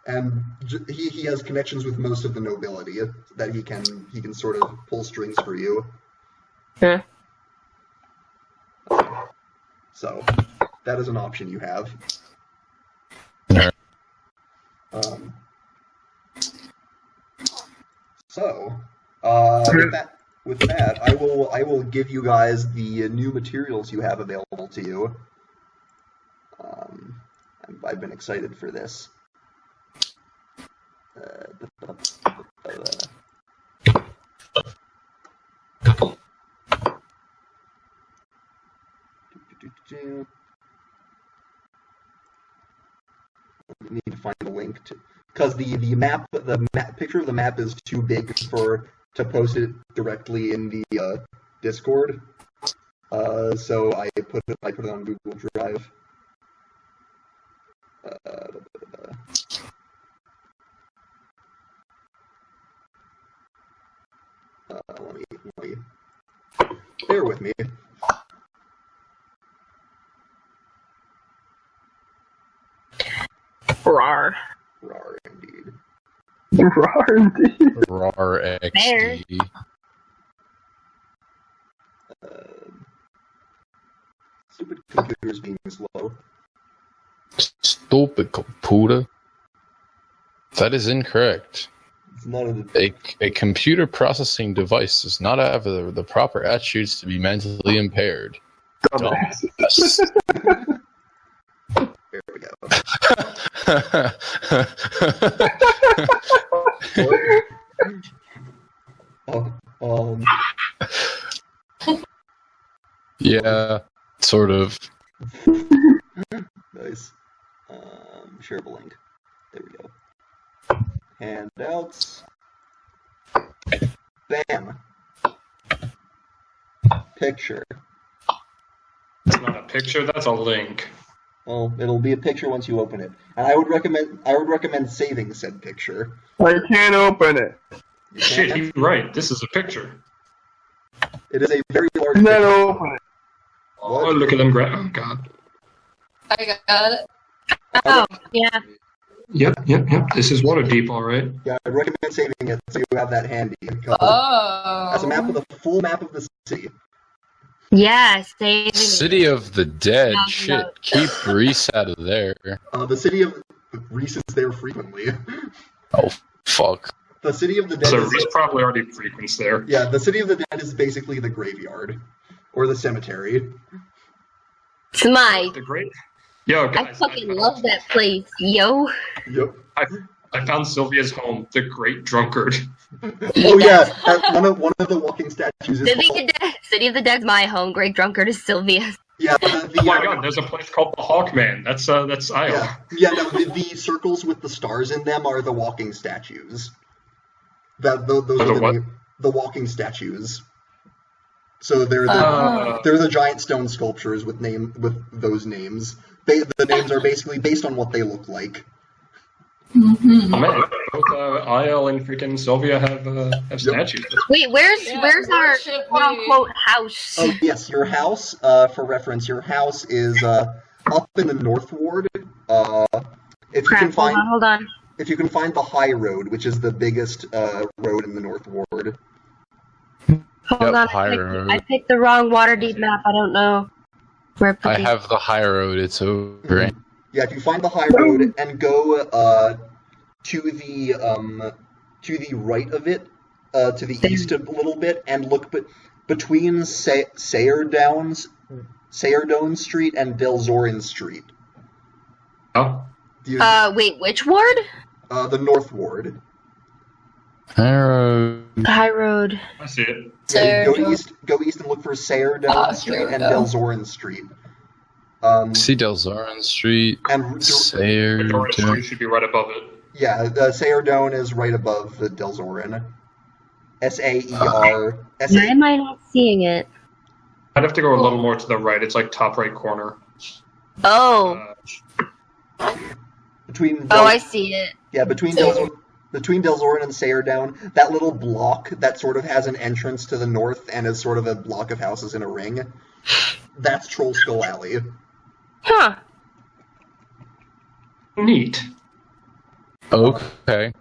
And he has connections with most of the nobility that he can sort of pull strings for you. Huh? So that is an option you have. Yeah. With that, I will give you guys the new materials you have available to you. I've been excited for this. I need to find a link to, because the picture of the map is too big to post it directly in the Discord. So I put it on Google Drive. Let me. Bear with me. Rar. Rar indeed. Rar indeed. RAR XD. Stupid computers being slow. Stupid computer. That is incorrect. It's not a A computer processing device does not have the proper attributes to be mentally impaired. Dumbass. Yes. There we go. Oh, Yeah, sort of. nice. Shareable link. There we go. Handouts. Bam. Picture. It's not a picture, that's a link. Well, it'll be a picture once you open it. And I would recommend saving said picture. I can't open it. You Shit, can't? he's right. This is a picture. It is a very large Can't picture. open it. Oh, look at them. Oh, God. I got it. Oh, yeah. Yep. This is Waterdeep, all right. Yeah, I'd recommend saving it so you have that handy. Oh. As a map with a full map of the city. Yeah, saving. City of the Dead. No, Shit, no. keep Reese out of there. The city of Reese is there frequently. Oh, fuck. The city of the dead. So is, Reese probably already frequents there. yeah, the city of the dead is basically the graveyard or the cemetery. It's my. The great. Yo, I guys. fucking love that place, yo. Yep. I found Sylvia's home, the Great Drunkard. Oh yeah, one of the walking statues is called, City of the Dead's my home. Great Drunkard is Sylvia's. yeah. Oh my God, there's a place called the Hawkman. That's Isle. Yeah. No, the circles with the stars in them are the walking statues. Those are what? the walking statues. So they're Oh. they're the giant stone sculptures with those names. The names are basically based on what they look like. Mm-hmm. Oh, man, both Isle and freaking Sylvia have statues. Wait, where's Yeah, our worship quote unquote house? Oh yes, your house. For reference, your house is up in the North Ward. If you can find Hold on. if you can find the High Road, which is the biggest road in the North Ward. Hold Yep, on. High Road. I picked the wrong Waterdeep map. I don't know where I put I these. have the high road. It's over. Yeah, if you find the High Road and go to the right of it, to the east a little bit, and look between Sayerdowne Street and Delzorin Street. Oh, Wait, which ward? The North Ward. High road. The High Road. I see it. Yeah, Sayerdowne. go east and look for Sayerdowne Ah, Street here we and go. Delzorin Street. See Delzorin Street. And Victoria Street Sayerdowne. should be right above it. yeah, the Sayerdowne is right above the Delzorin. Saer. Why am I not seeing it? I'd have to go a little more to the right. It's like top right corner. Oh. Between Oh, I see it. yeah, between Delzorin and Sayerdowne, that little block that sort of has an entrance to the north and is sort of a block of houses in a ring. That's Troll Skull Alley. Huh. Neat. Okay.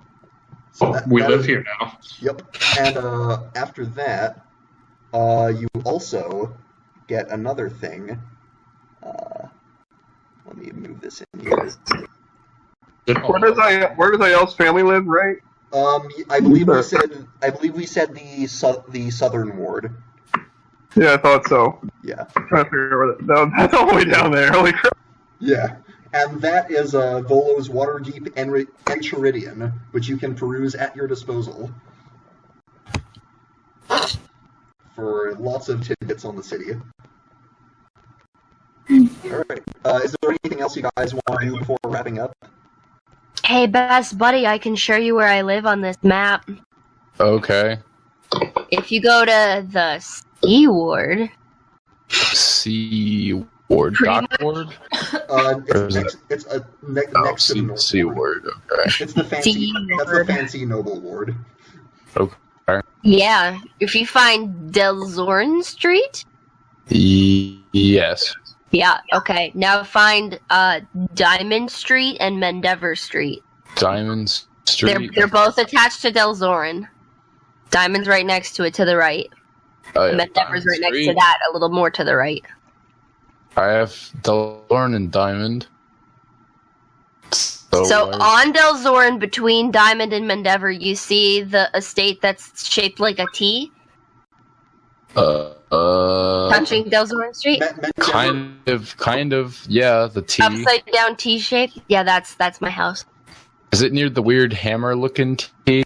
So We that live is- here now. Yep. And after that, you also get another thing. Let me move this in here. Where does Ayel's family live, right? I believe we said the southern ward. Yeah, I thought so. Yeah. I'm trying to figure out where that's all the way down there. Holy crap. Yeah. And that is Volo's Waterdeep Enchiridion, which you can peruse at your disposal. For lots of tidbits on the city. Alright. Is there anything else you guys want to do before wrapping up? Hey, best buddy, I can show you where I live on this map. Okay. If you go to the C ward, C ward. Pretty Dock much. ward? It's next to the North C Ward. ward. Okay. It's the fancy. C That's the ward. fancy noble ward. Yeah, if you find Delzorn Street. Yes. Yeah, okay. Now find Diamond Street and Mendeavor Street. Diamond Street. They're both attached to Delzorin. Diamond's right next to it to the right. Oh, yeah, Mendeavor's right next to Street. that, a little more to the right. I have Delorn and Diamond. So on Delzorin, between Diamond and Mendeavor, you see the estate that's shaped like a T touching Delzorin Street. kind of, yeah, the T. Upside down T shape. Yeah, that's my house. Is it near the weird hammer-looking T?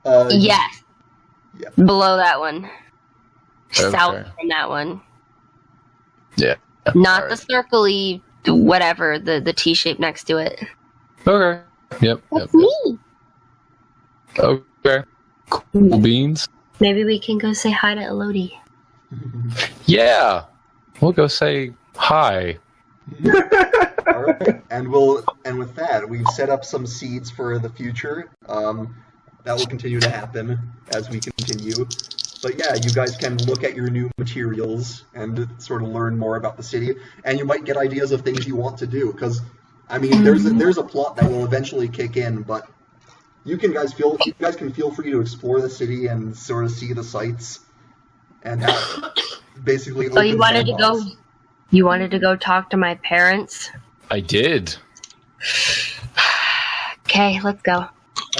Yes. Yeah. Below that one. Okay. South from that one. Yeah. Not Alright. the circly whatever, the T shape next to it. Okay. Yep. That's me. Okay. Cool beans. Maybe we can go say hi to Elodie. Yeah. We'll go say hi. All right, and with that, we've set up some seeds for the future. That will continue to happen as we continue. But yeah, you guys can look at your new materials and sort of learn more about the city, and you might get ideas of things you want to do. Because I mean, there's a plot that will eventually kick in, but you guys can feel free to explore the city and sort of see the sights and have basically. So you wanted sandbox. you wanted to go talk to my parents? I did. Okay, let's go. All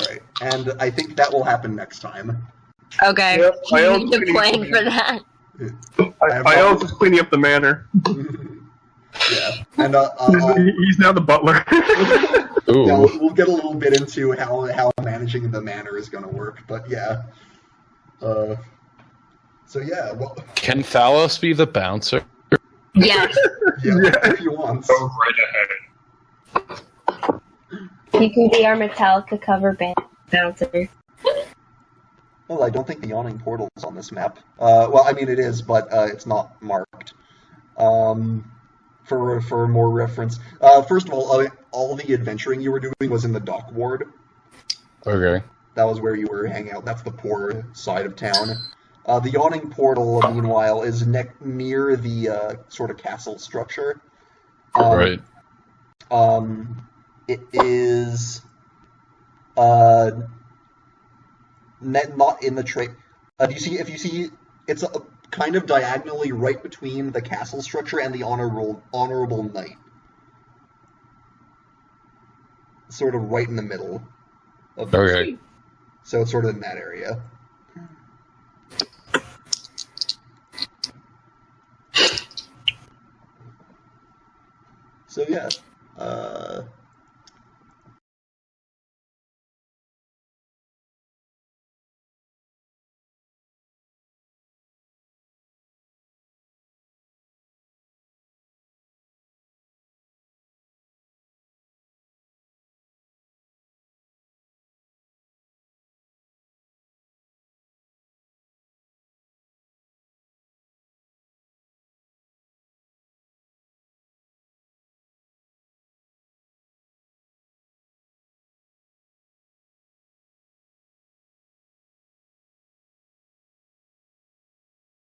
right, and I think that will happen next time. Okay, Yep, I you also need to need plan to- for that. I also cleaning up the manor. Yeah, and He's now the butler. Ooh. yeah, we'll get a little bit into how managing the manor is going to work, but yeah. So yeah, well, Can Thalos be the bouncer? Yes, yeah, Yeah. if you want. Go right ahead. you can be our Metallica cover bouncer. Well, I don't think the yawning portal is on this map. Well, I mean it is, but it's not marked. For more reference, first of all the adventuring you were doing was in the dock ward. Okay. That was where you were hanging out. That's the poor side of town. The yawning portal, meanwhile, is near the sort of castle structure. Right. It is not in the tray. If you see, it's kind of diagonally right between the castle structure and the honorable knight. Sort of right in the middle of the Okay. street. So it's sort of in that area. So yeah.